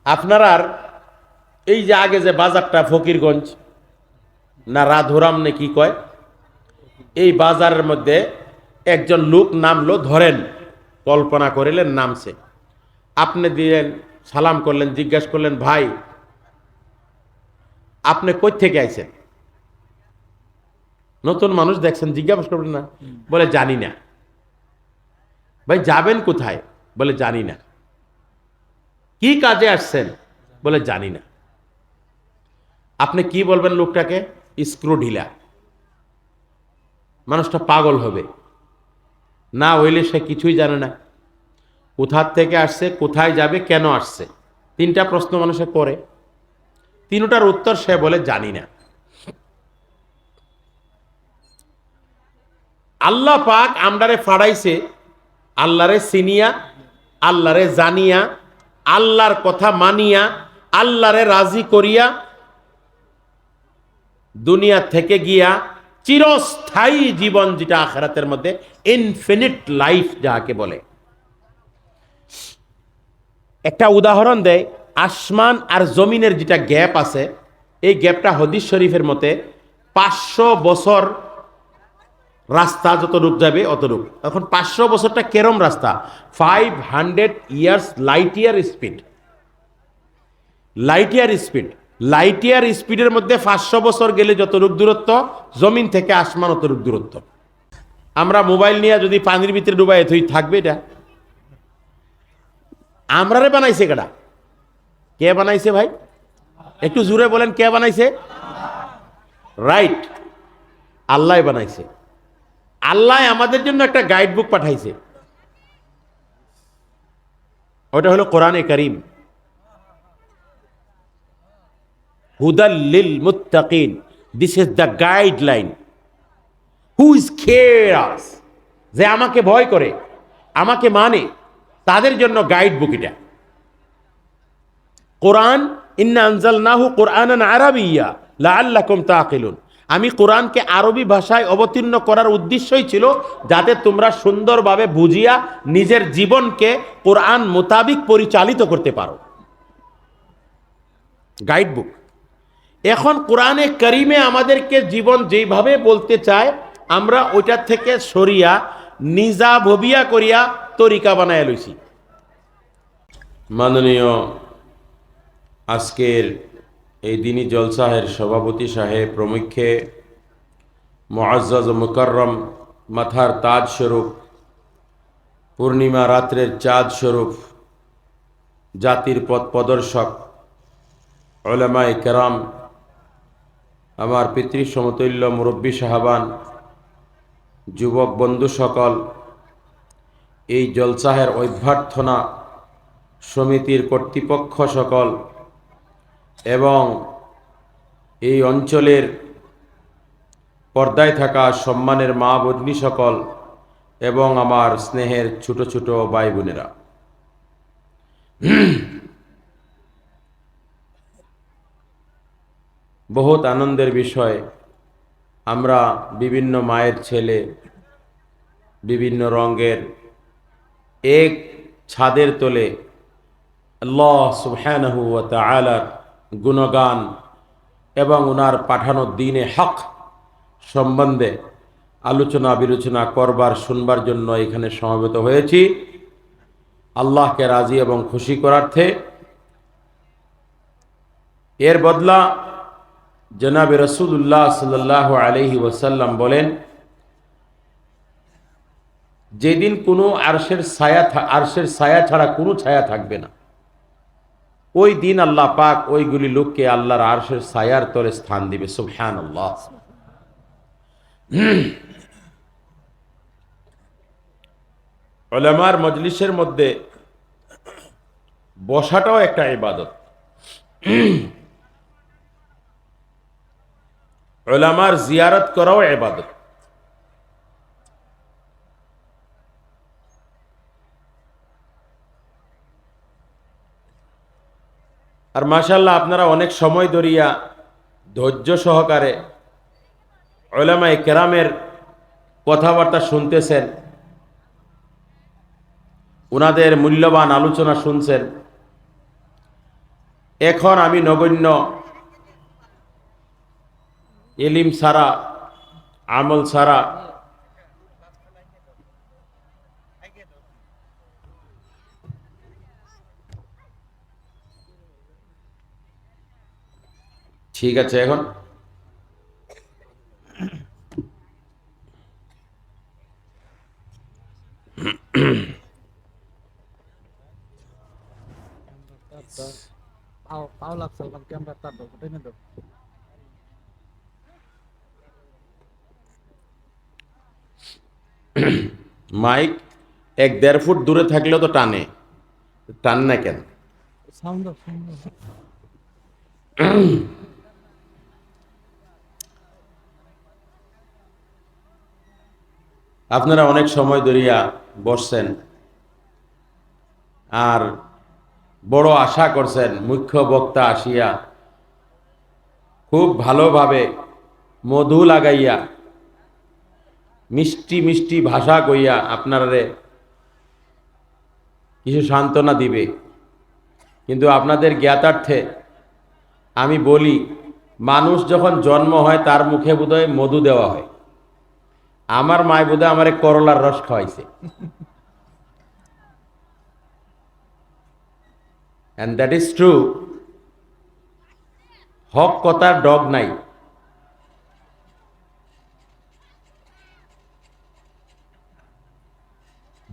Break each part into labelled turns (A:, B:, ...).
A: আপনার আর এই যে আগে যে বাজারটা ফকিরগঞ্জ না রাধুরাম নে কি কয়, এই বাজারের মধ্যে একজন লোক নামলো, ধরেন কল্পনা করিলেন নামছে, আপনি দিলেন সালাম করলেন, জিজ্ঞাসা করলেন ভাই আপনি কই থেকে আইছেন? নতুন মানুষ দেখছেন, জিজ্ঞাসা করবেন না? বলে জানি না। ভাই যাবেন কোথায়? বলে জানি না। কি কাজে আসছেন? বলে জানি না। আপনি কি বলবেন লোকটাকে? স্ক্রু ঢিলা। মানুষটা পাগল হবে না হইলে সে কিছুই জানে না, কোথা থেকে আসছে, কোথায় যাবে, কেন আসছে, তিনটা প্রশ্ন মানুষে করে, তিনটার উত্তর সে বলে জানি না। আল্লাহ পাক আমরারে ফাড়াইছে আল্লাহরে চিনিয়া, আল্লাহরে জানিয়া, আল্লাহর কথা মানিয়া, আল্লাহরে রাজি করিয়া দুনিয়া থেকে গিয়া চিরস্থায়ী জীবন, যেটা আখিরাতের মধ্যে ইনফিনিট লাইফ যাকে বলে। একটা উদাহরণ দেয়, আসমান আর জমিনের যেটা গ্যাপ আছে, এই গ্যাপটা হাদিস শরীফের মতে 500 বছর রাস্তা যতটুক যাবে অতটুক। এখন 500 বছরটা কেরম রাস্তা? 500 years light year speed. Light year speed, light year স্পিডের মধ্যে 500 বছর গেলে যতটুক দূরত্ব, জমিন থেকে আসমান অতটুক দূরত্ব। আমরা মোবাইল নিয়ে যদি পানির ভিতরে ডুবাই তুই থাকবে এটা? আমরারে বানাইছে কেডা? কে বানাইছে ভাই? একটু জোরে বলেন, কে বানাইছে? রাইট, আল্লাহ বানাইছে। আল্লাহ আমাদের জন্য একটা গাইড বুক পাঠাইছে, ওটা হলো কোরআনে কারীম। হুদাল লিল মুত্তাকিন, this is the guideline. Who is cares, যে আমাকে ভয় করে, আমাকে মানে, তাদের জন্য গাইড বুক এটা। কোরআন, ইন্না আনজালনাহু কুরআনান আরাবিয়্যা লাআল্লাকুম তাকিলুন। আমি কোরআনকে আরবি ভাষায় অবতীর্ণ করার উদ্দেশ্যই ছিল যাতে তোমরা সুন্দরভাবে বুঝিয়া নিজের জীবনকে কোরআন মোতাবিক পরিচালিত করতে পারো। Guide book. এখন কোরআনে কারিমে আমাদেরকে জীবন যেইভাবে বলতে চায়, আমরা ওইটা থেকে সরিয়া নিজা ভবিয়া করিয়া তরিকা বানায় লইছি। মাননীয় আজকের এই দিনী জলসাহের সভাপতি সাহেব প্রমুখে, মুআজ্জাজ ও মুকাররম, মাথার তাজ স্বরূপ, পূর্ণিমা রাত্রের চাঁদ স্বরূপ, জাতির পথ প্রদর্শক উলামায়ে কেরাম, আমার পিতৃ সমতুল্য মুরব্বী সাহাবান, যুবক বন্ধু সকল, এই জলসাহের অভ্যর্থনা সমিতির কর্তৃপক্ষ সকল, এবং এই অঞ্চলের পর্দায় থাকা সম্মানের মা ভগ্নী সকল, এবং আমার স্নেহের ছোট ছোট ভাই বোনেরা, বহুত আনন্দের বিষয়, আমরা বিভিন্ন মায়ের ছেলে, বিভিন্ন রঙের, এক ছাদের তলে আল্লাহ সুবহানাহু ওয়া তাআলার গুণগান এবং ওনার পাঠানো দ্বীনে হক সম্বন্ধে আলোচনা বিলোচনা করবার, শুনবার জন্য এখানে সমবেত হয়েছি। আল্লাহকে রাজি এবং খুশি করার্থে। এর বদলা জনাবে রাসূলুল্লাহ সাল্লাল্লাহু আলাইহি ওয়াসাল্লাম বলেন, যেদিন কোনো আরশের ছায়া ছাড়া কোনো ছায়া থাকবে না, ওই দিন আল্লাহ পাক ওইগুলি লোককে আল্লাহর আরশের ছায়ার তলে স্থান দিবে। সুবহানাল্লাহ। উলামার মজলিসের মধ্যে বসাটাও একটা ইবাদত। উলামার জিয়ারত করাও ইবাদত। আর মাশাআল্লাহ আপনারা অনেক সময় ধরিয়া ধৈর্য সহকারে উলামায়ে কেরামের কথাবার্তা শুনতেছেন, ওনাদের মূল্যবান আলোচনা শুনছেন। এখন আমি নগণ্য ইলিম ছাড়া, আমল ছাড়া ঠিক আছে। এখন মাইক 1-1.5 ফুট দূরে থাকলেও তো টানে, টান না কেন? আপনারা অনেক সময় ধরিয়া বসছেন আর বড় আশা করছেন মুখ্য বক্তা আসিয়া খুব ভালোভাবে মধু লাগাইয়া মিষ্টি মিষ্টি ভাষা কইয়া আপনারে কিছু সান্ত্বনা দিবে। কিন্তু আপনাদের জ্ঞাতার্থে আমি বলি, মানুষ যখন জন্ম হয় তার মুখে বোধহয় মধু দেওয়া হয়। আমার মায় বোধহয় আমারে করলার রস খাওয়াইছে। And that is true. হক কথার ডগ নাই।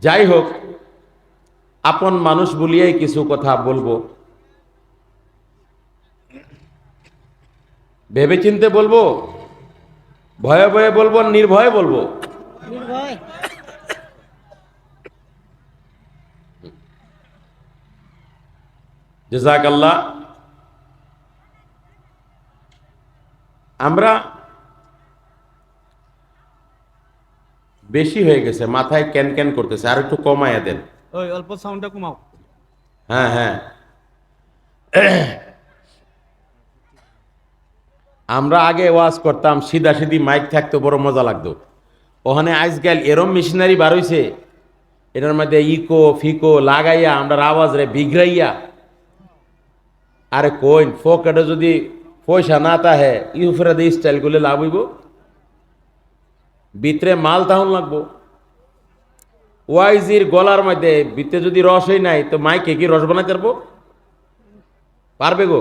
A: যাই হোক, আপন মানুষ বলিয়াই কিছু কথা বলবো, ভেবে চিনতে বলবো, ভয়ে ভয়ে বলবো, নির্ভয়ে বলবো? জাযাকাল্লাহ। আমরা বেশি হয়ে গেছে, মাথায় ক্যান ক্যান করতেছে, আর একটু কমায়া দেন।
B: ওই অল্প সাউন্ডটা কমাও।
A: হ্যাঁ হ্যাঁ, আমরা আগে ওয়াজ করতাম, সিধা সিধি মাইক থাকতো, বড় মজা লাগতো। ওখানে আজকাল এরম মেশিনারি বার হইছে, এটার মধ্যে ইকো ফিকো লাগাইয়া আমরা আওয়াজ রে বিগড়াইয়া। আরে কইন ফোকেটে যদি পয়সা না তাহে ইউফেরা দিয়ে স্টাইল করলে লাভ হইব? ভিতরে মাল তাহন লাগবো। ওয়াইজির গলার মধ্যে ভিতরে যদি রসই নাই, তো মাইকে কি রস বানাইতে পারবো? পারবে গো?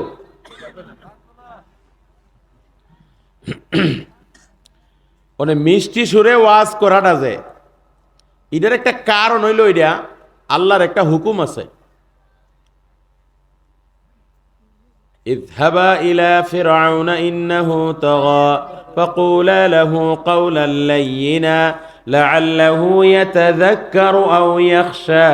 A: মানে মিষ্টি সুরে ওয়াজ করাটা যে এটার একটা কারণ হইল, এটা আল্লাহর একটা হুকুম আছে। ইযহাবা ইলা ফিরআউনা ইন্নাহু তাগা ফাকুলা লাহু কাওলান লাইয়িনা লাআল্লাহু ইয়াতাযাক্কারু আও ইয়াখশা।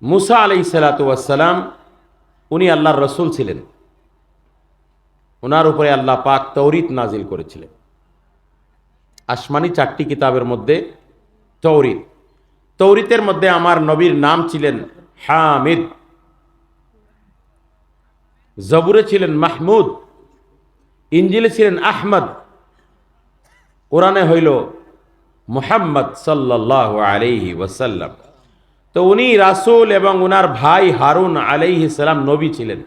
A: মুসা আলাইহিস সালাতু ওয়াস সালাম উনি আল্লাহর রসুল ছিলেন। ওনার উপরে আল্লাহ পাক তৌরিত নাজিল করেছিলেন। আসমানি 4টি কিতাবের মধ্যে তৌরিত। তৌরিতের মধ্যে আমার নবীর নাম ছিলেন হামিদ, জবুরে ছিলেন মাহমুদ, ইনজিলে ছিলেন আহমদ, কোরআনে হইল মুহাম্মদ সাল্লাল্লাহু আলাইহি ওয়াসাল্লাম। তো উনি রাসূল এবং উনার ভাই হারুন আলাইহিস সালাম নবী ছিলেন।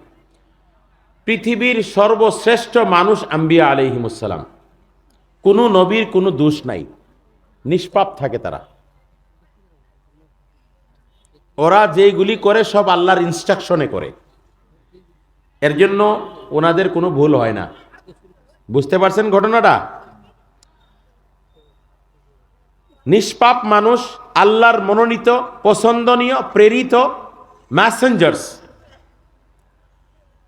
A: পৃথিবীর সর্বশ্রেষ্ঠ মানুষ আম্বিয়া আলাইহিমুস সালাম। কোনো নবীর কোনো দোষ নাই, নিষ্পাপ থাকে তারা। ওরা যেগুলি করে সব আল্লাহর ইনস্ট্রাকশনে করে, এর জন্য ওনাদের কোনো ভুল হয় না। বুঝতে পারছেন ঘটনাটা? নিষ্পাপ মানুষ, আল্লাহর মনোনীত, পছন্দনীয়, প্রেরিত মেসেঞ্জার্স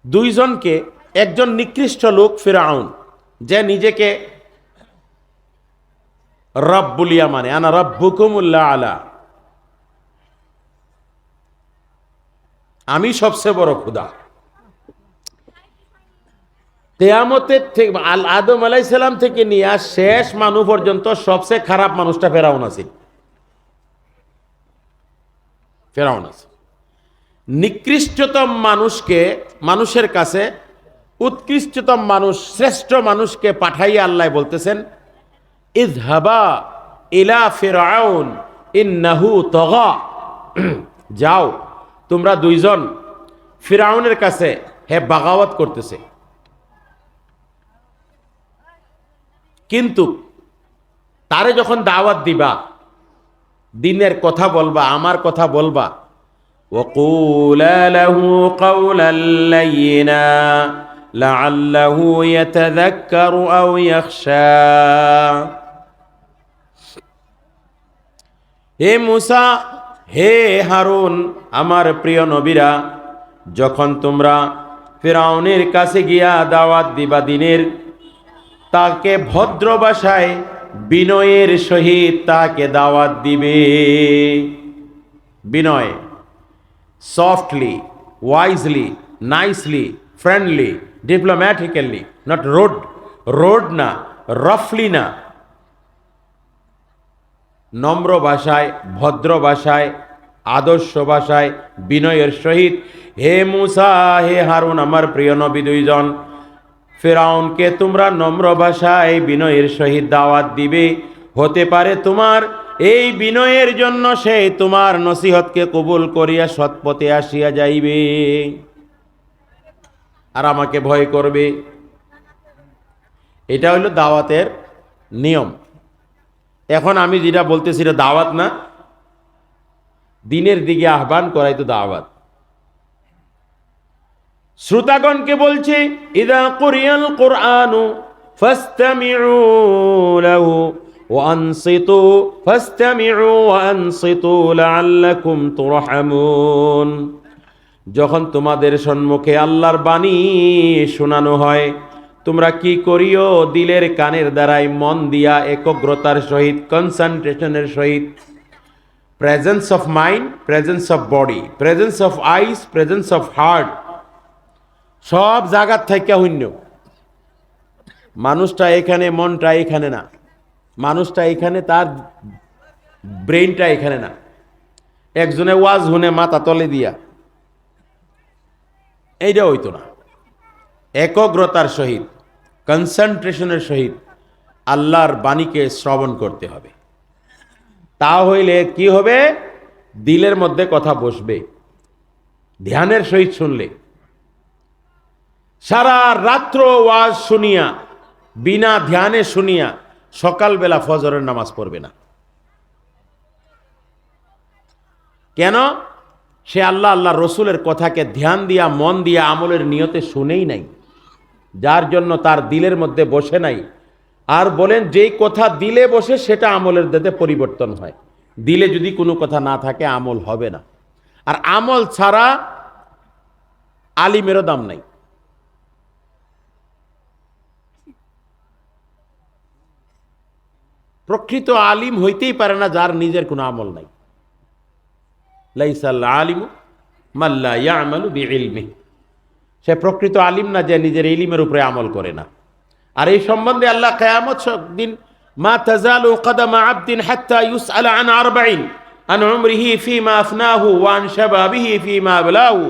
A: দুইজনকে, একজন নিকৃষ্ট লোক ফিরআউন, যে নিজেকে রব বলিয়া মানে, আনা রব্বুকুমুল আলা, আমি সবচেয়ে বড় খোদা। কিয়ামতের থেকে আদম আলাইহিস সালাম থেকে নিয়ে শেষ মানুষ পর্যন্ত সবচেয়ে খারাপ মানুষটা ফেরাউন আছে। ফেরাউন আছে। নিকৃষ্টতম মানুষকে, মানুষের কাছে উৎকৃষ্টতম মানুষ, শ্রেষ্ঠ মানুষকে পাঠাইয়া আল্লাহ বলতেছেন, ইযহাবা ইলা ফিরআউন ইন্নাহু তগা, যাও তোমরা দুইজন ফিরাউনের কাছে হে বাগাওয়াত করতেছে। কিন্তু তারে যখন দাওয়াত দিবা, দিনের কথা বলবা, আমার কথা বলবা, ওয়াকুলা লাহু কাওলাল লাইয়িনা লাআল্লাহু ইয়াতাযাক্কারু আও ইয়াখশা। হে মূসা, হে হারুন, আমার প্রিয় নবীরা, যখন তোমরা ফিরাউনের কাছে গিয়া দাওয়াত দিবা দিনের, তাকে ভদ্র ভাষায় বিনয়ের সহিত তাকে দাওয়াত দিবে। বিনয়, softly, wisely, nicely, friendly, diplomatically, not rude না, রফলি না, নম্র ভাষায়, ভদ্র ভাষায়, আদর্শ ভাষায়, বিনয়ের সহিত, হে মূসা, হে হারুন, আমার প্রিয় নবী দুইজন, ফিরাউনকে তোমরা নম্র ভাষায় বিনয়ের সহিত দাওয়াত দিবে। হতে পারে তোমার এই বিনয়ের জন্য সে তোমার নসিহতকে কবুল করিয়া সৎপথে আসিয়া যাইবে আর আমাকে ভয় করবে। এটা হলো দাওয়াতের নিয়ম। এখন আমি যেটা বলতেছি এটা দাওয়াত না, দিনের দিকে আহ্বান করাই তো দাওয়াত। শ্রোতাগণকে বলছে, ইদা কুরিয়াল কুরআনু ফাসতামিউ লাহু ওয়া আনসিতু ফাসতামিউ ওয়া আনসিতু লাআল্লাকুম তুরহামুন। যখন তোমাদের সম্মুখে আল্লাহর বাণী শোনানো হয়, তোমরা কি করিও? দিলের কানের দ্বারাই মন দিয়া একগ্রতার সহিত, কনসেন্ট্রেশনের সহিত, presence of mind, presence of body, presence of eyes, presence of heart, সব জায়গার থেকে হইন্য। মানুষটা এখানে, মনটা এখানে না, মানুষটা এখানে, তার ব্রেইনটা এখানে না। একজনে ওয়াজ হুনে মাথা তলে দিয়া, এইটা হইতো না। একগ্রতার সহিত, কনসেন্ট্রেশনের সহিত আল্লাহর বাণীকে শ্রবণ করতে হবে। তা হইলে কি হবে? দিলের মধ্যে কথা বসবে। ধ্যানের সহিত শুনলে, সারা রাত্র ওয়াজ শুনিয়া, বিনা ধ্যানে শুনিয়া সকালবেলা ফজরের নামাজ পড়বে না। কেন? সে আল্লাহ রসুলের কথাকে ধ্যান দিয়া, মন দিয়া, আমলের নিয়তে শুনেই নাই, যার জন্য তার দিলের মধ্যে বসে নাই। আর বলেন, যেই কথা দিলে বসে সেটা আমলের দিতে পরিবর্তন হয়। দিলে যদি কোনো কথা না থাকে আমল হবে না। আর আমল ছাড়া আলিমেরও দাম নাই। প্রকৃত আলিম হইতেই পারে না যার নিজের কোনো আমল নাই। লাইসাল আলিমু মাল্লা ইয়ামালু বিইলমিহি। সে প্রকৃত আলিম না যে নিজের ইলমের উপরে আমল করে না। আর এই সম্বন্ধে আল্লাহ কিয়ামত দিন, মা তাজালু কদমা আবদিন হাত্তা ইউসআলা আন আরবাইন, আন উমরিহি ফীমা আফনাহু ওয়া আন শাবাবিহি ফীমা আবলাহু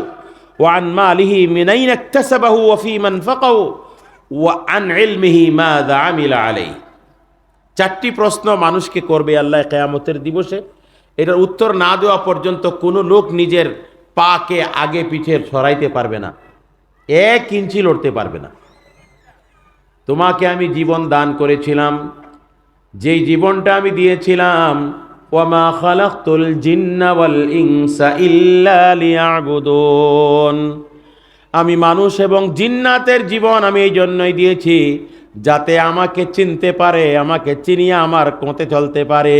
A: ওয়া আন মালিহি মিন আইনা ইকতাসাবাহু ওয়া ফীমা আনফাকাহু ওয়া আন ইলমিহি মাযা আমিলা আলাইহি। চারটি প্রশ্ন মানুষকে করবে আল্লাহ কিয়ামতের দিবসে। এটার উত্তর না দেওয়া পর্যন্ত কোনো লোক নিজের পাকে আগে পিছে সরাইতে পারবে না, 1 ইঞ্চি লড়তে পারবে না। তোমাকে আমি জীবন দান করেছিলাম, যেই জীবনটা আমি দিয়েছিলাম, ওয়ামা খালাকতুল জিন্না ওয়াল ইনসা ইল্লা লিয়াবুদুন, আমি মানুষ এবং জিন্নাতের জীবন আমি এই জন্যই দিয়েছি যাতে আমাকে চিনতে পারে, আমাকে চিনিয়ে আমার পথে চলতে পারে।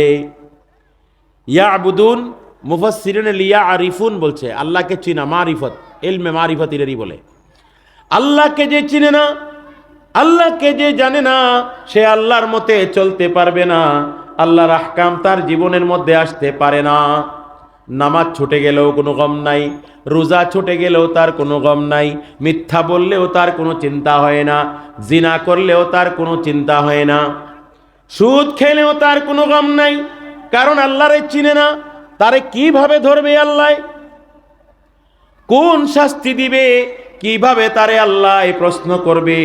A: ইয়াবুদুন মুফাসসিরিনে লিয়া আরিফুন বলছে, আল্লাহকে চিনা, মারিফত, ইলমে মারিফত এরই বলে। আল্লাহকে যে চিনে না, আল্লাহকে যে জানে না, সে আল্লাহর মতে চলতে পারবে না, আল্লাহর আহকাম তার জীবনের মধ্যে আসতে পারে না। নামাজ ছুটে গেলেও কোনো গম নাই, রোজা ছুটে গেলেও তার কোনো গম নাই, মিথ্যা বললেও তার কোনো চিন্তা হয় না, জিনা করলেও তার কোনো চিন্তা হয় না, সুদ খেলেও তার কোনো গম নাই। কারণ আল্লাহরে চিনে না, তারে কিভাবে ধরবে আল্লাহ, কোন শাস্তি দিবে, কিভাবে তারে আল্লাহ প্রশ্ন করবে।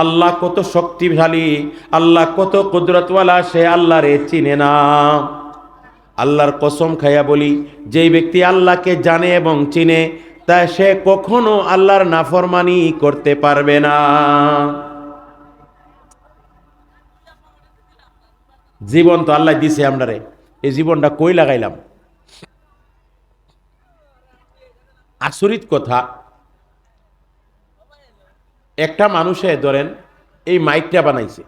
A: আল্লাহ কত শক্তিশালী, আল্লাহ কত কুদরতওয়ালা, সে আল্লাহরে চিনে না। আল্লাহর কসম খাইয়া বলি, যেই ব্যক্তি আল্লাহকে জানে এবং চিনে, তা সে কখনো আল্লাহর নাফরমানি করতে পারবে না। জীবন তো আল্লাহ দিছে আমরারে, এই জীবনটা কই লাগাইলাম? আচরিত কথা, একটা মানুষে ধরেন এই মাইকটা বানাইছে।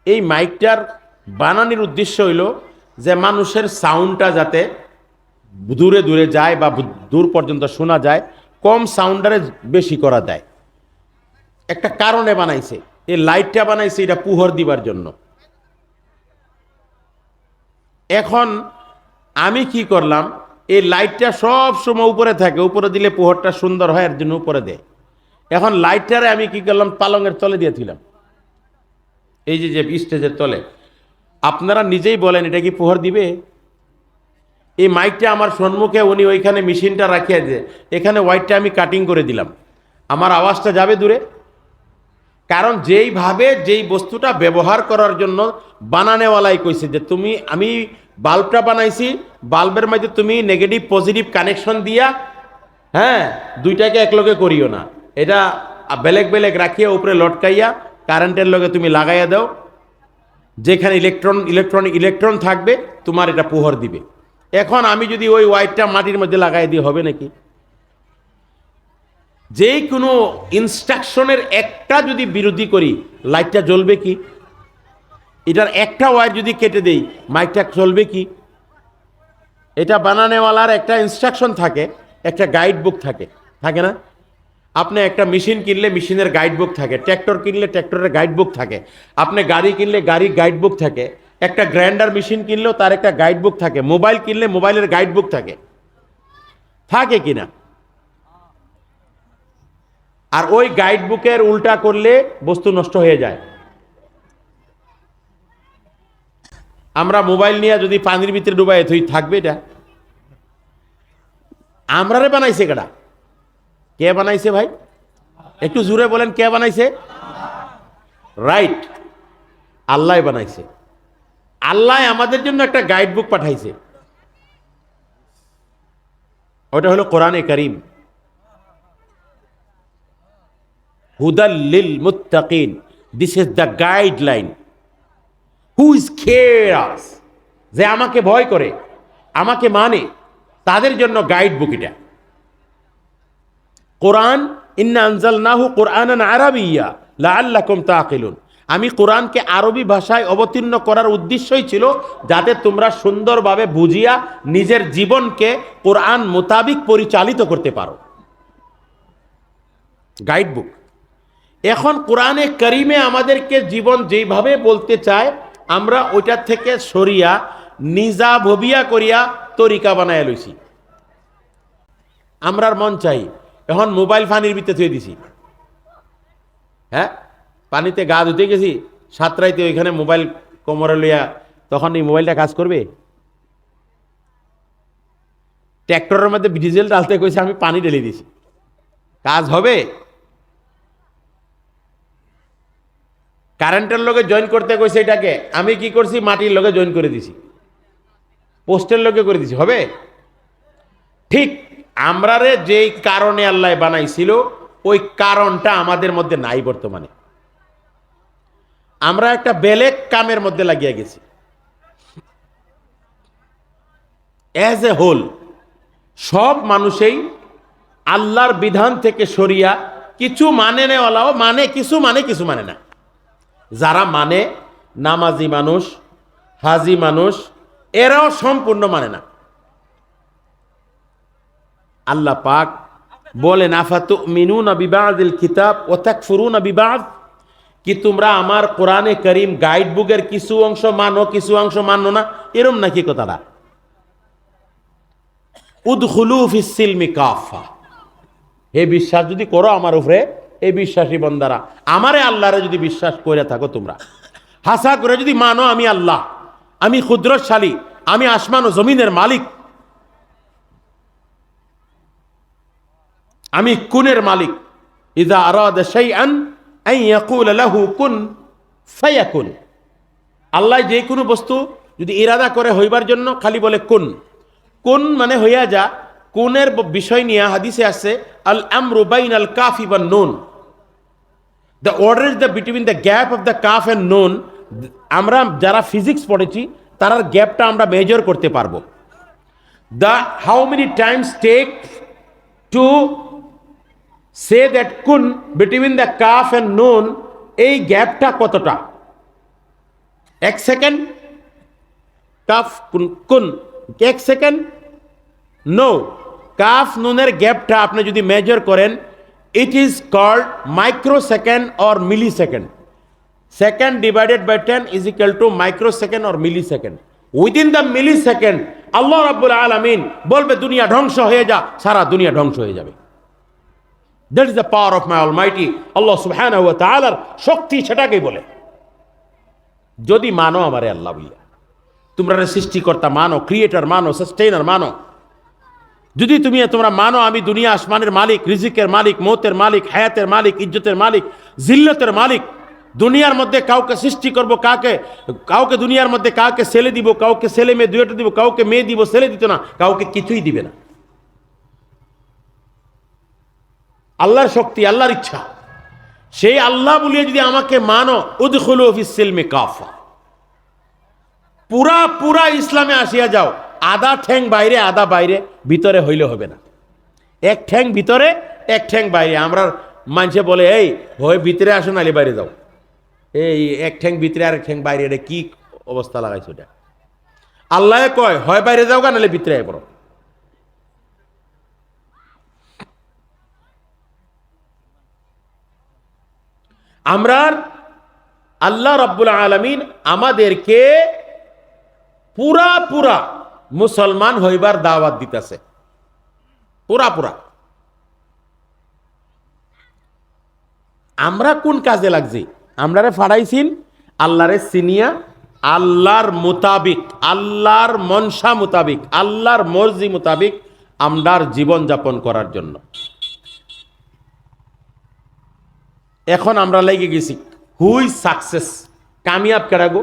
A: এই মাইকটার বানানোর উদ্দেশ্য হইল যে মানুষের সাউন্ডটা যাতে দূরে দূরে যায় বা দূর পর্যন্ত শোনা যায়, কম সাউন্ডারে বেশি করা যায়। একটা কারণে বানাইছে। এই লাইটটা বানাইছে এটা পুহর দিবার জন্য। এখন আমি কি করলাম, এই লাইটটা সব সময় উপরে থাকে, উপরে দিলে পুহরটা সুন্দর হয়, এর জন্য উপরে দেয়। এখন লাইটটারে আমি কি করলাম, পালঙের তলে দিয়ে দিলাম, এই যে স্টেজের তলে। আপনারা নিজেই বলেন এটা কি পুহর দিবে? এই মাইকটা আমার সম্মুখে, উনি ওইখানে মেশিনটা রাখিয়ে দিয়ে এখানে হোয়াইটটা আমি কাটিং করে দিলাম, আমার আওয়াজটা যাবে দূরে? কারণ যেইভাবে যেই বস্তুটা ব্যবহার করার জন্য বানানেওয়ালাই কইছে যে তুমি, আমি বাল্বটা বানাইছি, বাল্বের মধ্যে তুমি নেগেটিভ পজিটিভ কানেকশন দিয়া, হ্যাঁ, দুইটাকে একলগে করিও না, এটা বেলেগ বেলেগ রাখিয়া উপরে লটকাইয়া কারেন্টের লগে তুমি লাগাইয়া দাও, যেখানে ইলেকট্রন থাকবে তোমার এটা পুহর দিবে। এখন আমি যদি ওই হোয়াইটটা মাটির মধ্যে লাগাই দিয়ে হবে নাকি? যে কোনো ইনস্ট্রাকশনের একটা যদি বিরোধী করি, লাইটটা জ্বলবে কি? এটার একটা ওয়্যার যদি কেটে দেই, মাইকটা চলবে কি? এটা বানানেওয়ালার একটা ইনস্ট্রাকশন থাকে, একটা গাইড বুক থাকে, থাকে না? আপনি একটা মেশিন কিনলে মেশিনের গাইড বুক থাকে, ট্র্যাক্টর কিনলে ট্র্যাক্টরের গাইড বুক থাকে, আপনি গাড়ি কিনলে গাড়ির গাইড বুক থাকে, একটা গ্রাইন্ডার মেশিন কিনলেও তার একটা গাইড বুক থাকে, মোবাইল কিনলে মোবাইলের গাইড বুক থাকে, থাকে কিনা? আর ওই গাইড বুকের উল্টা করলে বস্তু নষ্ট হয়ে যায়। আমরা মোবাইল নিয়ে যদি পানির ভিতরে ডুবাই তুই থাকবে এটা? আমরারে বানাইছে কেডা? কে বানাইছে ভাই? একটু জোরে বলেন, কে বানাইছে? রাইট, আল্লাহ বানাইছে। আল্লাহ আমাদের জন্য একটা গাইড বুক পাঠাইছে, ওটা হলো কোরআনে কারীম। হুদাল লিল মুত্তাকিন, this is the guideline. Who is cares, যে আমাকে ভয় করে, আমাকে মানে, তাদের জন্য গাইড বুক এটা। কোরআন, ইন্না আনজালনাহু কুরআনান আরাবিয়্যা লাআল্লাকুম তাআকিলুন। আমি কোরআনকে আরবি ভাষায় অবতীর্ণ করার উদ্দেশ্যই ছিল যাতে তোমরা সুন্দরভাবে বুঝিয়া নিজের জীবনকে কোরআন মোতাবিক পরিচালিত করতে পারো। Guide book. এখন কোরআনে কারিমে আমাদেরকে জীবন যেইভাবে বলতে চায়, আমরা ওইটার থেকে সরিয়া নিজা ভবিয়া করিয়া তরিকা বানায় লইছি। আমরার মন চাই এখন মোবাইল পানির ভিতরে থুয়ে দিছি, হ্যাঁ, পানিতে গা ধুতে গেছি, সাঁতরাইতে ওইখানে মোবাইল কোমরে লইয়া, তখন এই মোবাইলটা কাজ করবে? ট্র্যাক্টরের মধ্যে ডিজেল ডালতে কইছে, আমি পানি ঢেলে দিছি, কাজ হবে? কারেন্টের লগে জয়েন করতে কইছে এটাকে, আমি কি করছি, মাটির লগে জয়েন করে দিছি, পোস্টের লগে করে দিছি, হবে? ঠিক আমরারে যেই কারণে আল্লাহ বানাইছিল, ওই কারণটা আমাদের মধ্যে নাই বর্তমানে। আমরা একটা বেলেগ কামের মধ্যে লাগিয়ে গেছি। অ্যাজ এ হোল সব মানুষেই আল্লাহর বিধান থেকে সরিয়া কিছু মানে নেওয়ালাও মানে, কিছু মানে, কিছু মানে না। যারা মানে, নামাজি মানুষ, হাজি মানুষ, এরাও সম্পূর্ণ মানে না। আল্লাহ পাক বলেন, আফাতুমিনুনা বিবাযিল কিতাব ওয়া তাকফুরুনা বিবায, কি তোমরা আমার কোরআনে কারীম গাইড বুকের কিছু অংশ মানো, কিছু অংশ মানো না? এরম নাকি কথাটা? উদখুলু ফিস সিলমি কাফা, হে বিশ্বাস যদি করো আমার উপরে, এই বিশ্বাসী বান্দারা, আমারে আল্লাহরে যদি বিশ্বাস করে থাকো তোমরা, হাসা করে যদি মানো আমি আল্লাহ, আমি কুদরতশালী, আমি আসমান ও জমিনের মালিক, আমি কুনের মালিক। ইযা আরাদা শাইআন আন ইয়াকুলা লাহু কুন ফায়াকুন। আল্লাহ যে কোনো বস্তু যদি ইরাদা করে হইবার জন্য খালি বলে কুন, কুন মানে হইয়া যা। কুনের বিষয় নিয়ে হাদিসে আছে আল আমরু বাইনাল কাফি ওয়ান নুন, the order is the between the gap of the কাফ অ্যান্ড নুন। আমরা যারা ফিজিক্স পড়েছি তার গ্যাপটা আমরা মেজার করতে পারবো। The how many times take to say that কুন বিটুইন দ্য কাফ অ্যান্ড নুন, এই গ্যাপটা কতটা? 1 সেকেন্ড কাফ কুন কুন 1 সেকেন্ড? নো, কাফ নুনের গ্যাপটা আপনি যদি মেজার করেন, it is called micro second or milli second. Second divided by 10 is equal to micro second or milli second. Within the milli second Allah রাব্বুল আলামিন বলবে দুনিয়া ধ্বংস হয়ে যা, সারা দুনিয়া ধ্বংস হয়ে যাবে। That is the power of my almighty. Allah সুবহানাহু ওয়া তাআলার শক্তি সেটাকেই বলে। যদি মানো আমারে আল্লাহ বলিয়া, তোমরা সৃষ্টিকর্তা মানো, ক্রিয়েটর মানো, সাস্টেইনার মানো, যদি তোমরা মানো আমি দুনিয়া আসমানের মালিক, রিজিকের মালিক, মৌতের মালিক, হায়াতের মালিক, ইজ্জতের মালিক, জিল্লতের মালিক, দুনিয়ার মধ্যে কাউকে সৃষ্টি করব, কাউকে দুনিয়ার মধ্যে কাউকে ছেলে দিব, কাউকে ছেলে মেয়ে দুইটা দিব, কাউকে মেয়ে দিব, ছেলে দিত না, কাউকে কিছুই দিবে না। আল্লাহর শক্তি, আল্লাহর ইচ্ছা। সেই আল্লাহ বলিয়ে যদি আমাকে মানো, উদখুলু ফিস সিলমি কাফা, পুরা ইসলামে আসিয়া যাও। আধা ঠ্যাং বাইরে, আধা বাইরে, ভিতরে হইলে হবে না। এক ঠ্যাং ভিতরে, এক ঠ্যাং বাইরে। আমরা মানুষে বলে এই হয় ভিতরে আসো নালে বাইরে যাও। এই এক ঠ্যাং ভিতরে আর এক ঠ্যাং বাইরে, এটা কি অবস্থা লাগাইছো এটা? আল্লাহ কয় হয় বাইরে যাও গা নালে ভিতরে আয় পড়ো। আমরা আল্লাহ রাব্বুল আলামিন আমাদেরকে পুরা মুসলমান হইবার দাওয়াত দিতেছে, পুরা। আমরা কোন কাজে লাগছি? আমরারে ফাড়াইছিন আল্লাহরে সিনিয়া, আল্লাহর মোতাবিক, আল্লাহর মনসা মোতাবিক, আল্লাহর মর্জি মোতাবিক আমরার জীবন যাপন করার জন্য। এখন আমরা লেগে গেছি হুই সাকসেস, কামিয়াব কেডা গো?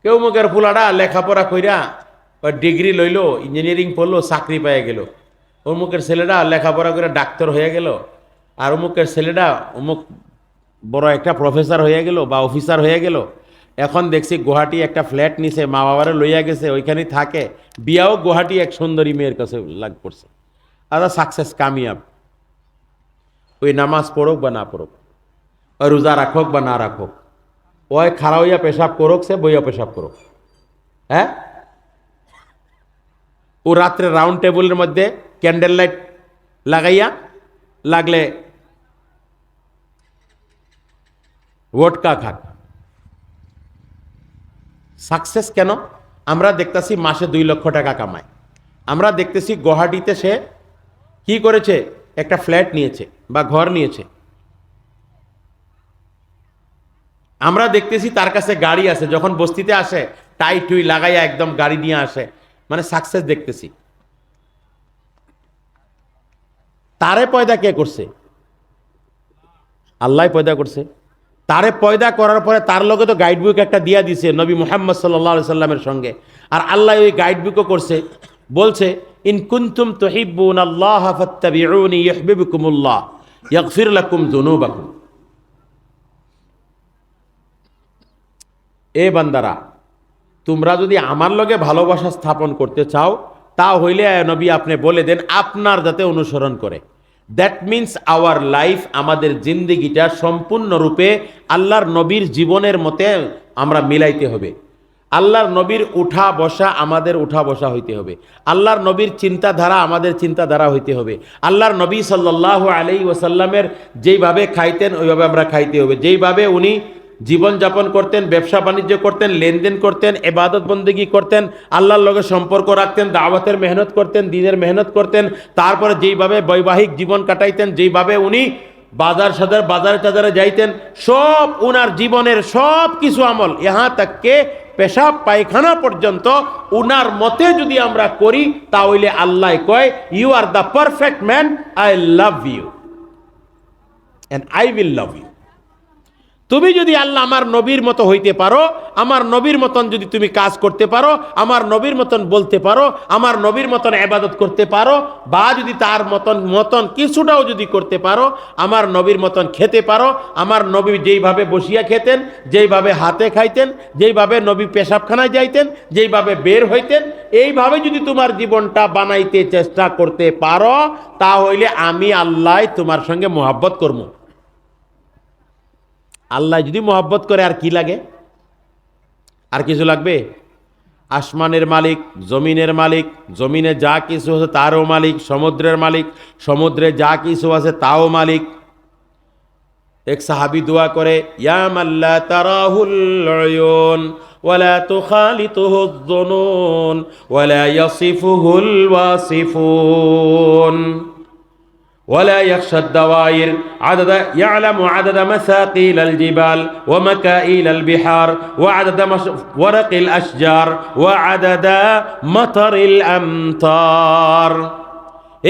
A: কেউ মুখের ফুলাটা লেখাপড়া কইরা ওই ডিগ্রি লইলো, ইঞ্জিনিয়ারিং পড়লো, চাকরি পেয়ে গেল। অমুকের ছেলেটা লেখাপড়া করে ডাক্তার হয়ে গেল, আর অমুকের ছেলেটা অমুক বড় একটা প্রফেসর হয়ে গেল বা অফিসার হয়ে গেল। এখন দেখছি গুয়াহাটি একটা ফ্ল্যাট নিছে, মা বাবারে লইয়া গেছে, ওইখানে থাকে, বিয়াও গুয়াহাটি এক সুন্দরী মেয়ের কাছে লাগ করছে। আদা সাকসেস, কামিয়াব। ওই নামাজ পড়ুক বা না পড়ুক, ওই রোজা রাখুক বা না রাখুক, ওই খাড়া হইয়া পেশাব করুক, সে বইয়া পেশাব করুক। হ্যাঁ, ও রাত্রে রাউন্ড টেবিলের মধ্যে ক্যান্ডেল লাইট লাগাইয়া লাগলে ওটকা খাক। সাকসেস কেন? আমরা দেখতেছি মাসে 2 লক্ষ টাকা কামায়। আমরা দেখতেছি গুয়াহাটিতে সে কি করেছে, একটা ফ্ল্যাট নিয়েছে বা ঘর নিয়েছে। আমরা দেখতেছি তার কাছে গাড়ি আছে, যখন বস্তিতে আসে টাই টুই লাগাইয়া একদম গাড়ি নিয়ে আসে, মানে সাকসেস দেখতেছি। তারে পয়দা কে করছে? আল্লাহ পয়দা করছে। তারে পয়দা করার পরে তার লগে তো গাইড বুক একটা দিয়া দিছে নবী মুহাম্মদ সাল্লাল্লাহু আলাইহি সাল্লামের সঙ্গে। আর আল্লাহ ওই গাইড বুকও করছে, বলছে ইন কুনতুম তুহিব্বুনাল্লাহ ফাত্তাবিউনি ইউহিব্বুকুমুল্লাহ ইয়াগফির লাকুম যুনুবাকুম। এ বান্দারা, তোমরা যদি আমার লগে ভালোবাসা স্থাপন করতে চাও, তা হইলে নবী আপনি বলে দেন আপনার যাতে অনুসরণ করে। দ্যাট মিনস আওয়ার লাইফ, আমাদের জিন্দেগিটা সম্পূর্ণরূপে আল্লাহর নবীর জীবনের মতে আমরা মিলাইতে হবে। আল্লাহর নবীর উঠা বসা আমাদের উঠা বসা হইতে হবে। আল্লাহর নবীর চিন্তাধারা আমাদের চিন্তাধারা হইতে হবে। আল্লাহর নবী সাল্লাল্লাহু আলাইহি ওয়াসাল্লামের যেইভাবে খাইতেন ওইভাবে আমরা খাইতে হবে। যেইভাবে উনি জীবনযাপন করতেন, ব্যবসা বাণিজ্য করতেন, লেনদেন করতেন, ইবাদত বন্দেগী করতেন, আল্লাহর লগে সম্পর্ক রাখতেন, দাওয়াতের মেহনত করতেন, দ্বীনের মেহনত করতেন, তারপরে যেইভাবে বৈবাহিক জীবন কাটাইতেন, যেইভাবে উনি বাজারে টাজারে যাইতেন, সব উনার জীবনের সব কিছু আমল ইহা তাককে পেশাব পায়খানা পর্যন্ত উনার মতে যদি আমরা করি, তাহলে আল্লাহ কয় you are the perfect man, I love you and I will love you. তুমি যদি আল্লাহ আমার নবীর মতো হইতে পারো, আমার নবীর মতন যদি তুমি কাজ করতে পারো, আমার নবীর মতন বলতে পারো, আমার নবীর মতন ইবাদত করতে পারো, বা যদি তার মতন কিছুটাও যদি করতে পারো, আমার নবীর মতন খেতে পারো, আমার নবী যেইভাবে বসিয়া খেতেন, যেইভাবে হাতে খাইতেন, যেইভাবে নবী পেশাবখানায় যাইতেন, যেইভাবে বের হইতেন, এইভাবে যদি তোমার জীবনটা বানাইতে চেষ্টা করতে পারো, তাহলে আমি আল্লাহ তোমার সঙ্গে মোহাব্বত করবো। আল্লাহ যদি মোহাব্বত করে আর কি লাগে? আর কিছু লাগবে? আসমানের মালিক, জমিনের মালিক, জমিনে যা কিছু আছে তারও মালিক, সমুদ্রের মালিক, সমুদ্রে যা কিছু আছে তাও মালিক। এক সাহাবী দোয়া করে, ইয়া মাল্লা তারাহুল উয়ুন ওয়ালা তুখালিতুহুজ যুনুন ওয়ালা ইয়াসিফুহুল ওয়াসিফুন ولا يخشى الدوائر يعلم عدد مثاقيل الجبال ومكائيل البحار وعدد ورق الأشجار وعدد مطر الأمطار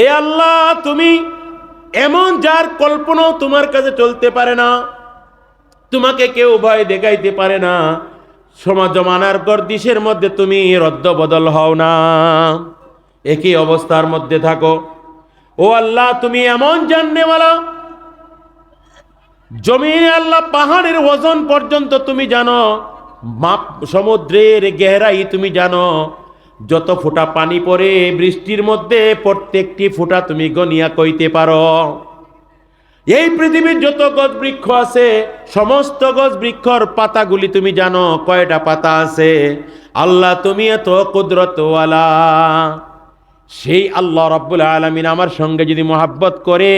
A: এ আল্লাহ, তুমি এমন যার কল্পনাও তোমার কাছে চলতে পারে না, তোমাকে কেউ ভয় দেখাইতে পারে না, সমাজ জমানার গর্দিশের মধ্যে তুমি রদ্দ বদল হও না, একই অবস্থার মধ্যে থাকো। ও আল্লাহ, তুমি এমন জাননেওয়ালা, জমিনে আল্লাহ পাহাড়ের ওজন পর্যন্ত তুমি জানো, সমুদ্রের গেহরাই তুমি জানো, যত ফোঁটা পানি পড়ে বৃষ্টির মধ্যে প্রত্যেকটি ফোঁটা তুমি গনিয়া কইতে পারো। এই পৃথিবীর যত গছ বৃক্ষ আছে, সমস্ত গছ বৃক্ষর পাতাগুলি তুমি জানো কয়টা পাতা আছে। আল্লাহ, তুমি এত কুদরতওয়ালা। সেই আল্লাহ রাব্বুল আলামিন আমার সঙ্গে যদি মোহাব্বত করে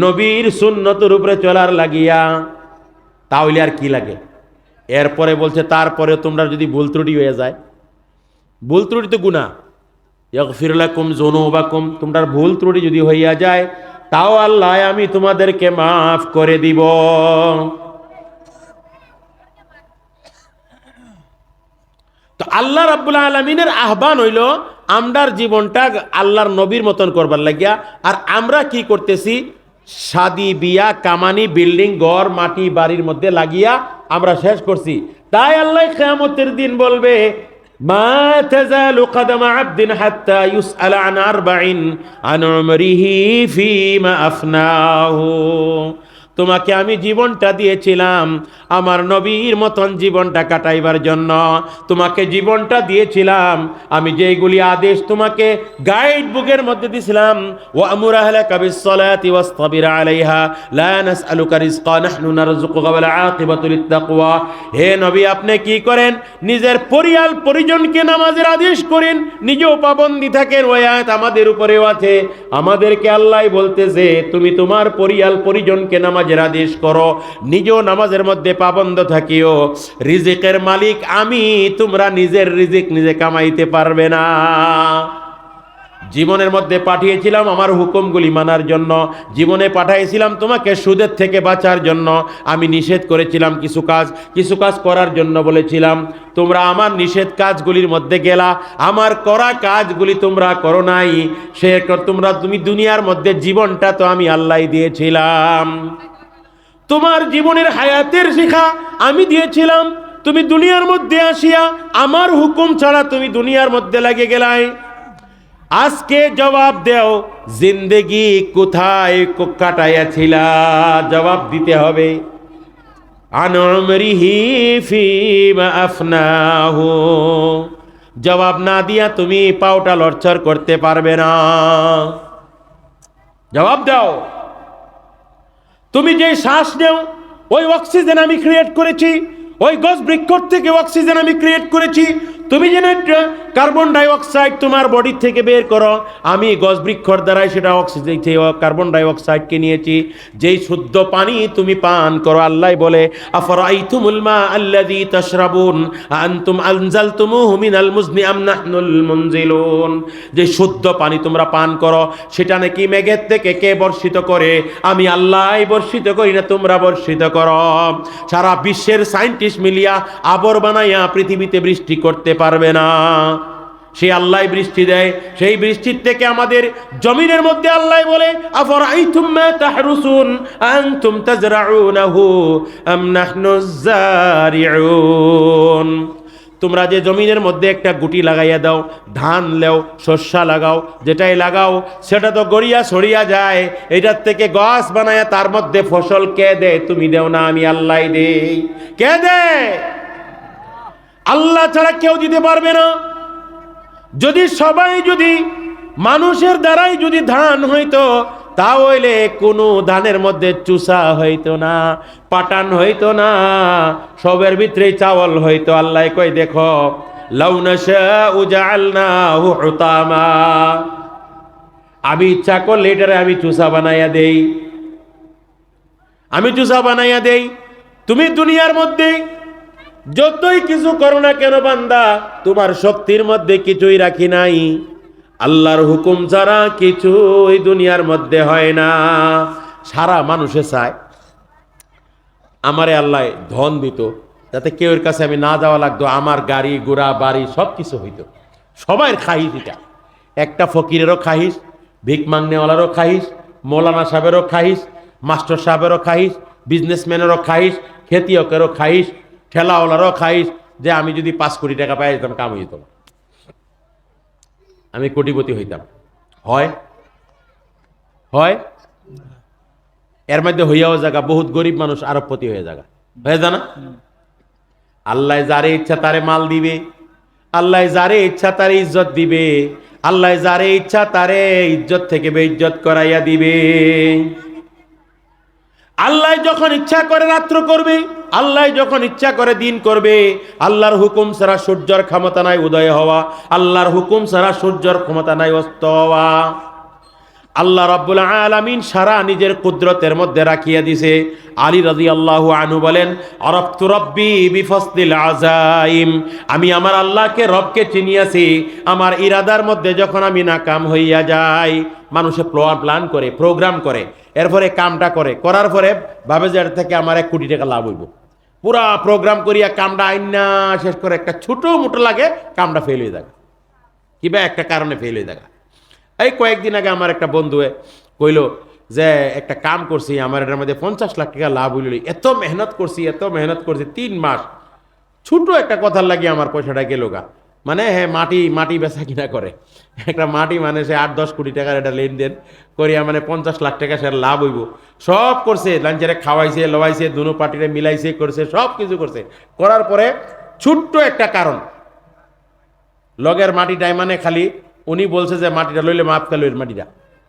A: নবীর সুন্নতের উপরে চলার লাগিয়া, তাহলে আর কি লাগে? এরপরে বলছে, তারপরে তোমরা যদি ভুল ত্রুটি হয়ে যায়, ভুল ত্রুটি তো গুনাহ, ইয়াগফির লাকুম যুনুবাকুম, তোমরা ভুল ত্রুটি যদি হইয়া যায়, তাও আল্লাহ আমি তোমাদেরকে মাফ করে দিব। তো আল্লাহ রাব্বুল আলামিনের আহ্বান হইল আমরার জীবনটা আল্লাহর নবীর মতন করবার লাগিয়া। আর আমরা কি করতেছি? শাদি বিয়া কামানি বিল্ডিং ঘর মাটি বাড়ির মধ্যে লাগিয়া আমরা শেষ করছি। তাই আল্লাহ কিয়ামতের দিন বলবে, মা তাযালু কদমা আবদিন হাত্তা ইউসআলা আন আরবাইন আন উমরিহি ফীমা আফনাহু। তোমাকে আমি জীবনটা দিয়েছিলাম আমার নবীর মতন জীবনটা কাটাইবার জন্য। তোমাকে জীবনটা দিয়েছিলাম আমি যেইগুলি আদেশ তোমাকে গাইড বুকের মধ্যে দিয়েছিলাম, ওয়ামুর আহলাকা বিসসালাতি ওয়াসতাবির আলাইহা লা নাসআলুকা রিজকা নাহনু নারযুকুকা ওয়াল আকিবাতু লিত্তাকওয়া। হে নবী, আপনি কি করেন? নিজের পরিয়াল পরিজনকে নামাজের আদেশ করেন, নিজেও পাবন্দি থাকেন। ওই আয়াত আমাদের উপরেও আছে। আমাদেরকে আল্লাহ বলতেছে, তুমি তোমার পরিয়াল পরিজনকে নামাজের আদেশ করো, নিজেও নামাজের মধ্যে পাবন্ধ থাকিও। রিজিকের মালিক আমি, তোমরা নিজের রিজিক নিজে কামাইতে পারবে না। জীবনের মধ্যে পাঠিয়েছিলাম আমার হুকুমগুলি মানার জন্য, জীবনে পাঠিয়েছিলাম তোমাকে সুদের থেকে বাঁচার জন্য। আমি নিষেধ করেছিলাম কিছু কাজ করার জন্য বলেছিলাম, তোমরা আমার নিষেধ কাজগুলির মধ্যে গেলা, আমার করা কাজগুলি তোমরা করো নাই। তুমি দুনিয়ার মধ্যে জীবনটা তো আমি আল্লাহ দিয়েছিলাম, তোমার জীবনের হায়াতের শিক্ষা আমি দিয়েছিলাম। তুমি দুনিয়ার মধ্যে আসিয়া আমার হুকুম ছাড়া তুমি দুনিয়ার মধ্যে লাগে গেলাই। আজকে জবাব দেও, জিন্দেগি কোথায় কাটাইয়াছিলা? জবাব দিতে হবে। আন উমরিহি ফীমা আফনাহু, জবাব না দিয়া তুমি পাওটা লড়ছড় করতে পারবে না। জবাব দাও। তুমি যে শ্বাস নেও, ওই অক্সিজেন আমি ক্রিয়েট করেছি, ওই গাছ বৃক্ষ থেকে অক্সিজেন আমি ক্রিয়েট করেছি। তুমি যেন কার্বন ডাই অক্সাইড তোমার বডি থেকে বের করো, আমি গাছ বৃক্ষর দ্বারাই সেটা অক্সিজেন কার্বন ডাই অক্সাইডকে নিয়েছি। যেই শুদ্ধ পানি তুমি পান করো, আল্লাহ বলে, আফরাইতুমুল মা আল্লাযী তাশরাবুন আনতুম আনজালতুমুহু মিনাল মুজনি আম নাহনুল মুনজিলুন। যে শুদ্ধ পানি তোমরা পান করো, সেটা নাকি মেঘের থেকে কে বর্ষিত করে? আমি আল্লাহ বর্ষিত করি না, তোমরা বর্ষিত করো। সারা বিশ্বের সায়েন্টিস্ট মিলিয়া আবর বানাইয়া পৃথিবীতে বৃষ্টি করতে পারবে না। সেই আল্লাহ বৃষ্টি দেয়। সেই বৃষ্টির থেকে আমাদের জমিনের মধ্যে আল্লাহ বলে আফরাইতুম মা তাহরুসুন আনতুম তাজরাউনাহু আম নাহনুজ জারিউন। তোমরা যে জমিনের মধ্যে একটা গুটি লাগাইয়া দাও, ধান লেও, শস্য লাগাও, যেটাই লাগাও সেটা তো গড়িয়া ছড়িয়া যায়। এটার থেকে গাছ বানায়া তার মধ্যে ফসল কে দেয়? তুমি দেও না, আমি আল্লাহ দেই। কে দেয়? আল্লাহ ছাড়া কেউ দিতে পারবে না। যদি সবাই যদি মানুষের দ্বারাই যদি ধান হইতো, তা হইলে কোনো ধানের মধ্যে চুষা হইতো না, পাটান হইতো না, সবের ভিতরে চাওয়াল হইতো। আল্লাহ কই দেখো লাউ নাশাউ জাআলনাহু হুতামা, আমি ইচ্ছা করলে এটারে আমি চুষা বানাইয়া দেই, আমি চুষা বানাইয়া দেই। তুমি দুনিয়ার মধ্যে যতই কিছু করো না কেন বান্দা, তোমার শক্তির মধ্যে কিছুই রাখি নাই। আল্লাহর হুকুম ছাড়া কিছুই দুনিয়ার মধ্যে হয় না। সারা মানুষে চায় আমারে আল্লাহ ধন দিত, যাতে কেউর কাছে আমি না যাওয়া লাগতো, আমার গাড়ি ঘোড়া বাড়ি সব কিছু হইতো। সবাই খাইস এটা, একটা ফকিরেরও খাইস, ভিক মাংনেওয়ালারও খাইস, মৌলানা সাহেবেরও খাইস, মাস্টার সাহেবেরও খাইস, বিজনেসম্যানেরও খাইস, খেতিয়কেরও খাইস, ঠেলাওয়ালারও খাইস, যে আমি যদি 5 কোটি টাকা পাই যেতাম, কাম হইতাম, আমি কোটিপতি হইতাম। হয় হয় এর মধ্যে হইয়াও জায়গা বহুত গরিব মানুষ আরবপতি হয়ে জায়গা হয়ে জানা। আল্লাহ যারে ইচ্ছা তারে মাল দিবে, আল্লাহ যারে ইচ্ছা তারে ইজ্জত দিবে, আল্লাহ যারে ইচ্ছা তারে ইজ্জত থেকে বেইজ্জত করাইয়া দিবে। আল্লাহ যখন ইচ্ছা করে রাত্র করবে, আল্লাহ যখন ইচ্ছা করে দিন করবে। আল্লাহর হুকুম ছাড়া সূর্যের ক্ষমতা নাই উদয় হওয়া, আল্লাহর হুকুম ছাড়া সূর্যের ক্ষমতা নাই অস্ত হওয়া। আল্লাহ রাব্বুল আলামিন সারা নিজের কুদরতের মধ্যে রাখিয়া দিছে। আলী রাদিয়াল্লাহু আনহু বলেন, আরাফতু রাব্বি বিফাসলিল আযাইম, আমি আমার আল্লাহকে রবকে চিনিয়াছি আমার ইরাদার মধ্যে যখন আমি নাকাম হইয়া যাই। মানুষে প্ল্যান করে, প্রোগ্রাম করে, এরপরে কামটা করে, করার পরে ভাবে যে এর থেকে আমার 1 কোটি টাকা লাভ হইব। পুরা প্রোগ্রাম করিয়া কামটা আইনা শেষ করে একটা ছোট মোটো লাগে কামটা ফেল হয়ে যায়, কিবা একটা কারণে ফেল হয়ে যায়। এই কয়েকদিন আগে আমার একটা বন্ধু কইল যে একটা কাম করছি, আমার এটার মধ্যে 50 লাখ টাকা লাভ হইল, এত মেহনত করছি, এত মেহনত করছি, 3 মাস, ছোট একটা কথার লাগিয়ে আমার পয়সাটা গেল গা। মানে হ্যাঁ, মাটি বেচা কিনা করে, একটা মাটি মানে সে 8-10 কোটি টাকার একটা লেনদেন করিয়া মানে 50 লাখ টাকা সে লাভ হইব। সব করছে, লাঞ্চারে খাওয়াইছে, লওয়াইছে, দুনো পার্টিরে মিলাইছে, করছে, সব কিছু করছে। করার পরে ছোট্ট একটা কারণ, লগের মাটিটাই মানে খালি উনি বলছে যে মাটিটা লইলে মাপ কালো, মাটিটা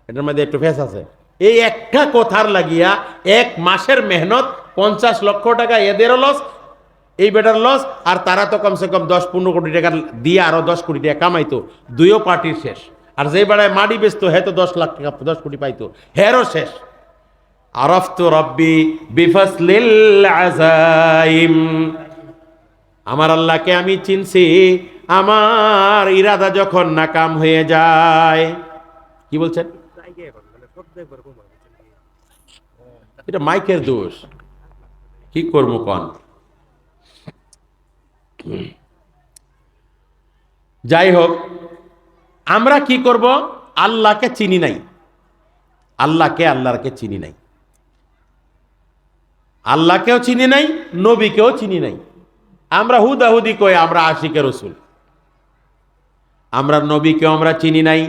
A: এটার মধ্যে একটু ফেস আছে। এই একটা কথার লাগিয়া 1 মাসের মেহনত 50 লক্ষ টাকা এদেরও লস, এই বেটার লস, আর তারা তো কমসে কম 10-15 কোটি টাকা দিয়ে আরো 10 কোটি টাকা কামাইতো, দুইও পার্টির শেষ। আর যে বেড়ায় মাটি বেচতো হে তো 10 লাখ টাকা 10 কোটি পাইতো, হেরও শেষ। আরাফতু রাব্বি বিফাসলিল আযাইম, আমার আল্লাহকে আমি চিনছি আমার ইরাদা যখন নাকাম হয়ে যায়। কি বলছেন? এটা মাইকের দোষ, কি করবো কন। যাই হোক, আমরা কি করব? আল্লাহকে চিনি নাই, আল্লাহকে চিনি নাই, আল্লাহকেও চিনি নাই, নবীকেও চিনি নাই। আমরা হুদাহুদি কই আমরা আশিকে রাসূল, আমরা নবীকেও আমরা চিনি নাই,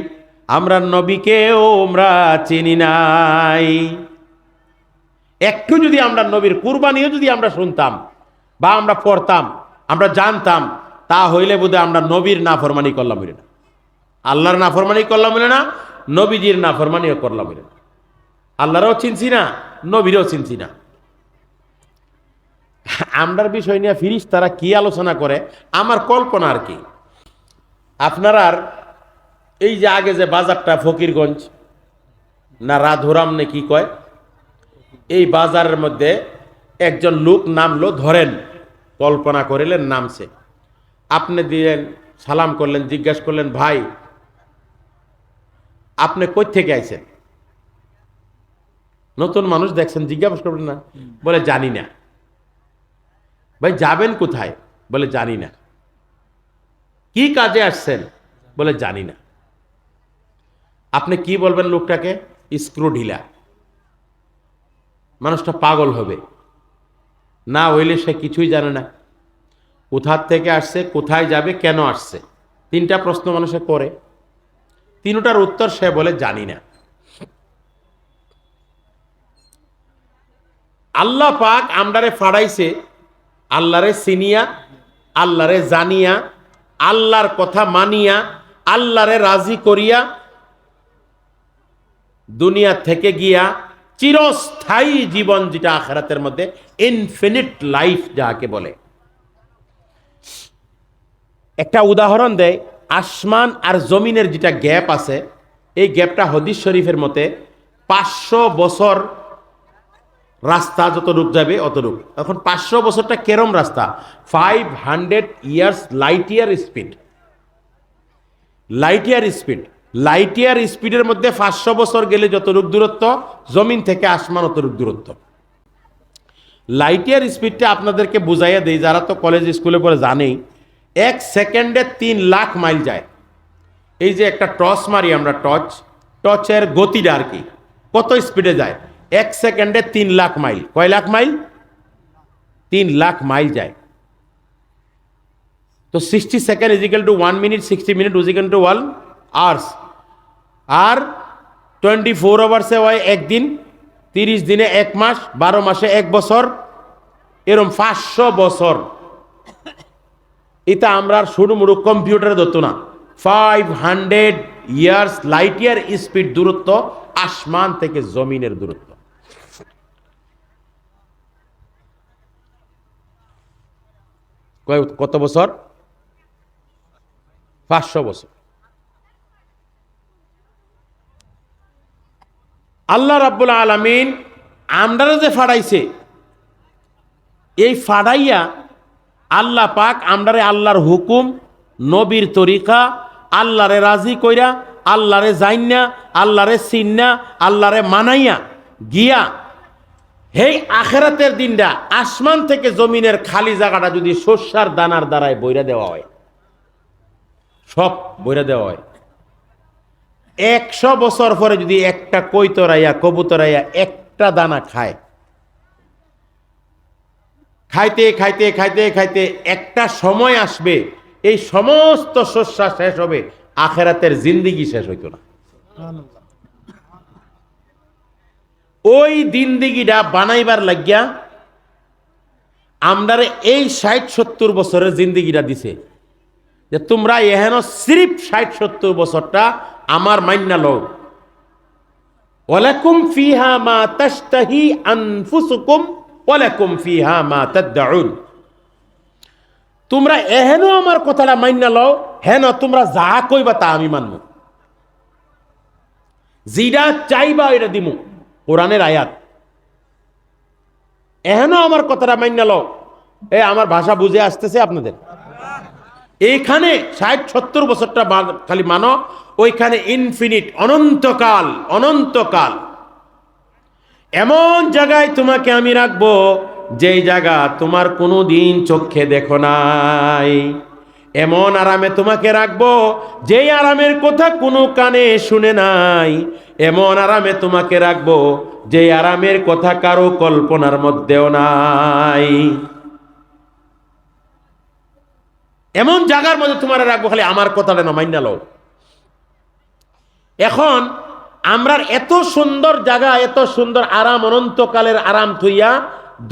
A: আমরা নবীকেও আমরা চিনি নাই। একটু যদি আমরা নবীর কুরবানিও যদি আমরা শুনতাম বা আমরা পড়তাম, আমরা জানতাম, তা হইলে বোধহয় আমরা নবীর নাফরমানি করলাম বলে না, আল্লাহর নাফরমানি করলাম বলে না, নবীজির নাফরমানিও করলাম বলে না। আল্লাহরও চিনছি না, নবীরও চিনছি না। আমরার বিষয় নিয়ে ফেরেশতারা কি আলোচনা করে আমার কল্পনা আর কি। আপনার আর এই যে আগে যে বাজারটা ফকিরগঞ্জ না রাধুরাম নে কি কয়, এই বাজারের মধ্যে একজন লোক নামলো, ধরেন কল্পনা করিলেন নামছে, আপনি দিলেন সালাম করলেন, জিজ্ঞাসা করলেন ভাই আপনি কই থেকে আইছেন? নতুন মানুষ দেখছেন, জিজ্ঞাসা করবেন না? বলে জানি না। ভাই যাবেন কোথায়? বলে জানি না। কি কাজে আসছেন? বলে জানি না। আপনি কি বলবেন লোকটাকে? স্ক্রু ঢিলা। মানুষটা পাগল হবে না হইলে সে কিছুই জানে না, কোথার থেকে আসছে, কোথায় যাবে, কেন আসছে। তিনটা প্রশ্ন মানুষে করে, তিনটার উত্তর সে বলে জানি না। আল্লাহ পাক আমরারে ফাড়াইছে আল্লাহরে চিনিয়া, আল্লাহরে জানিয়া, আল্লাহর কথা মানিয়া, আল্লাহরে রাজি করিয়া দুনিয়া থেকে গিয়া চিরস্থায়ী জীবন, যেটা আখিরাতের মধ্যে ইনফিনিট লাইফ যাকে বলে। একটা উদাহরণ দেয়, আসমান আর জমিনের যেটা গ্যাপ আছে, এই গ্যাপটা হাদিস শরীফের মতে 500 বছর রাস্তা যতটুক যাবে অতটুক। এখন 500 বছরটা কেরম রাস্তা? 500 years light year speed. Light year speed, light year স্পিডের মধ্যে 500 বছর গেলে যতটুক দূরত্ব, জমিন থেকে আসমান অতটুক দূরত্ব। লাইট ইয়ার স্পিডটা আপনাদেরকে বুঝাইয়া দেই, যারা তো কলেজ স্কুলে পড়ে জানেই। 1 সেকেন্ডে 3 লাখ মাইল যায়। এই যে একটা টর্চ মারি আমরা, টর্চের গতিটা আর কি, কত স্পিডে যায়? 1 সেকেন্ডে 3 লাখ মাইল। কয় লাখ মাইল? 3 লাখ মাইল যায়। তো 60 second is equal to 1 minute, 60 minute is equal to 1 hours. আর 24 আওয়ার্সে হয় একদিন, 30 দিনে 1 মাস, 12 মাসে 1 বছর, এরম 500 বছর। এটা আমরা শুরু মুড়ু কম্পিউটারে ধরতো না। 500 ইয়ার্স লাইট ইয়ার স্পিড দূরত্ব আসমান থেকে জমিনের দূরত্ব। কত বছর? 500 বছর। আল্লাহ রাব্বুল আলামিন আমরা যে ফাড়াইছে, এই ফাড়াইয়া আল্লাহ পাক আমরারে আল্লাহর হুকুম, নবীর তরিকা, আল্লাহরে রাজি কইরা, আল্লাহরে জাইন্না, আল্লাহরে চিন্না, আল্লাহরে মানাইয়া গিয়া হেই আখেরাতের দিনটা আসমান থেকে জমিনের খালি জায়গাটা যদি শস্যার দানার দ্বারায় বইরা দেওয়া হয়, সব বইরা দেওয়া হয়, 100 বছর পরে যদি একটা কৈতরাইয়া কবুতরাইয়া একটা দানা খায়, খাইতে খাইতে খাইতে খাইতে একটা সময় আসবে এই সমস্ত শস্য শেষ হবে, আখেরাতের জিন্দিগি শেষ হইতো না। ওই জিন্দিগিটা বানাইবার লাগিয়া আমরারে এই 60-70 বছরের জিন্দিগিটা দিছে, যে তোমরা এহেন সিরিফ 60-70 বছরটা আমার মাইন্না লও। ওয়ালাকুম ফিহা মা তাশতাহি আনফুসুকুম ওয়ালাকুম ফিহা মা তাদউন। তোমরা এহেন আমার কথাটা মাইন্না লও, হেন তোমরা যা কইবা তা আমি মানব, যেটা চাইবা এটা দিমু। কোরআনের আয়াত। এহেন আমার কথাটা মাইন্না লও। আমার ভাষা বুঝে আসতেছে আপনাদের? এইখানে 60-70 বছরটা খালি মানো, ওইখানে ইনফিনিট, অনন্তকাল, অনন্তকাল। এমন জায়গায় তোমাকে আমি রাখবো যেই জায়গা তোমার কোনো দিন চোখে দেখো নাই। এমন আরামে তোমাকে রাখবো যেই আরামের কথা কোনো কানে শুনে নাই। এমন আরামে তোমাকে রাখবো যেই আরামের কথা কারো কল্পনার মধ্যেও নাই। এমন জায়গার মধ্যে তোমার রাখবো, খালি আমার কথাটা না মাইন্না লও। এখন আমরার এত সুন্দর জায়গা, এত সুন্দর আরাম, অনন্তকালের আরাম থইয়া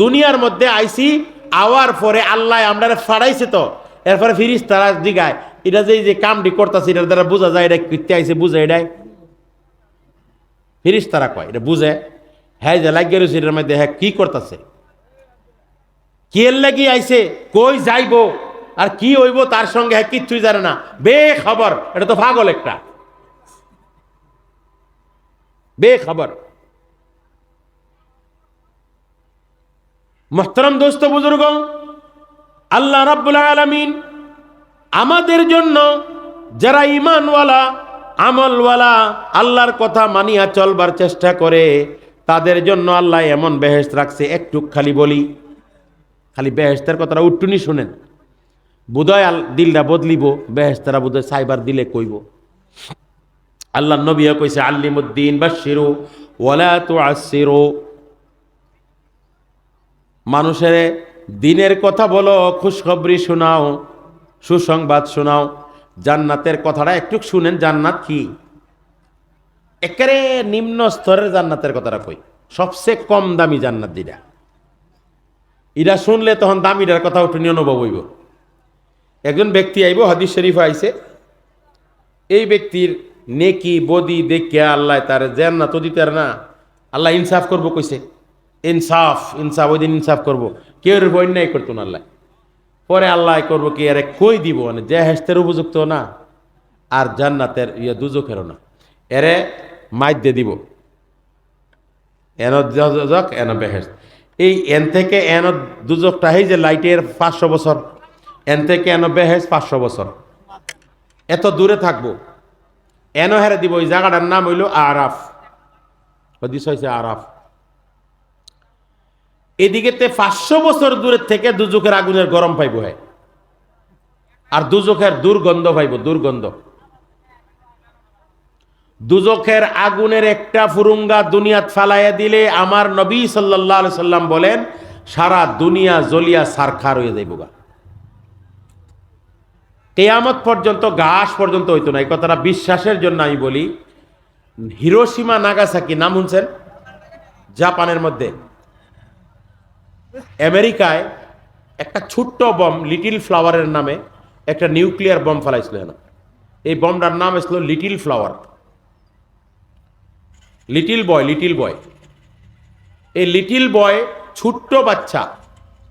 A: দুনিয়ার মধ্যে আইসি, আওয়ার পরে আল্লাহ আমরারে ফাড়াইছে। তো এরপরে ফিরিস্তারা দিগায় এটা যে কামটি করতেছে, এটার দ্বারা বোঝা যায় এটা কীর্তি আইসে, বুঝে এটাই ফিরিস্তারা কয়, এটা বুঝে। হ্যাঁ যে লাগিয়ে রয়েছে এটার মধ্যে, হ্যাঁ কি করতেছে, কি এর লাগি আইসে, কই যাইব আর কি হইব তার সঙ্গে হ্যাঁ কিচ্ছুই জানে না, বেখবর। এটা তো পাগল একটা, বেখবর। মুহতারাম দোস্ত বুজুর্গ, আল্লাহ রাব্বুল আলামিন আমাদের জন্য যারা ঈমানওয়ালা, আমলওয়ালা, আল্লাহর কথা মানিয়া চলবার চেষ্টা করে, তাদের জন্য আল্লাহ এমন বেহেশত রাখছে। একটু খালি বলি, খালি বেহেশতের কথাটা উট্টুনি শুনেন। বুধয় দিলটা বদলিব, বেহেশতারা বুধয় সাইবার দিলে কইব। আল্লাহ নবী কইছে আল্লিমুদ্দিন বাশশিরু ওয়ালা তুআসসিরু, মানুষের দিনের কথা বলো, খুশখবরি শোনাও, সুসংবাদ শোনাও। জান্নাতের কথাটা একটু শুনেন, জান্নাত কি একেবারে নিম্ন স্তরের জান্নাতের কথাটা কই, সবচেয়ে কম দামি জান্নাত দিটা। ইরা শুনলে তখন দামিটার কথা একটু অনুভব হইব। একজন ব্যক্তি আইব, হাদিস শরীফ আইছে, এই ব্যক্তির নেকি বদি দেখে আল্লাহ তার জান্নাত দিতে না, আল্লাহ ইনসাফ করবো কইছে। ইনসাফ ইনসাফ ওই দিন ইনসাফ করবো, কেউ অন্যায় করতো না আল্লাহ। পরে আল্লাহ করবো কি, আরে কই দিব, মানে যে হেস্তের উপযুক্ত না আর জান্নাতের দুজখেরও না, এরে মাইদ্যে দিব। এন দুজক এন বেহেস্ত, এই এন থেকে এন দুজকটা এই যে লাইটের 500 বছর, এন থেকে এন বেহেস্ত 500 বছর, এত দূরে থাকবো। এন হেরে দিব, ওই জায়গাটার নাম হইল আরাফ, হাদিস হইছে আরাফ। এদিকেতে 500 বছর দূরের থেকে দুজকের আগুনের গরম পাইব হয়, আর দুজকের দুর্গন্ধ পাইব, দুর্গন্ধ। দুজকের আগুনের একটা ফুরুঙ্গা দুনিয়াত ফালাইয়া দিলে আমার নবী সাল্লাল্লাহু আলাইহি সাল্লাম বলেন সারা দুনিয়া জ্বলিয়া সারখার হয়ে যাইব গা। কিয়ামত পর্যন্ত ঘাস পর্যন্ত হইতো না। এই কথাটা বিশ্বাসের জন্য আমি বলি। হিরোশিমা নাগাসাকি নাম শুনছেন? জাপানের মধ্যে, আমেরিকায় একটা ছোট্ট বম, লিটিল ফ্লাওয়ারের নামে একটা নিউক্লিয়ার বম ফেলাইছিল। এই বমটার নাম ছিল little flower, little boy, little boy. এই লিটিল বয় ছোট্ট বাচ্চা,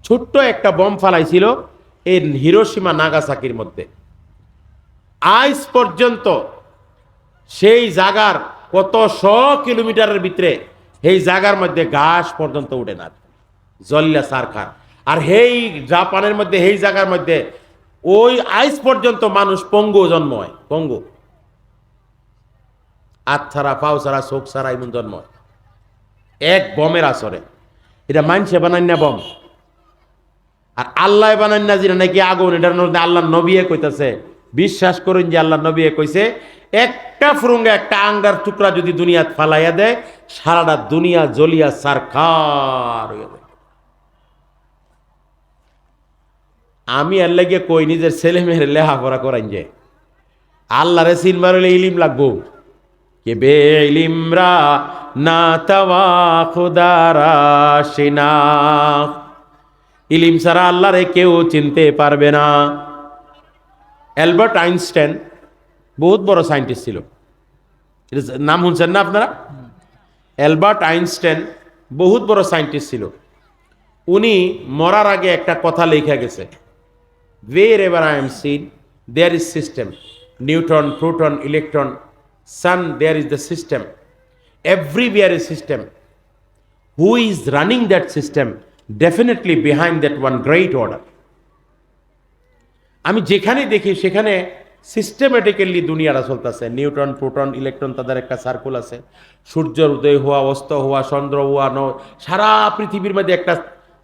A: ছোট্ট একটা বম ফেলাইছিল এই হিরোশিমা নাগাসাকির মধ্যে। আজ পর্যন্ত সেই জায়গার কত 100 কিলোমিটারের ভিতরে এই জায়গার মধ্যে ঘাস পর্যন্ত উঠে না, জল্লা সারখার। আর এই জাপানের মধ্যে এই জায়গার মধ্যে ওই আইস পর্যন্ত মানুষ পঙ্গু জন্ম হয়, পঙ্গু, হাত ছাড়া, পাও ছাড়া, চোখ ছাড়া এমন জন্ম হয় এক বমের আসরে। এটা মানছে বানান না বম, আর আল্লাহ বানান না যেটা নাকি আগুন, এটার মধ্যে আল্লাহ নবী কইতাছে। বিশ্বাস করুন যে আল্লাহ নবী কইছে একটা ফুরুঙ্গা, একটা আঙ্গার টুকরা যদি দুনিয়াত ফালাইয়া দেয়, সারাটা দুনিয়া জ্বলিয়া সারখার হয়ে যায়। আমি এর লাগে কই নিজের ছেলে মেয়ের লেখাপড়া করাই যে আল্লাহরে চিনবার হলে ইলিম লাগবো। কে বে ইলিমরা না তাওয়া খুদারা শিনা, ইলিম ছাড়া আল্লাহরে কেউ চিনতে পারবে না। অ্যালবার্ট আইনস্টাইন বহুত বড় সায়েন্টিস্ট ছিল, নাম শুনছেন না আপনারা? অ্যালবার্ট আইনস্টাইন বহুত বড় সায়েন্টিস্ট ছিল। উনি মরার আগে একটা কথা লেখা গেছে, wherever I am seen there is system, neutron, proton, electron, sun, there is the system, everywhere is system. Who is running that system? Definitely behind that one great order. আমি যেখানে দেখি সেখানে সিস্টেমেটিক্যালি দুনিয়াটা চলতেছে। নিউটন, প্রোটন, ইলেকট্রন, তাদের একটা circle আছে। সূর্যের উদয় হওয়া, অস্ত হওয়া, চন্দ্র হওয়া, সারা পৃথিবীর মধ্যে একটা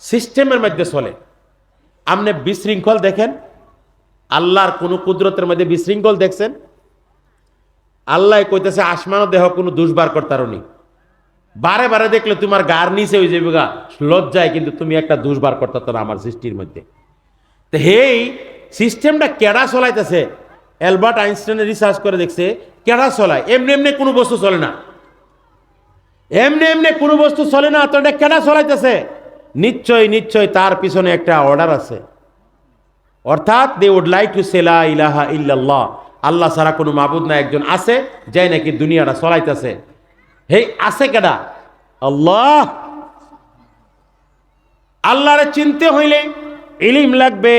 A: সিস্টেমের মধ্যে চলে। আপনি বিশৃঙ্খল দেখেন? আল্লাহর কোন কুদরতের মধ্যে বিশৃঙ্খল দেখছেন? আল্লাহ কইতেছে আসমানও দেহ কোনো দুষ্বার করতারনি, বারে বারে দেখলে তোমার গার নিচে হয়ে যাবে গা লজ্জায়, কিন্তু তুমি একটা দুষ্বার করতার না আমার সৃষ্টির মধ্যে। তো হেই সিস্টেমটা কেডা চলাইতেছে? অ্যালবার্ট আইনস্টাইন রিসার্চ করে দেখছে কেডা চলায়। এমনি এমনি কোনো বস্তু চলে না, এমনি এমনি কোনো বস্তু চলে না। তো এটা কেডা চলাইতেছে? নিশ্চয় নিশ্চয় তার পিছনে একটা অর্ডার আছে। অর্থাৎ they would like to say লা ইলাহা ইল্লাল্লাহ, আল্লাহ ছাড়া কোনো মাবুদ না, একজন আছে যাই নাকি দুনিয়াটা চলাইতেছে। হেই আছে কেডা? আল্লাহ। আল্লাহরে চিনতে হইলে ইলিম লাগবে।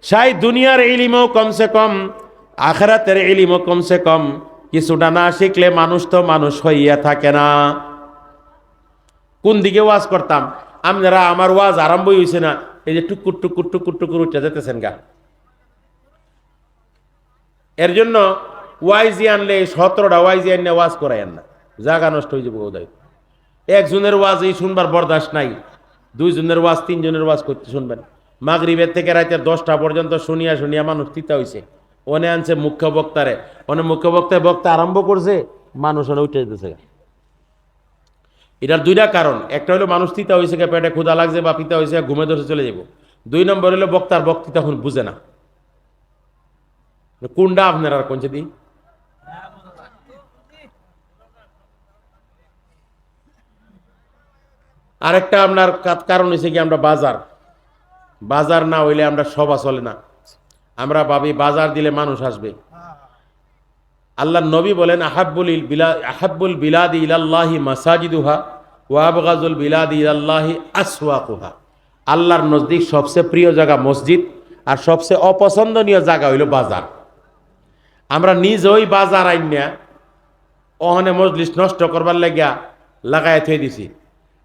A: সাই দুনিয়ার ইলিমও কমসে কম, আখিরাতের ইলিমও কমসে কম। কিছুটা না শিখলে মানুষ তো মানুষ হইয়া থাকে না। কোন দিকে ওয়াজ করতাম আপনারা? আমার ওয়াজ আরম্ভই হয়েছে না, এই যে টুকুর টুকুর টুকুর টুকুর উঠে যেতেছেন গা। এর জন্য ওয়াইজি আনলে 17টা ওয়াইজি আনলে ওয়াজ করাইয়েন না, জাগা নষ্ট হয়ে যাবে ওদায়। একজনের ওয়াজ এই শুনবার বরদাস্ত নাই, 2 জনের ওয়াজ 3 জনের ওয়াজ করতে শুনবেন। মাগরিবের থেকে রাতে 10টা পর্যন্ত শুনিয়া শুনিয়া মানুষ তিতা হইছে। ওনে আনছে মুখ্য বক্তারে, ওনে মুখ্য বক্তায় বক্তা আরম্ভ করছে, মানুষ ওনে উঠে যেতেছে। এটার দুইটা কারণ, একটা হলো মানুষ তিতা হয়েছে, পেটে ক্ষুধা লাগছে বা পিতা হয়েছে, ঘুমে ধরে চলে যাব। 2 নম্বর হলো বক্তার বক্তৃতা এখন বুঝে না। কোনটা আপনার আর কোনছে দি আরেকটা আপনার কারণ হয়েছে কি, আমরা বাজার না হইলে আমরা সভা চলে না। আমরা ভাবি বাজার দিলে মানুষ আসবে। আল্লাহ নবী বলেন আহাব্বুল বিলাদি ইলাল্লাহি মাসাজিদুহা ওয়া আবগাজুল বিলাদি ইলাল্লাহি আসওয়াকুহা। আল্লাহর নজদিক সবচেয়ে প্রিয় জায়গা মসজিদ, আর সবচেয়ে অপছন্দনীয় জায়গা হইল বাজার। আমরা নিজেই বাজার আইনা ওখানে মজলিস নষ্ট করবার লাগিয়া লাগাই থই দিছি।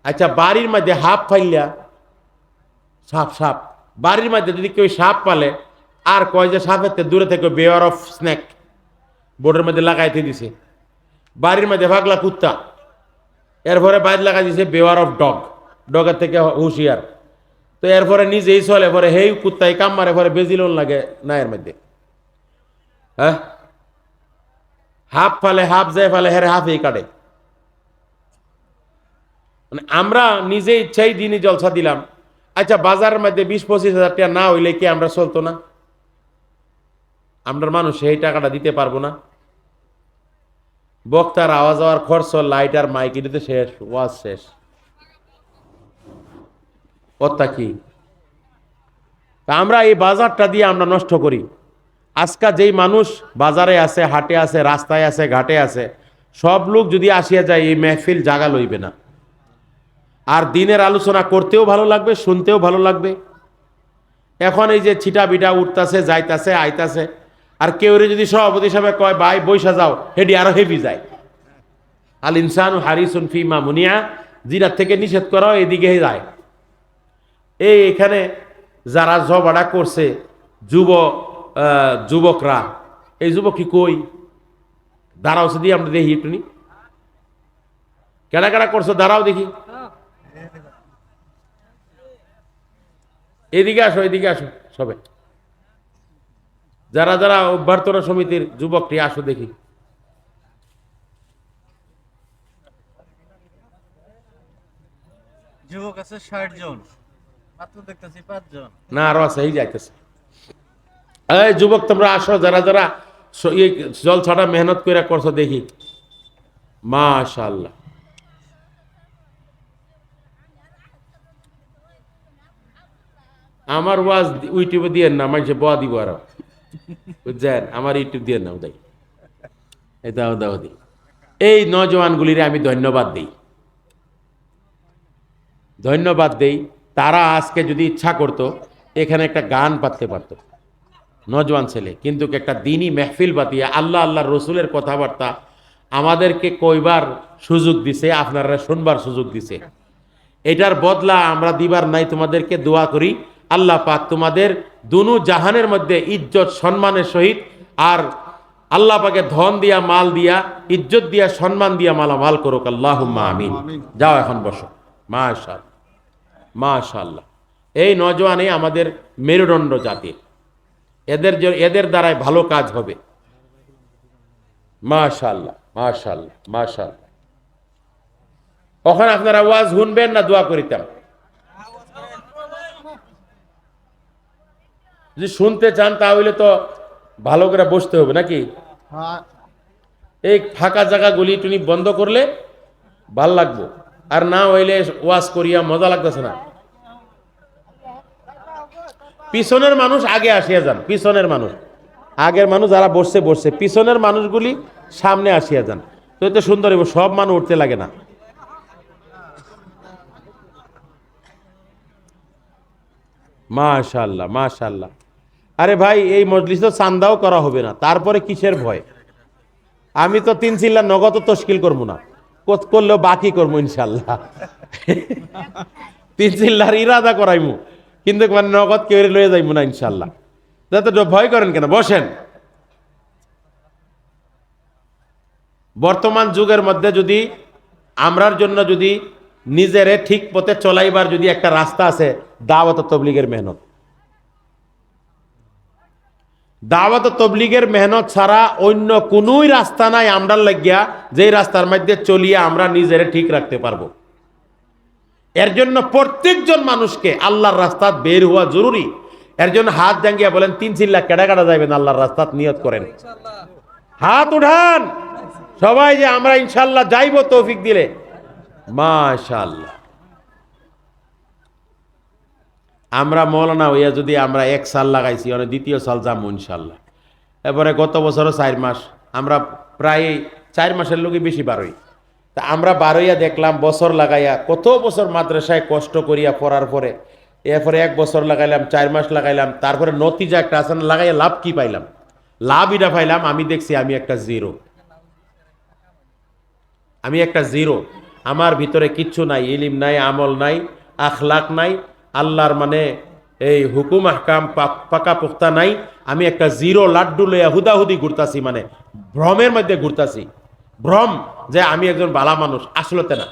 A: আচ্ছা, বাড়ির মধ্যে হাফ ফাইলিয়া সাপ বাড়ির মধ্যে যদি কেউ সাপ পালে, আর কয় যে সাপের দূরে থেকে বেয়ার অফ স্ন্যাক বোর্ডের মধ্যে লাগাইতে দিছে। বাড়ির মধ্যে ভাগলা কুত্তা, এরপরে বাইরে লাগাই দিছে বেওয়ার অফ ডগ, ডগের থেকে হুঁশিয়ার। তো এরপরে নিজেই চলে, পরে হেই কুত্তাই কাম মারে, পরে বেজিলন লাগে না এর মধ্যে। হ্যাঁ, হাফ ফালে হাফ যায় ফালে, হেরে হাফেই কাটে। মানে আমরা নিজে ইচ্ছাই দিনই জলসা দিলাম। আচ্ছা, বাজারের মধ্যে 20-25 হাজার টাকা না হইলে কি আমরা চলতো না? আমরা মানুষ সেই টাকাটা দিতে পারবো না? বক্তার আওয়াজ হওয়ার খরচ, লাইট আর মাইক, এটাতে শেষ, ওয়াজ শেষ। কথা কি আমরা এই বাজারটা দিয়ে আমরা নষ্ট করি। আজকা যেই মানুষ বাজারে আছে, হাটে আছে, রাস্তায় আছে, ঘাটে আছে, সব লোক যদি আসিয়া যায়, এই মেহফিল জাগা লইবে না। আর দিনের আলোচনা করতেও ভালো লাগবে, শুনতেও ভালো লাগবে। এখন এই যে ছিটা বিটা উঠতাছে, যাইতাছে, আইতাছে, আর কেউ যদি সভাপতি সাহেব কয় ভাই বইসা যাও, হেডি আরো হেভি যায়। আল ইনসানু হারিসুন ফিমা মুনিয়া, জিনার থেকে নিষেধ করা এদিকে যায়। এখানে যারা ঝগড়া করছে যুবকরা, এই যুবক কি কই দাঁড়াও দিয়ে আমরা দেখি একটু নি, কেডা কেডা করছো দাঁড়াও দেখি। এদিকে আসো, এদিকে আসো সবে, যারা যারা অভ্যর্থনা সমিতির যুবকটি আসো দেখি।
B: যুবক আছে 60 জন, মাত্র দেখতেছি 5 জন।
A: না, আরো আছে, এই যাইতেছে। এই যুবক তোমরা আসো, যারা যারা জলছাটা মেহনত করে করছো দেখি। মাশাআল্লাহ। আমার ওয়াজ ইউটিউবে দিয়ে না, মানুষে বয়া দিব আরো, বুঝছেন? আমার ইউটিউব দিয়ে নাও দেয়, দাও দাও দিই। এই নজওয়ানগুলির আমি ধন্যবাদ দেই। তারা আজকে যদি ইচ্ছা করত, এখানে একটা গান পাততে পারত, নজওয়ান ছেলে, কিন্তু একটা দিনই মেহফিল বাতিয়ে আল্লাহ আল্লাহ রসুলের কথাবার্তা আমাদেরকে কইবার সুযোগ দিছে, আপনারা শুনবার সুযোগ দিছে। এটার বদলা আমরা দিবার নাই। তোমাদেরকে দোয়া করি আল্লাহ পাক তোমাদের দুনু জাহানের মধ্যে ইজ্জত সম্মানের সহিত, আর আল্লাহ পাকে ধন দিয়া, মাল দিয়া, ইজ্জত দিয়া, সম্মান দিয়া মালামাল করুক। আল্লাহুম্মা আমিন। যাও এখন বসো। মাশাআল্লাহ, মাশাআল্লাহ। এই নজওয়ানই আমাদের মেরুদণ্ড জাতি, এদের দ্বারাই ভালো কাজ হবে। মাশাআল্লাহ, মাশাআল্লাহ, মাশাআল্লাহ। ওখানে আপনারা ওয়াজ শুনবেন না দোয়া করিতাম? যদি শুনতে চান তাহলে তো ভালো করে বসতে হবে নাকি? এই ফাঁকা জায়গাগুলি তুমি বন্ধ করলে ভাল লাগবো, আর না হইলে ওয়াজ করিয়া মজা লাগতেছে না। পিছনের মানুষ আগে আসিয়া যান, পিছনের মানুষ, আগের মানুষ যারা বসছে, পিছনের মানুষগুলি সামনে আসিয়া যান, তো এতে সুন্দর হইব। সব মানুষ উঠতে লাগে না। মাশাআল্লাহ, মাশাআল্লাহ। আরে ভাই, এই মজলিস তো চান্দাও করা হবে না, তারপরে কিসের ভয়? আমি তো 3 চিল্লা নগদ তশকিল করবো না, করলেও বাকি করবো ইনশাল্লাহ। 3 চিল্লার ইরাদা করাইমু, কিন্তু মানে নগদ কেউ লয়ে যাইমু না ইনশাল্লাহ। যাতে ভয় করেন কেন, বসেন। বর্তমান যুগের মধ্যে যদি আমরার জন্য যদি নিজেরে ঠিক পথে চলাইবার যদি একটা রাস্তা আছে, দাওয়াত ও তাবলীগের মেহনত। দাওয়াত ও তবলিগের মেহনত ছাড়া অন্য কোনোই রাস্তা নাই আমরার লাগিয়া, যেই রাস্তার মধ্যে চলিয়া আমরা নিজেরে ঠিক রাখতে পারবো। এর জন্য প্রত্যেকজন মানুষকে আল্লাহর রাস্তা বের হওয়া জরুরি। এর জন্য হাত জাঙ্গিয়া বলেন 3 চিল্লা কেডা কাটা যাবেন আল্লাহর রাস্তা নিয়ত করেন, হাত উঠান সবাই, যে আমরা ইনশাল্লাহ যাইব তৌফিক দিলে। মাশাআল্লাহ। আমরা মৌলানা হইয়া যদি আমরা 1 সাল লাগাইছি, মানে 2য় সাল যাবো ইনশাল্লাহ। এবারে গত বছরও 4 মাস, আমরা প্রায় 4 মাসের লোকই বেশি বারোই। তা আমরা বারোইয়া দেখলাম বছর লাগাইয়া, কত বছর মাদ্রাসায় কষ্ট করিয়া পড়ার পরে, এরপরে 1 বছর লাগাইলাম, 4 মাস লাগাইলাম, তারপরে নতিজা একটা আসন লাগাইয়া লাভ কি পাইলাম? লাভ এটা পাইলাম, আমি দেখছি আমি একটা জিরো, আমি একটা জিরো। আমার ভিতরে কিচ্ছু নাই, ইলিম নাই, আমল নাই, আখলাক নাই, আল্লাহর মানে এই হুকুম আহকাম পাকা পোক্তা নাই। আমি একটা জিরো লাড্ডু লইয়া হুদাহুদি ঘুরতাছি, মানে ভ্রমের মধ্যে ঘুরতাছি। ভ্রম যে আমি একজন বালা মানুষ, আসলতে না।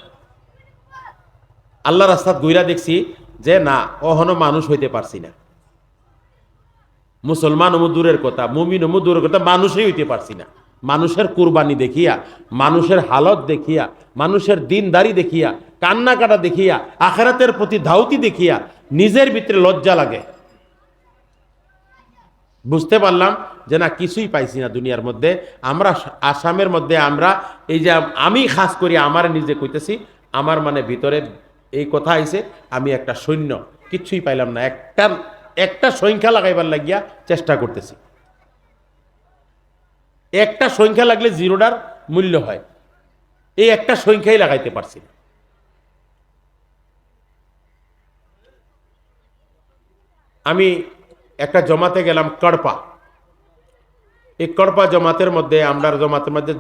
A: আল্লাহ রাস্তাত ঘুইরা দেখছি যে না, অহনো মানুষ হইতে পারছি না। মুসলমান ও দূরের কথা, মুমিন ও দূরের কথা, মানুষই হইতে পারছি না। মানুষের কুরবানি দেখিয়া, মানুষের হালত দেখিয়া, মানুষের দিনদারি দেখিয়া, কান্নাকাটা দেখিয়া, আখেরাতের প্রতি ধাউতি দেখিয়া নিজের ভিতরে লজ্জা লাগে। বুঝতে পারলাম যে না, কিছুই পাইছি না দুনিয়ার মধ্যে। আমরা আসামের মধ্যে, আমরা এই যে আমি খাস করি আমার নিজে কইতেছি, আমার মানে ভিতরে এই কথা আইছে, আমি একটা সৈন্য, কিচ্ছুই পাইলাম না। একটা সংখ্যা লাগাইবার লাগিয়া চেষ্টা করতেছি। একটা সংখ্যা লাগলে জিরোটার মূল্য হয়, এই একটা সংখ্যাই লাগাইতে পারছি না। আমি একটা জমাতে গেলাম কড়পা। এই কড়পা জমাতের মধ্যে, আমরা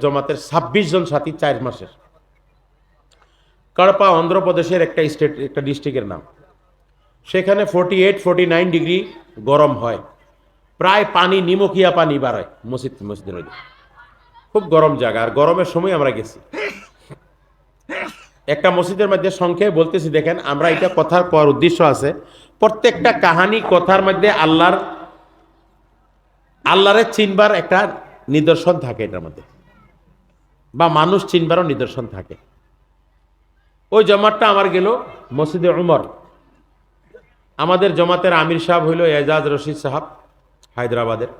A: জমাতের 26 জন সাথী, 4 মাসের। কড়পা অন্ধ্রপ্রদেশের একটা স্টেট, একটা ডিস্ট্রিক্টের নাম। সেখানে 48-49 ডিগ্রি গরম হয়, প্রায় পানি নিমকিয়া পানি বাড়ায় মসজিদের মধ্যে। খুব গরম জায়গা, আর গরমের সময় আমরা গেছি। একটা মসজিদের মধ্যে সংখ্যায় বলতেছি, দেখেন আমরা এটা কথার করার উদ্দেশ্য আছে, প্রত্যেকটা কাহানি কথার মধ্যে আল্লাহরে চিনবার একটা নিদর্শন থাকে এটার মধ্যে, বা মানুষ চিনবারও নিদর্শন থাকে। ওই জমাতটা আমার গেল মসজিদে উমর। আমাদের জমাতের আমির সাহেব হইল এজাজ রশিদ সাহেব, হায়দ্রাবাদের।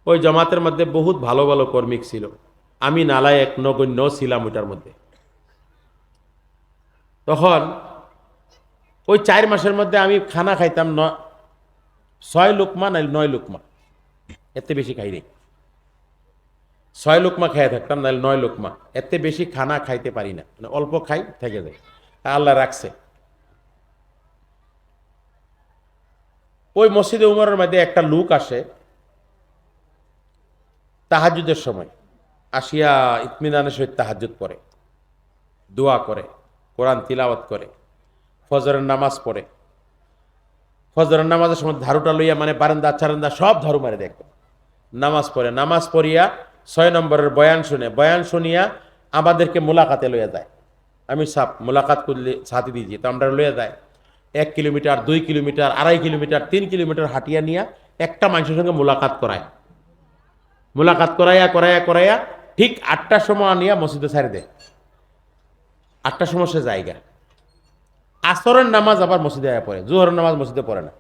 A: ওই জমাতের মধ্যে বহুত ভালো ভালো কর্মিক ছিল, আমি নালায়েক নগণ্য ছিলাম ওইটার মধ্যে। তখন ওই 4 মাসের মধ্যে আমি খানা খাইতাম 6 লুকমা না 9 লুকমা, এতে বেশি খাই নাই। 6 লুকমা খাইয়া থাকতাম, নাহলে 9 লুকমা। এতে বেশি খানা খাইতে পারি না, মানে অল্প খাই, থেকে যায়। আল্লাহ রাখছে। ওই মসজিদে উমরের মধ্যে একটা লোক আসে তাহাজ্জুদের সময়, আসিয়া ইতমিনানের সহিত তাহাজ্জুদ পড়ে, দোয়া করে, কোরআন তিলাওয়াত করে, ফজরের নামাজ পড়ে। ফজরের নামাজের সময় ধারুটা লইয়া, মানে বারান্দা চারান্দা সব ধারু মারে দেখো, নামাজ পড়ে। নামাজ পড়িয়া 6 নম্বরের বয়ান শুনে, বয়ান শুনিয়া আমাদেরকে মোলাকাতে লইয়া যায়। আমি সাপ মোলাকাত করলে সাথে দিয়েছি, তো আমরা লইয়া যায় 1 কিলোমিটার, 2 কিলোমিটার, 2.5 কিলোমিটার, 3 কিলোমিটার হাঁটিয়া নিয়া একটা মানুষের সঙ্গে মোলাকাত করায়। মোলাকাত করাইয়া ঠিক 8টার সময় আনিয়া মসজিদে ছাড়ে দেয়। 8টার সময় সে জায়গা। আসরের নামাজ আবার মসজিদে আয়া পড়ে, জোহরের নামাজ মসজিদে পড়ে না।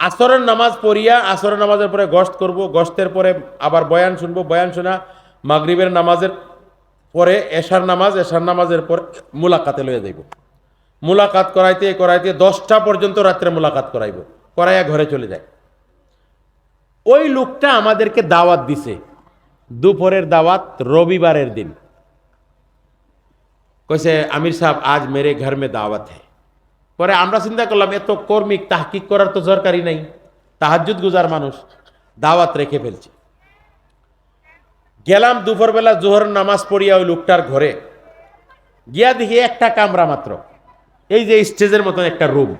A: আসরের নামাজ পড়িয়া, আসরের নামাজের পরে গশত করব, গশতের পরে আবার বয়ান শুনবো, বয়ান শোনা মাগরিবের নামাজের পরে এশার নামাজের পরে মোলাকাতে লইয়া যাইব। মোলাকাত করাইতে 10টা পর্যন্ত রাত্রে মোলাকাত করাইয়া ঘরে চলে যায়। ওই লোকটা আমাদেরকে দাওয়াত দিছে, দুপুরের দাওয়াত, রবিবারের দিন। কইছে আমির সাহেব আজ মেরে ঘর মে দাওয়াত है। পরে আমরা চিন্তা করলাম এত কর্মিক তাহকিক করার তো দরকারই নাই, তাহাজ্জুদ গুজার মানুষ, দাওয়াত রেখে ফেলছে। গেলাম দুপুরবেলা জোহরের নামাজ পড়িয়া ওই লোকটার ঘরে গিয়া দেখি একটা কামরা মাত্র, এই যে স্টেজের মতন একটা রুম,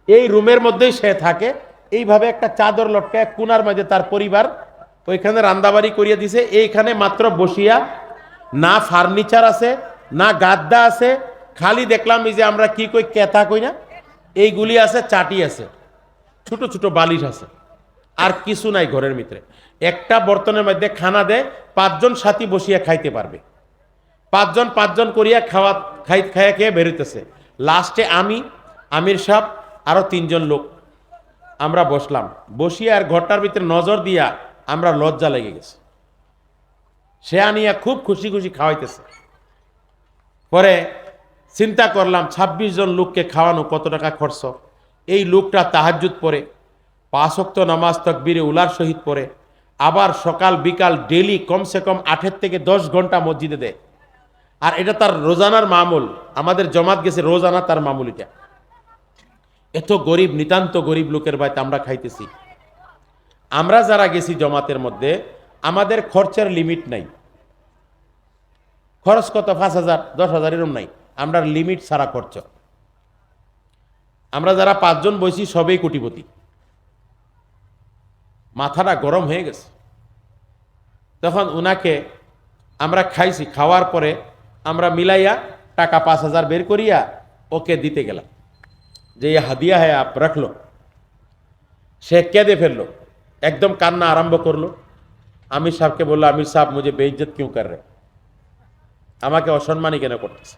A: এই রুমের মধ্যেই সে থাকে। এইভাবে একটা চাদর লটকায় কোনার মাঝে তার পরিবার ওইখানে রান্দাবাড়ি করিয়া দিছে। এইখানে মাত্র বসিয়া, না ফার্নিচার আছে, না গাদ্দা আছে, খালি দেখলাম এই যে আমরা কি কই কেতা কই না, এইগুলি আছে, চাটি আছে, ছোট ছোট বালিশ আছে, আর কিছু নাই ঘরের ভিতরে। একটা বর্তনের মধ্যে খানা দেয়, 5 জন সাথী বসিয়া খাইতে পারবে। 5 জন করিয়া খাইয়া খেয়ে বেরোতেছে। লাস্টে আমি, আমির সাহেব, আরো 3 জন লোক আমরা বসলাম। বসিয়া আর ঘরটার ভিতরে নজর দিয়া আমরা লজ্জা লেগে গেছে। সে আনিয়া খুব খুশি খুশি খাওয়াইতেছে। পরে চিন্তা করলাম 26 জন লোককে খাওয়ানো কত টাকা খরচ। এই লোকটা তাহাজ্জুদ পড়ে, 5 ওয়াক্ত নামাজ তাকবীরে উলার সহিত পড়ে, আবার সকাল বিকাল ডেলি কমসে কম 8 থেকে 10 ঘন্টা মসজিদে দেয়। আর এটা তার রোজানার মামুল, আমাদের জমাত গেছে রোজানা তার মামুল এটা। এত গরিব, নিতান্ত গরিব লোকের বাড়িতে আমরা খাইতেছি। আমরা যারা গেছি জমাতের মধ্যে, আমাদের খরচের লিমিট নাই। খরচ কত? 5,000, 10,000 এরকম নাই, আমরা লিমিট ছাড়া খরচ। আমরা যারা 5 জন বসি সবেই কোটিপতি। মাথাটা গরম হয়ে গেছে। তখন উনাকে আমরা খাইছি, খাওয়ার পরে আমরা মিলাইয়া টাকা 5,000 বের করিয়া ওকে দিতে গেলাম যে ये হাদিয়া है आप रख लो। সে কেঁদে ফেললো, একদম কান্না আরম্ভ করলো। আমির সাহেবকে বললো, আমির সাহেব মুঝে বেইজ্জত क्यों कर रहे, আমাকে অসম্মানী কেন করতেছে?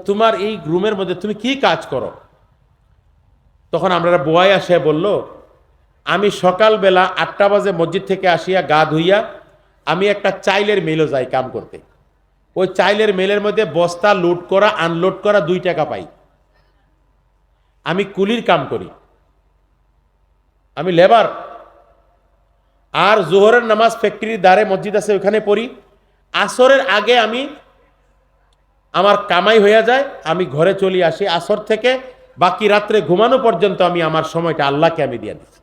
A: তোমার এই রুমের মধ্যে তুমি কি কাজ করো? তখন আমরা বোয়াই আসে বলল, আমি সকালবেলা 8টা বাজে মসজিদ থেকে আসিয়া গা ধুইয়া আমি একটা চাইলের মিলও যাই কাম করতে। ওই চাইলের মিলের মধ্যে বস্তা লোড করা আনলোড করা 2 টাকা পাই। আমি কুলির কাম করি, আমি লেবার। আর জোহরের নামাজ ফ্যাক্টরির দ্বারে মসজিদ আছে, ওখানে পড়ি। আসরের আগে আমি আমার কামাই হয়ে যায়, আমি ঘরে চলে আসি। আসর থেকে বাকি রাত্রে ঘুমানো পর্যন্ত আমি আমার সময়টা আল্লাহকে আমি দিয়ে দিচ্ছি।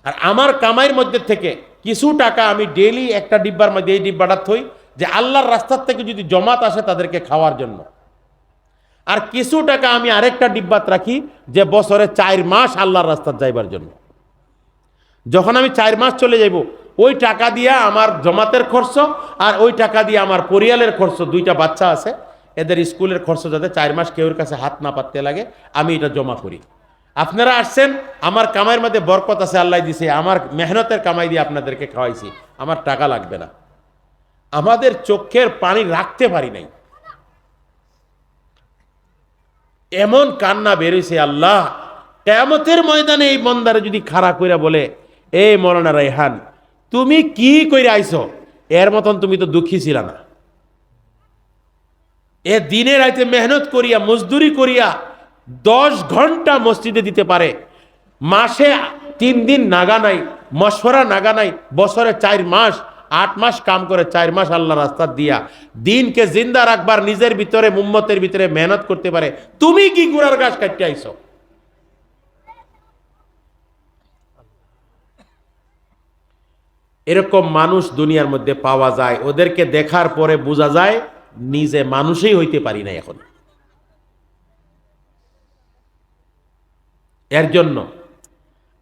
A: আর আমার কামাইয়ের মধ্যে থেকে কিছু টাকা আমি ডেইলি একটা ডিব্বার মধ্যে, এই ডিব্বাটা থই যে আল্লাহর রাস্তার থেকে যদি জমাত আসে তাদেরকে খাওয়ার জন্য। আর কিছু টাকা আমি আরেকটা ডিব্বাত রাখি যে বছরে 4 মাস আল্লাহর রাস্তায় যাইবার জন্য। যখন আমি 4 মাস চলে যাইব, ওই টাকা দিয়া আমার জমাতের খরচ আর ওই টাকা দিয়ে আমার পরিয়ালের খরচ, 2টা বাচ্চা আছে, এদের স্কুলের খরচ যাতে 4 মাস কেউর কাছে হাত না পাততে লাগে, আমি এটা জমা করি। আপনারা আসছেন, আমার কামাইয়ের মধ্যে বরকত আছে, আল্লাহ দিছে, আমার মেহনতের কামাই দিয়ে আপনাদেরকে খাওয়াইছি, আমার টাকা লাগবে না। আমাদের চোখের পানি রাখতে পারি নাই, এমন কান্না বেরোইছে। আল্লাহ কিয়ামতের ময়দানে এই বন্দারে যদি খাড়া কইরা বলে, এ মৌলানা রায়হান তুমি কি কইরা আইছো, এর মতন তুমি তো দুঃখী ছিল না। এ দিনে রাইতে মেহনত করিয়া মজদুরি করিয়া 10 ঘন্টা মসজিদে দিতে পারে, মাসে 3 দিন নাগা নাই, মশওয়ারা নাগা নাই, বছরে 4 মাস 8 মাস কাম করে 4 মাস আল্লাহ রাস্তা দিয়া দিনকে জিন্দা রাখবার নিজের ভিতরে উম্মতের ভিতরে মেহনত করতে পারে, তুমি কি গুড়ার গাছ কাটতে আইছো? এরকম মানুষ দুনিয়ার মধ্যে পাওয়া যায়, ওদেরকে দেখার পরে বোঝা যায় নিজে মানুষই হইতে পারি না এখন। এর জন্য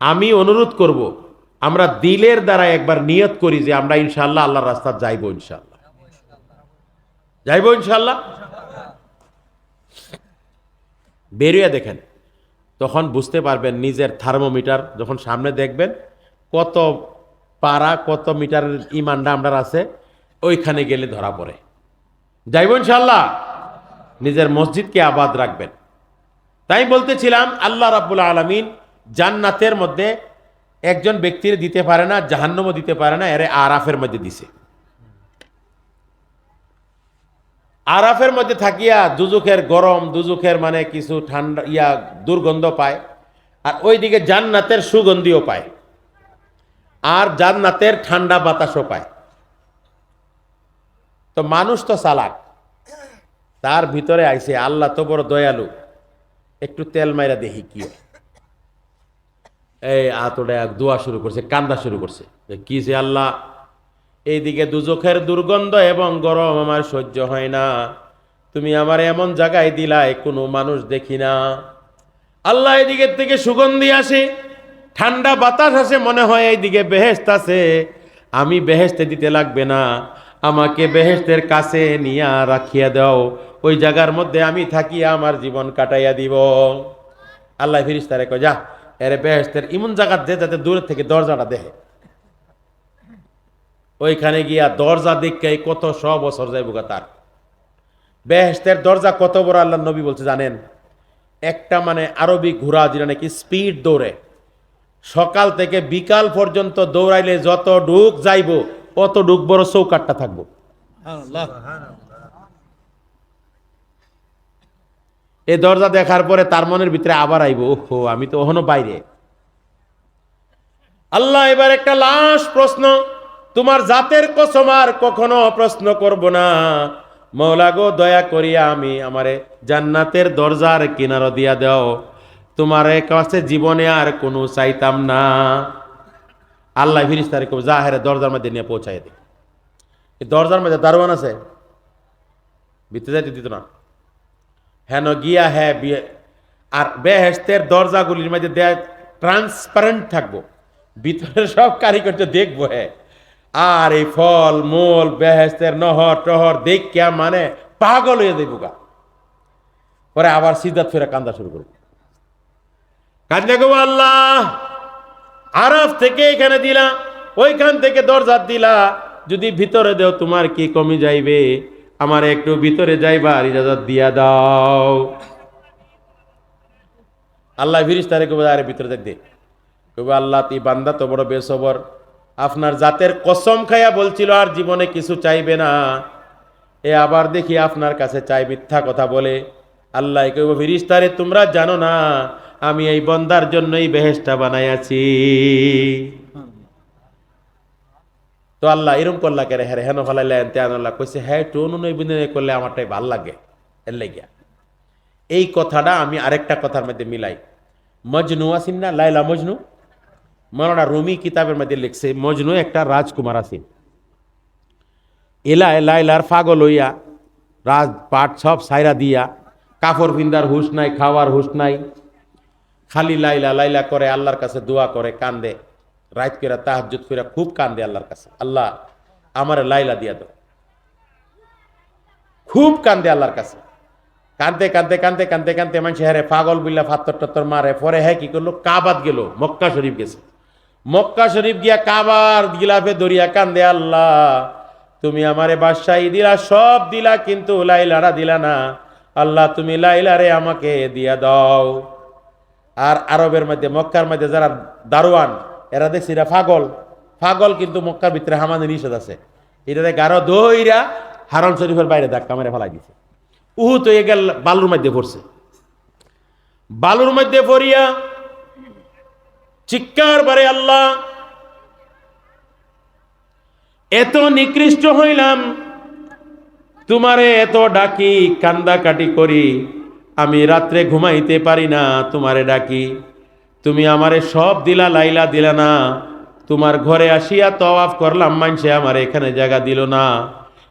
A: আমি অনুরোধ করব, আমরা দিলের দ্বারা একবার নিয়ত করি যে আমরা ইনশাআল্লাহ আল্লাহর রাস্তা যাইব, ইনশাআল্লাহ যাইব, ইনশাআল্লাহ। বেরিয়ে দেখেন, তখন বুঝতে পারবেন নিজের থার্মোমিটার যখন সামনে দেখবেন কত পারা কত মিটার ইমানটা আমরা আছে, ওইখানে গেলে ধরা পড়ে। যাইব ইনশাআল্লাহ। নিজের মসজিদকে আবাদ রাখবেন। তাই বলতেছিলাম, আল্লাহ রাব্বুল আলামিন জান্নাতের মধ্যে একজন ব্যক্তির দিতে পারে না, জাহান্নামও দিতে পারে না, এর আরাফের মধ্যে দিছে। আরাফের মধ্যে থাকিয়া দুজুখের গরম, দুজুখের মানে কিছু ঠান্ডা দুর্গন্ধ পায়, আর ওইদিকে জান্নাতের সুগন্ধিও পায়, আর জান্নাতের ঠান্ডা বাতাসও পায়। তো মানুষ তো চালাক, তার ভিতরে আইছে আল্লাহ তো বড় দয়ালু, একটু তেল মাইরা দেখি কি হয়। এই আতটা দোয়া শুরু করছে, কান্দা শুরু করছে, কি যে আল্লাহ এইদিকে দুজখের দুর্গন্ধ এবং গরম আমার সহ্য হয় না, তুমি আমার এমন জায়গায় দিলাই কোনো মানুষ দেখি না। আল্লাহ এদিকের থেকে সুগন্ধি আসে, ঠান্ডা বাতাস আসে, মনে হয় এইদিকে বেহেশত আছে, আমি বেহেশতে দিতে লাগবে না, আমাকে বেহেশতের কাছে নিয়া রাখিয়া দাও, ওই জায়গার মধ্যে আমি থাকিয়া আমার জীবন কাটাইয়া দিব। আল্লাহ ফেরেশতারে কয় যা এরে বেহেশতের ইমন জায়গাত দে যাতে দূর থেকে দরজাটা দেখে। ওইখানে গিয়া দরজা দেখে কত 100 বছর যাইবগা তার। বেহেশতের দরজা কত বড় আল্লাহ নবী বলছে জানেন? একটা মানে আরবি ঘোড়া যেটা নাকি স্পিড দৌড়ে, সকাল থেকে বিকাল পর্যন্ত দৌড়াইলে যত ডুক যাইব অত ডুক বড় চৌকাটটা থাকবো।
B: সুবহানাল্লাহ।
A: এই দরজা দেখার পরে তার মনের ভিতরে আবার আইব, ওহো আমি তো ওহনো বাইরে। আল্লাহ এবার একটা লাশ প্রশ্ন, তোমার জাতের কসম আর কখনো প্রশ্ন করব না, মওলা গো দয়া করিয়া আমি আমারে জান্নাতের দরজার কিনারা দিয়া দাও, তোমার কাছে জীবনে আর কোনো চাইতাম না। আল্লাহ ফেরেশতারে কই যা হেরে দরজার মধ্যে নিয়ে পৌঁছায় দে। এই দরজার মধ্যে দারোয়ান আছে, ভিতরে যাইতে দিত না। হেন গিয়া হ্যাঁ আর বেহেশতের দরজাগুলির মধ্যে ট্রান্সপারেন্ট থাকবো, ভিতরে সব কারিগরটা দেখবো। হ্যাঁ, আর এই ফল মূল বেহেশতের নহর টহর দেখিয়া মানে পাগল হয়ে দেবো গা। পরে আবার সিদ্ধাত ফেরা কান্দা শুরু করবো, কান্দা গো আল্লাহ আরাফ থেকে এখানে দিলা, ওইখান থেকে দরজা দিলা, যদি ভিতরে দেও তোমার কি কমে যাইবে, আমার একটু ভিতরে যাইবার ইজাজত দিয়া দাও। আল্লাহ ফেরেশতারে কইবে আরে ভিতরে যাই দে। কইবে আল্লাহ তুই বান্দা তো বড় বেসবর, আপনার জাতের কসম খাইয়া বলছিল আর জীবনে কিছু চাইবে না, এ আবার দেখি আপনার কাছে চাই, মিথ্যা কথা বলে। আল্লাহ কইবে ফেরেশতারে তোমরা জানো না আমি এই বন্দার জন্যই বেহেশতটা বানাইয়াছি। তো আল্লাহ এরম করলা কে রে, হ্যাঁ হেন ফলাইলেন তেন। আল্লাহ কইছে হ্যাঁ একটু অনুনয় বিনয় করলে আমারটাই ভাল লাগে, এর লাগিয়া। এই কথাটা আমি আরেকটা কথার মধ্যে মিলাই। মজনু আসিন না, লাইলা মজনু, মাওলানা রুমি কিতাবের মধ্যে লিখছে মজনু একটা রাজকুমার আসিন, এলায় লাইলার পাগল হইয়া রাজ পাট সব সাইরা দিয়া, কাপড় পিন্দার হুশ নাই, খাওয়ার হুশ নাই, খালি লাইলা লাইলা করে, আল্লাহর কাছে দোয়া করে, কান্দে, রাত করে তাহাজ্জুদ করে খুব কান্দে আল্লাহর কাছে, আল্লাহ আমারে লাইলা দিয়া দাও। খুব কান্দে আল্লাহর কাছে, কান্দতে কান্দতে কান্দতে কান্দতে কান্দতে মানুষ হ্যারে পাগল বিল্লা ফাত্তর টত্তর মারে। পরে হ্যাঁ কি করলো, কাবাত গেল, মক্কা শরীফ গেছে। মক্কা শরীফ গিয়া কাবার গিলাফে দরিয়া কান্দে, আল্লাহ তুমি আমারে বাদশাহী দিলা, সব দিলা, কিন্তু লাইলারা দিলা না, আল্লাহ তুমি লাইলারে আমাকে দিয়া দাও। আর আরবের মধ্যে মক্কার মধ্যে যারা দারোয়ান এরা দেখছি এরা পাগল, পাগল কিন্তু মক্কার ভিতরে হামানে নিষেধ আছে, এটাতে গারো দইরা হারম শরীফের বাইরে ধাক্কা মেরে ফেলাই দিছে। উহুত হয়ে গেল, বালুর মধ্যে পড়ছে, বালুর মধ্যে পড়িয়া চিৎকার বারে আল্লাহ এত নিকৃষ্ট হইলাম, তোমারে এত ডাকি কান্দা কাটি করি, আমি রাত্রে ঘুমাইতে পারি না, তোমারে ডাকি, তুমি আমারে সব দিলা, লাইলা দিলা না, তোমার ঘরে আসিয়া তওয়াফ করলাম, মানছে আমার এখানে জায়গা দিল না,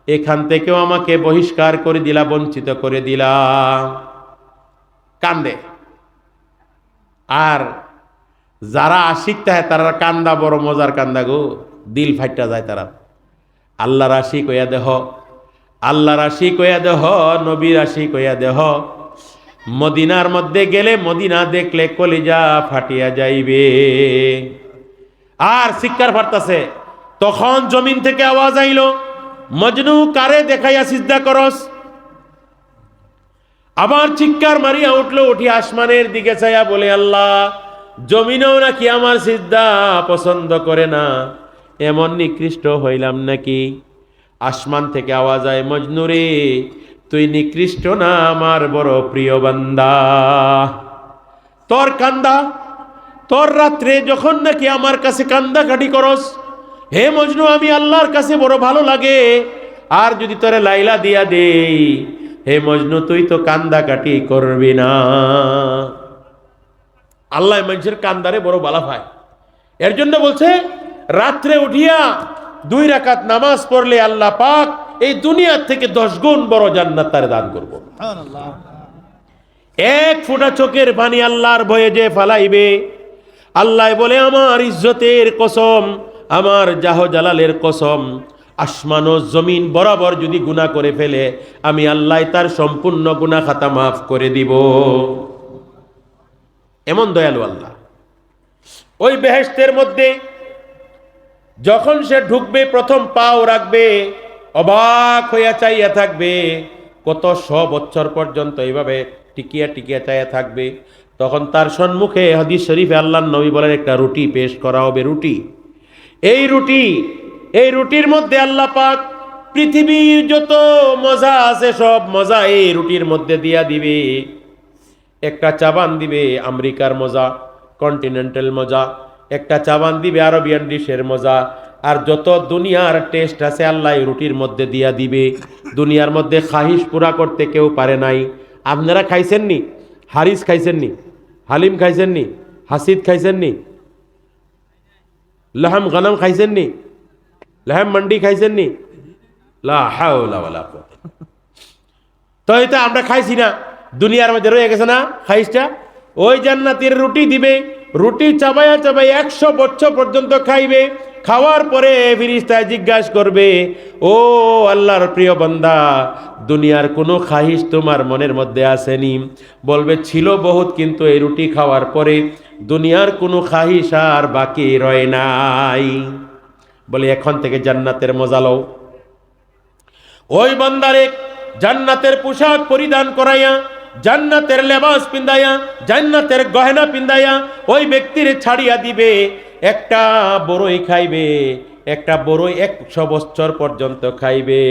A: এখান থেকেও আমাকে বহিষ্কার করে দিলা, বঞ্চিত করে দিলা। কান্দে। আর যারা আশিক তাহে তারা কান্দা বড় মজার কান্দা গো, দিল ফাইটা যায় তারা। আল্লাহর আশিক হইয়া দেহ, আল্লাহর আশিক হইয়া দেহ, নবীর আশিক হইয়া দেহ, মদিনার মধ্যে গেলে মদিনা দেখলে কলিজা ফাটিয়া যাইবে। আর শিক্ষার ফাটতাছে, তখন জমিন থেকে আওয়াজ আইল, মজনু কারে দেখাইয়া সিজদা করস। আবার চিৎকার মারিয়া উঠলো, উঠি আসমানের দিকে চাইয়া বলে আল্লাহ জমিনেও নাকি আমার সিজদা পছন্দ করে না, এমন নিকৃষ্ট হইলাম নাকি। আসমান থেকে আওয়াজ আয়, মজনু রে তুই নিকৃষ্ট না, আমার বড় প্রিয় বান্দা। তোর কান্দা, তোর রাত্রে যখন নাকি আমার কাছে কান্দা কাটি করস, হে মজনু আমি আল্লাহর কাছে বড় ভালো লাগে। আর যদি তোরে লাইলা দিয়া দেই, হে মজনু তুই তো কান্দা কাটি করবি না। আল্লাহ মানুষের কান্দারে বড় বালা পায়, এর জন্য বলছে রাত্রে উঠিয়া 2 রাকাত নামাজ পড়লে আল্লাহ পাক এই দুনিয়ার থেকে 10 গুণ বড় জান্নাত তারে দান করব।
B: সুবহানাল্লাহ।
A: 1 ফোঁটা চোখের পানি আল্লাহর ভয়ে যে ফালাইবে, আল্লাহ বলে আমার ইজ্জতের কসম, আমার জাহ জালালের কসম, আসমান ও জমিন বরাবর যদি গুনাহ করে ফেলে, আমি আল্লাহ তার সম্পূর্ণ গুনাহ খাতা মাফ করে দিব। এমন দয়ালু আল্লাহ। ওই বেহেশতের মধ্যে যখন সে ঢুকবে, প্রথম পাও রাখবে, অবাক হইয়া চাইয়া থাকবে, কত 100 বছর পর্যন্ত এইভাবে টিকিয়া টিকিয়া চাইয়া থাকবে। তখন তার সম্মুখে হাদিস শরীফে আল্লাহর নবী বলেন একটা রুটি পেশ করা হবে। রুটি, এই রুটির মধ্যে আল্লাহ পাক পৃথিবীর যত মজা আছে সব মজা এই রুটির মধ্যে দিয়া দিবে। একটা চাবান দিবে আমেরিকার মজা, কন্টিনেন্টাল মজা, একটা চাবান দিবে আরবিয়ান ডিশের মজা, আর যত দুনিয়ার টেস্ট আছে আল্লাহ এই রুটির মধ্যে দিয়া দিবে। দুনিয়ার মধ্যে খাহিশ পুরা করতে কেউ পারে নাই। আপনারা খাইছেননি? হারিস খাইছেননি? হালিম খাইছেননি? হাসিদ খাইছেননি? লাহাম গানাম খাইছেননি? লাহাম মান্ডি খাইছেননি? লা হাওলা ওয়ালা কুওয়াতা। তো এটা আমরা খাইছি না, দুনিয়ার মধ্যে রয়ে গেছে না খাইসটা। ওই জান্নাতের রুটি দিবে, রুটি চাবাইয়া চাবাই 100 বছর পর্যন্ত খাইবে। খাওয়ার পরে ফেরেশতায় জিজ্ঞাসা করবে, ও আল্লাহর প্রিয় বান্দা, দুনিয়ার কোনো খাহিশ তোমার মনের মধ্যে আসেনি? বলবে ছিল বহুত, কিন্তু এই রুটি খাওয়ার পরে দুনিয়ার কোনো খাহিশ আর বাকি রয় নাই। বলে এখন থেকে জান্নাতের মজা লও। ওই বান্দারে জান্নাতের পোশাক পরিধান করাইয়া, জান্নাতের লেবাস পিন্দাইয়া, জান্নাতের গহনা পিন্দাইয়া ওই ব্যক্তির ছাড়িয়া দিবে। একটা বড়ই খাইবে, একটা বড়ই 100 বছর পর্যন্ত খাইবে।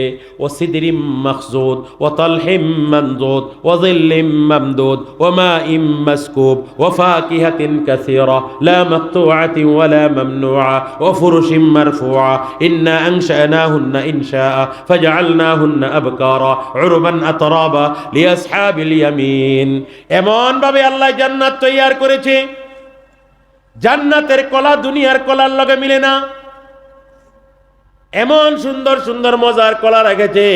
A: ও সিদরিম মাখজুদ ও তালহিম মানজুদ ও যিল্লিম মামদুদ ও মাইম মাসকুব ও ফাকিহাতিন কাসীরা লা মাকতুআতিন ওয়া লা মামনুআ ও ফুরুশিম মারফুআ ইন্না আনশানাহুন্না ইনশাআ ফাজআলনাহুন্না আবকারা উরবান আতরাবা লিআসহাবিল ইয়ামিন। এমন ভাবে আল্লাহ জান্নাত তৈয়ার করেছে, জান্নাতের কলা দুনিয়ার কলার লগে মিলে না। এমন সুন্দর সুন্দর মজার কলা রেখেছে,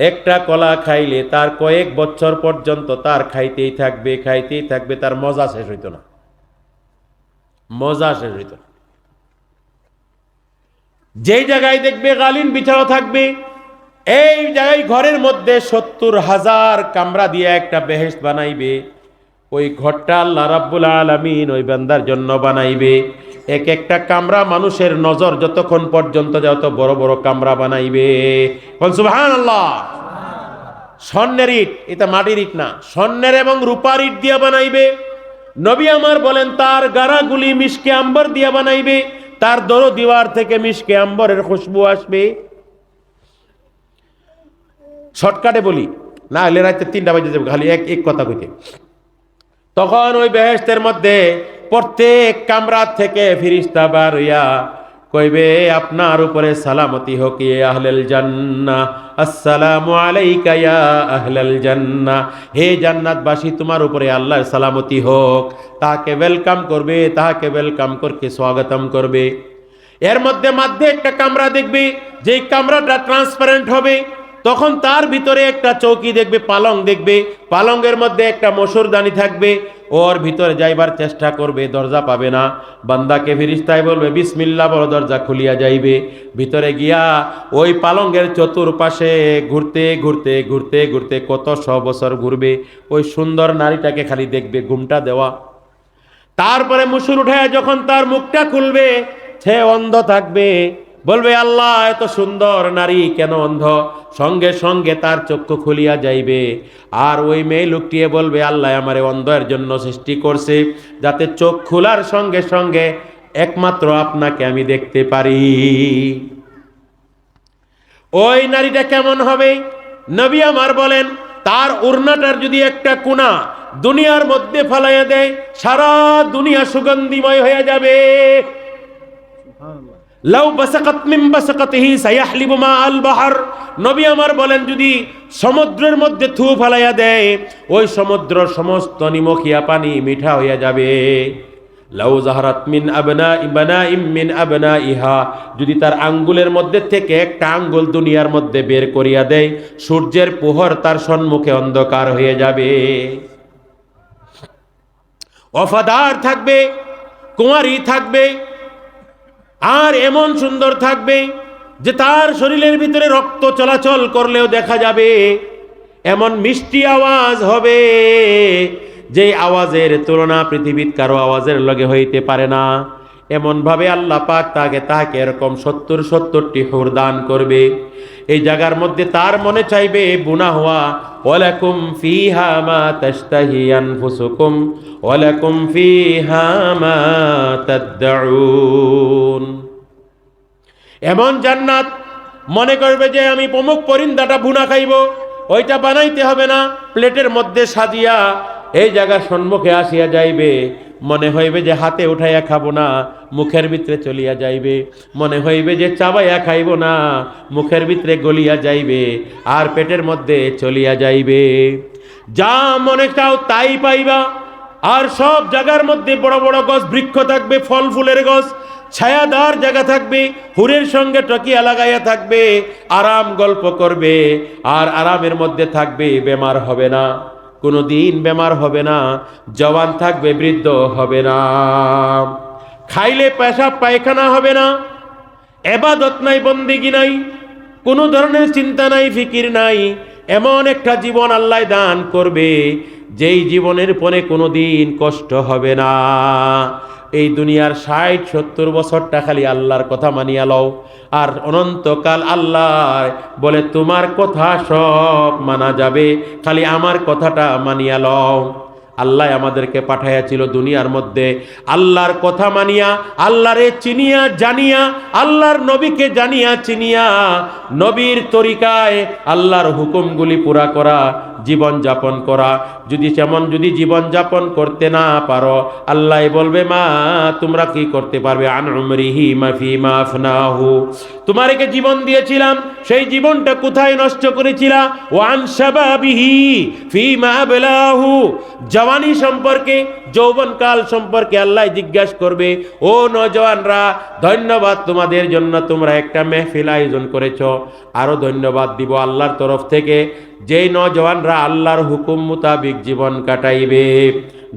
A: একটা কলা খাইলে তার কয়েক বছর পর্যন্ত তার খাইতেই থাকবে, খাইতেই থাকবে, তার মজা শেষ হইত না, মজা শেষ হইত না। যেই জায়গায় দেখবে গালিন বিছানো থাকবে, এই জায়গায় ঘরের মধ্যে 70,000 কামরা দিয়ে একটা বেহেশত বানাইবে। ওই ঘরটা আল্লাহ রাব্বুল আলামিন ওই বান্দার জন্য বানাইবে। এক একটা কামরা মানুষের নজর যতক্ষণ পর্যন্ত যত বড় বড় কামরা বানাইবে। সুবহানাল্লাহ। স্বর্ণের ইট, এটা মাটির ইট না, স্বর্ণের এবং রূপার ইট দিয়া বানাইবে। নবী আমার বলেন তার গারাগুলি মিশকে আম্বর দিয়া বানাইবে, তার দরো দিওয়ার থেকে মিশকে আম্বরের খুশবু আসবে। শর্টকাটে বলি, না হলে রাতে 3টা বাজে যাবে খালি এক কথা কইতে। তখন ওই বেহেশতের মধ্যে প্রত্যেক কামরা থেকে ফেরেশতা বার হইয়া কইবে, আপনার উপরে সালামতি হোক ইয়া আহলাল জান্নাহ, আসসালামু আলাইকা ইয়া আহলাল জান্নাহ। হে জান্নাতবাসী, তোমার উপরে আল্লাহর সালামতি হোক। তাকে ওয়েলকাম করবে, তাকে ওয়েলকাম করকে স্বাগতম করবে। এর মধ্যে একটা কামরা দেখবে, যেই কামরাটা ট্রান্সপারেন্ট হবে, তখন তার ভিতরে একটা চৌকি দেখবে, পালং দেখবে, পালঙ্গের মধ্যে একটা মসুরদানি থাকবে। ওর ভিতরে যাইবার চেষ্টা করবে, দরজা পাবে না। বান্দাকে ফেরেশতায় বলবে বিসমিল্লাহ বড়, দরজা খুলিয়া যাইবে। ভিতরে গিয়া ওই পালঙ্গের চতুর্পাশে ঘুরতে ঘুরতে ঘুরতে ঘুরতে কত 100 বছর ঘুরবে। ওই সুন্দর নারীটাকে খালি দেখবে, ঘুমটা দেওয়া। তারপরে মুসুর উঠায় যখন তার মুখটা খুলবে, সে অন্ধ থাকবে। বলবে আল্লাহ এত সুন্দর নারী কেন অন্ধ? সঙ্গে সঙ্গে তার চক্ষু খুলিয়া যাইবে। আর ওই মেয়ে লোকটিয়ে বলবে আল্লাহ আমারে অন্ধের জন্য সৃষ্টি করছে, যাতে চোখ খোলার সঙ্গে সঙ্গে একমাত্র আপনাকে আমি দেখতে পারি। ওই নারীটা কেমন হবে? নবী আমার বলেন তার ওড়নাটার যদি একটা কোনা দুনিয়ার মধ্যে ফেলাইয়া দেয়, সারা দুনিয়া সুগন্ধিময় হয়ে যাবে। লাউ বাসাকাত মিন বাসাকাতিহি সায়াহলিবু মা আল বাহর। নবী আমার বলেন যদি সমুদ্রের মধ্যে থু ফেলাইয়া দেয়, ওই সমুদ্র সমস্ত নিমখিয়া পানি মিঠা হইয়া যাবে। লাউ জাহারাত মিন বানাইম মিন আবনাইহা, যদি তার আঙ্গুলের মধ্যে থেকে একটা আঙ্গুল দুনিয়ার মধ্যে বের করিয়া দেয়, সূর্যের প্রহর তার সম্মুখে অন্ধকার হয়ে যাবে। ওফাদার থাকবে, কুমারী থাকবে, আর এমন সুন্দর থাকবে যে তার শরীরের ভিতরে রক্ত চলাচল করলেও দেখা যাবে। এমন মিষ্টি আওয়াজ হবে যেই আওয়াজের তুলনা পৃথিবীর কারো আওয়াজের লগে হইতে পারে না, এমনভাবে আল্লাহ পাক তাকে এরকম 70টি হুর দান করবে। এই জায়গার মধ্যে তার মনে চাইবে বুনা হওয়া, ওয়ালাকুম ফিহা মা তাশতাহি আনফুসুকুম ওয়ালাকুম ফিহা মা তাদউন। এমন জান্নাত মনে করবে যে আমি প্রমুখ পরিন্দাটা ভুনা খাইব, ওইটা বানাইতে হবে না, প্লেটের মধ্যে সাজিয়া এই জায়গার সম্মুখে আসিয়া যাইবে। মনে হইবে যে হাতে উঠাইয়া খাবো না, মুখের ভিতরে চলিয়া যাইবে। মনে হইবে যে চাবাইয়া খাইব না, মুখের ভিতরে গলিয়া যাইবে আর পেটের মধ্যে চলিয়া যাইবে। যা মনে চাও তাই পাইবা। আর সব জায়গার মধ্যে বড় বড় গাছ বৃক্ষ থাকবে, ফল ফুলের গাছ, ছায়াদার জায়গা থাকবে, হুরের সঙ্গে টকিয়া লাগাইয়া থাকবে, আরাম গল্প করবে আর আরামের মধ্যে থাকবে, বেমার হবে না, কোনো দিন বেমার হবে না, জওয়ান থাকবে, বৃদ্ধ হবে না, খাইলে পেশাব পায়খানা হবে না, এবাদত নাই, বন্দেগী নাই, কোনো ধরনের চিন্তা নাই, ফিকির নাই। এমন একটা জীবন আল্লাহ দান করবে যেই জীবনের পরে কোনো দিন কষ্ট হবে না। এই দুনিয়ার 60-70 বছরটা খালি আল্লাহর কথা মানিয়া লও, আর অনন্তকাল আল্লাহ বলে তোমার কথা সব মানা যাবে, খালি আমার কথাটা মানিয়া লও। আল্লাহ আমাদেরকে পাঠাইয়াছিল দুনিয়ার মধ্যে আল্লাহর কথা মানিয়া, আল্লাহরে চিনিয়া জানিয়া, আল্লাহর নবীকে জানিয়া চিনিয়া, নবীর তরিকায় আল্লাহর হুকুমগুলি পুরা করা, জীবন যাপন করা। যদি জীবন যাপন করতে না পারো, আল্লাহ বলবে মা তোমরা কি করতে পারবে? আন উমরিহি মা ফিমা আফনাহু, তোমারকে জীবন দিয়েছিলাম, সেই জীবনটা কোথায় নষ্ট করেছিলা? ওয়ান শাবাবিহি ফিমা আবলাহু, জওয়ানি সম্পর্কে, যৌবনকাল সম্পর্কে আল্লাহ জিজ্ঞাসা করবে। ও নওজওয়ানরা, ধন্যবাদ তোমাদের জন্য, তোমরা একটা মেহফিল আয়োজন করেছ, আরো ধন্যবাদ দিব আল্লাহর তরফ থেকে। যেই নওজওয়ানরা আল্লাহর হুকুম মোতাবিক জীবন কাটাইবে,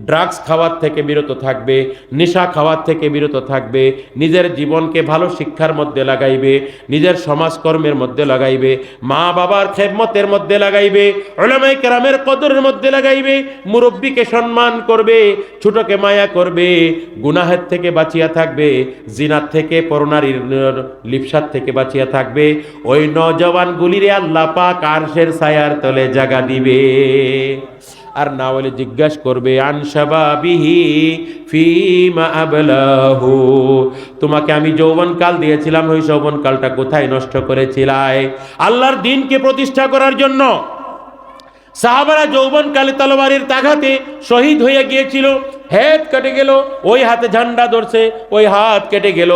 A: ড্রাগস খাওয়ার থেকে বিরত থাকবে, নেশা খাওয়ার থেকে বিরত থাকবে, নিজের জীবনকে ভালো শিক্ষার মধ্যে লাগাইবে, নিজের সমাজকর্মের মধ্যে লাগাইবে, মা বাবার খেদমতের মধ্যে লাগাইবে, উলামায়ে কেরামের কদরের মধ্যে লাগাইবে, মুরব্বীকে সম্মান করবে, ছোটকে মায়া করবে, গুনাহের থেকে বাঁচিয়া থাকবে, জিনার থেকে, পরনারীর লিপ্সার থেকে বাঁচিয়া থাকবে, ওই নওজওয়ানগুলিরে আল্লাহ পাক আরশের ছায়ার তলে জায়গা দিবে। আর না হলে জিজ্ঞাসা করবে আন শাবাবিহি ফিমা আবলাহু, তোমাকে আমি যৌবনকাল দিয়েছিলাম, ওই যৌবনকালটা কোথায় নষ্ট করেছিলাই? আল্লাহর দ্বীনকে প্রতিষ্ঠা করার জন্য সাহাবারা যৌবনকালে তলোয়ারের তাগাতে শহীদ হয়ে গিয়েছিল, হাত কেটে গেল, ওই হাতে ঝান্ডা ধরছে, ওই হাত কেটে গেল,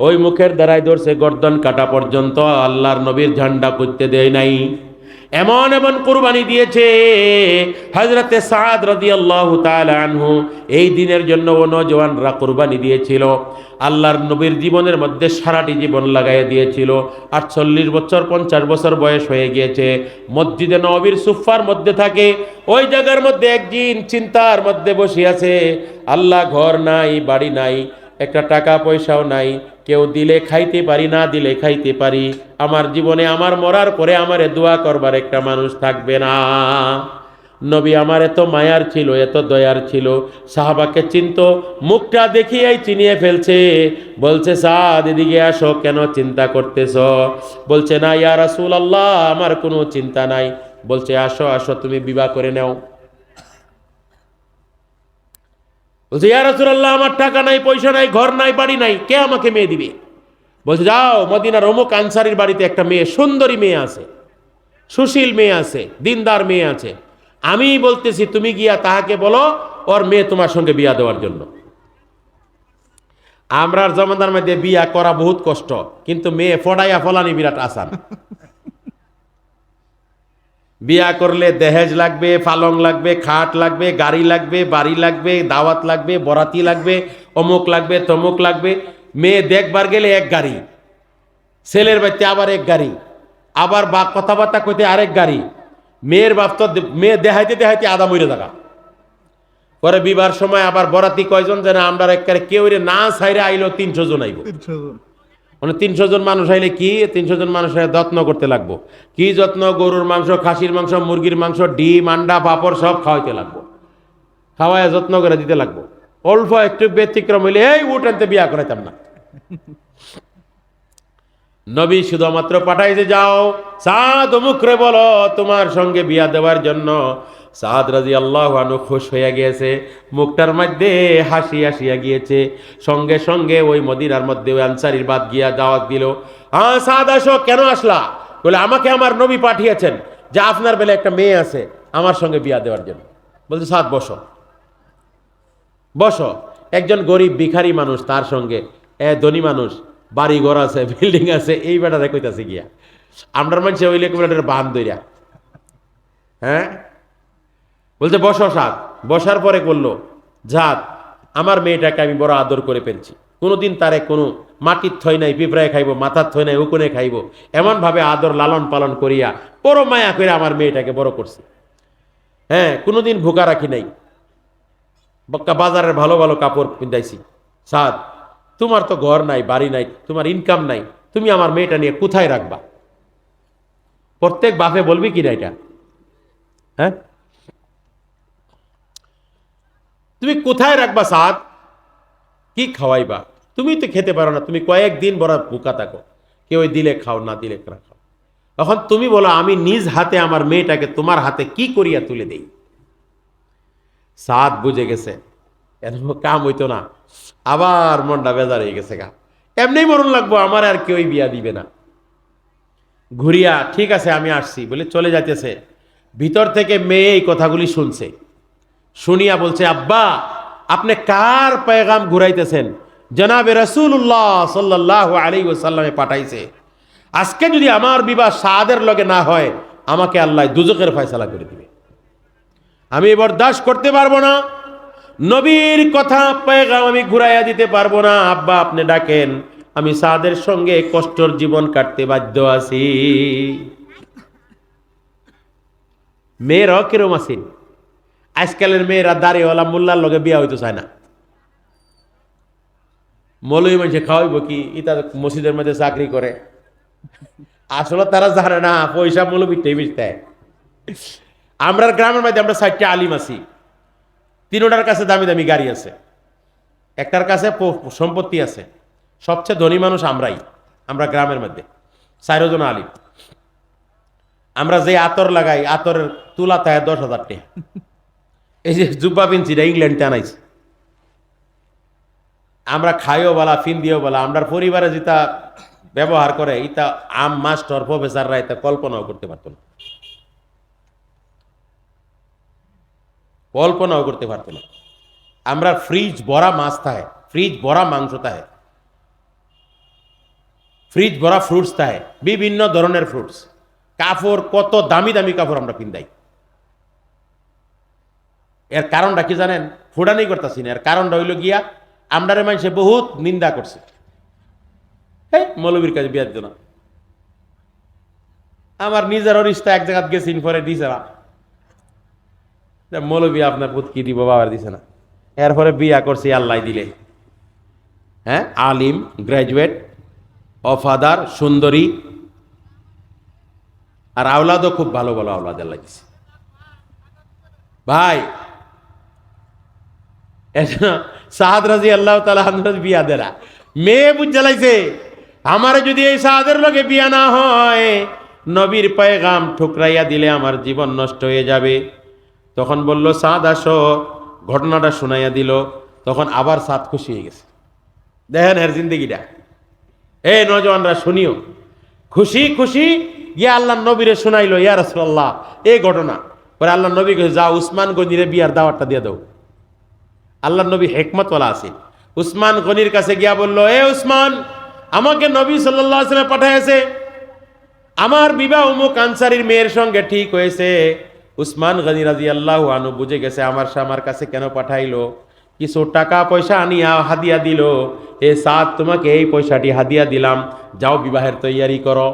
A: ওই মুখের দ্বারাই ধরছে, গর্দন কাটা পর্যন্ত আল্লাহর নবীর ঝান্ডা করতে দেয় নাই। এমন এমন কুরবানি দিয়েছে হযরতে সাদ রাদিয়াল্লাহু তাআলা আনহু, এই দিনের জন্য ও নওজওয়ানরা কুরবানি দিয়েছিল, আল্লাহর নবীর জীবনের মধ্যে সারাটি জীবন লাগাইয়া দিয়েছিল। 48 বছর 50 বছর বয়স হয়ে গিয়েছে, মসজিদে নববীর সুফার মধ্যে থাকে, ওই জায়গার মধ্যে একদিন চিন্তার মধ্যে বসে আছে, আল্লাহ ঘর নাই, বাড়ি নাই, একটা টাকা পয়সাও নাই, কেউ দিলে খাইতে পারি, না দিলে খাইতে পারি, আমার জীবনে আমার মরার পরে আমারে দোয়া করবার একটা মানুষ থাকবে না। নবী আমার এত মায়ার ছিল, এত দয়ার ছিল, সাহাবাকে চিনত, মুখটা দেখিয়াই চিনিয়ে ফেলছে। বলছে সাদ এদিকে আসো, কেন চিন্তা করতেছ? বলছে না ইয়া রাসূলুল্লাহ, আমার কোনো চিন্তা নাই। বলছে আসো আসো, তুমি বিবাহ করে নাও। বলছে ইয়া রাসূলুল্লাহ, আমার টাকা নাই, পয়সা নাই, ঘর নাই, বাড়ি নাই, কে আমাকে মেয়ে দিবে? বলছে যাও, মদিনার অমুক আনসারীর বাড়িতে একটা মেয়ে, সুন্দরী মেয়ে আছে, সুশীল মেয়ে আছে, দিনদার মেয়ে আছে, আমি বলতেছি তুমি গিয়া তাহাকে বলো ওর মেয়ে তোমার সঙ্গে বিয়া দেওয়ার জন্য। আমরার জমানার মধ্যে বিয়া করা বহুত কষ্ট, কিন্তু মেয়ে ফড়াইয়া ফলানি বিরাট আসান। বিয়া করলে দহেজ লাগবে, পালং লাগবে, খাট লাগবে, গাড়ি লাগবে, বাড়ি লাগবে, দাওয়াত লাগবে, বরাতি লাগবে, অমুক লাগবে, তমুক লাগবে। মেয়ে দেখবার গেলে এক গাড়ি, ছেলের বাড়িতে আবার এক গাড়ি, আবার বাপ কথাবার্তা কইতে আরেক গাড়ি। মেয়ের বাপ তো মেয়ে দেখাইতে দেখাইতে আদা মরে থাকা। পরে বিবার সময় আবার বরাতি কয়জন যেন আমরা একবারে কেউ না ছাইরে আইলো 300 জন আইব। মানে 300 জন মানুষ আইলে কি 300 জন মানুষের যত্ন করতে লাগবো। কি যত্ন? গরুর মাংস, খাসির মাংস, মুরগির মাংস, ডিম, আন্ডা, পাপড় সব খাওয়াইতে লাগবো। খাওয়ায় যত্ন করে দিতে লাগবো। অল্প একটু ব্যতিক্রম হইলে এই উঠ আনতে বিয়া করাইতাম না। নবী শুধুমাত্র পাঠাইতে যাও সাদ অমুকরে বলো তোমার সঙ্গে বিয়া দেওয়ার জন্য। সাদ রাদিয়াল্লাহু আনহু খুশ হইয়া গিয়েছে, মুখটার মধ্যে হাসি আসিয়া গিয়েছে। সঙ্গে সঙ্গে ওই মদিনার মধ্যে ওই আনসারীর বাদ গিয়া দাওয়াত দিল। হ্যাঁ সাদ আসো, কেন আসলা? বলে আমাকে আমার নবী পাঠিয়েছেন যে আপনার বেলা একটা মেয়ে আছে আমার সঙ্গে বিয়া দেওয়ার জন্য। বলছে সাদ বসো বসো। একজন গরিব ভিখারি মানুষ, তার সঙ্গে ধনী মানুষ, বাড়ি ঘর আছে, বিল্ডিং আছে, এই বেটারে কইতাছে গিয়া আমরার মানুষে ওইলে বেটার বান দইরা। হ্যাঁ, বলছে বসো সাদ। বসার পরে করলো জাত আমার মেয়েটাকে আমি বড় আদর করে ফেলছি, কোনোদিন তারে কোনো মাটির থই নাই পিঁপড়ায় খাইব, মাথার থই নাই উকুনে খাইব, এমনভাবে আদর লালন পালন করিয়া বড় মায়া করে আমার মেয়েটাকে বড় করছি। হ্যাঁ, কোনোদিন ভুকা রাখি নাই, বাজারের ভালো ভালো কাপড় পিন্ধাইছি। সাদ তোমার তো ঘর নাই, বাড়ি নাই, তোমার ইনকাম নাই, তুমি আমার মেয়েটা নিয়ে কোথায় রাখবা? প্রত্যেক বাপে বলবি কিনা এটা? হ্যাঁ, তুমি কোথায় রাখবা সাদ? কি খাওয়াইবা? তুমি তো খেতে পারো না, তুমি কয়েকদিন বড় ভুকা থাকো, কেউ দিলে খাও না দিলে খাও। এখন তুমি বলো আমি নিজ হাতে আমার মেয়েটাকে তোমার হাতে কি করিয়া তুলে দেই? সাদ বুঝে গেছে এরকম কাম হইতো না, আবার মনটা বেজার হয়ে গেছে গা, এমনি মরণ লাগবো, আমার আর কেউই বিয়া দিবে না। ঘুরিয়া ঠিক আছে আমি আসছি বলে চলে যাইতেছে। ভিতর থেকে মেয়ে এই কথাগুলি শুনছে, শুনিয়া বলছে আব্বা আপনি কার পেগাম ঘুরাইতেছেন? জনাবে রাসূলুল্লাহ সাল্লাল্লাহু আলাইহি ওয়াসাল্লামে পাঠাইছে, আজকে যদি আমার বিবাহ সাদের লগে না হয় আমাকে আল্লাহ দুজকের ফয়সালা করে দিবে, আমি বরদাস্ত করতে পারবো না, নবীর কথা পেগাম আমি ঘুরাইয়া দিতে পারবো না। আব্বা আপনি ডাকেন, আমি সাদের সঙ্গে কষ্টর জীবন কাটতে বাধ্য আছি। মেয়েরাও কিরম আছেন? আজকালের মেয়েরা দাড়িওয়ালা মোল্লার লগে বিয়া হইতে চায় না। মৌলবী মানুষে খাওয়াইব কি, ইতা মসজিদের মধ্যে চাকরি করে, আসলে তারা জানে না পয়সা মৌলবী টেবিস দেয়। আমরা গ্রামের মধ্যে আমরা 4টা আলিম আছি, 3টার কাছে দামি দামি গাড়ি আছে, একটার কাছে সম্পত্তি আছে, সবচেয়ে ধনী মানুষ আমরাই, আমরা গ্রামের মধ্যে 4 জন আলিম। আমরা যে আতর লাগাই আতরের তুলা তাই 10,000 টাকা। এই যে জুব্বা পিনছিটা ইংল্যান্ডে আনাইছে, আমরা খাইও বলা ফিন দিও বলা, আমরা পরিবারে যেটা ব্যবহার করে ইটা আম মাস্টার প্রফেসররা এটা কল্পনাও করতে পারতো না, কল্পনাও করতে পারতো না। আমরা ফ্রিজ ভরা মাছ থাকে, ফ্রিজ ভরা মাংস থাকে, ফ্রিজ ভরা ফ্রুটস থাকে, বিভিন্ন ধরনের ফ্রুটস, কাপড় কত দামি দামি কাপড় আমরা পিন্দাই। এর কারণটা কি জানেন? ফুডানি করতেছি না, এর কারণটা হইল গিয়া আমরারে মানুষে বহুত নিন্দা করছে, এই মৌলবীর কাছে বিয়া দিত না। আমার নিজেরও রিস্তা এক জায়গায় গেছিন পরে দিছে না, মৌলবী আপনার পুত কি দিব, বাবার দিছে না, এরপরে বিয়া করছি আল্লাহ দিলে। হ্যাঁ, আলিম, গ্রাজুয়েট, অফাদার, সুন্দরী, আর আওলাদও খুব ভালো ভালো আওলাদ আল্লাহ দিছে। ভাই সাদ রাদিয়াল্লাহু তাআলা আনহু বিয়া দেরা মেয়ে বুঝ জ্বালাইছে, আমারে যদি এই সাদের লগে বিয়া না হয় নবীর পয়গাম ঠুকরাইয়া দিলে আমার জীবন নষ্ট হয়ে যাবে। তখন বলল সাদ আসো, ঘটনাটা শোনাইয়া দিল। তখন আবার সাদ খুশি হয়ে গেছে। দেখেন এর জিন্দগিটা, এই নজওয়ানরা শুনিও, খুশি খুশি গিয়া আল্লাহ নবীরে শোনাইলো, ইয়া রাসূলুল্লাহ এই ঘটনা। পরে আল্লাহ নবী কইছে যাও উসমান গনিরে বিয়ার দাওয়াতটা দিয়ে দাও। আল্লাহ নবী হিকমতওয়ালা আছে, উসমান গনির কাছে গিয়া বলল, এ উসমান, আমাকে নবী সাল্লাল্লাহু আলাইহি ওয়াসাল্লাম পাঠাইছে, আমার বিবাহ অমুক আনসারীর মেয়ের সঙ্গে ঠিক হয়েছে। উসমান গনি রাদিয়াল্লাহু আনহু বুঝে গেছে আমার কাছে কেন পাঠাইলো, কিছু টাকা পয়সা আনিয়া হাদিয়া দিল, এ সাদ তোমাকে এই পয়সাটি হাদিয়া দিলাম, যাও বিবাহের তৈয়ারি করো।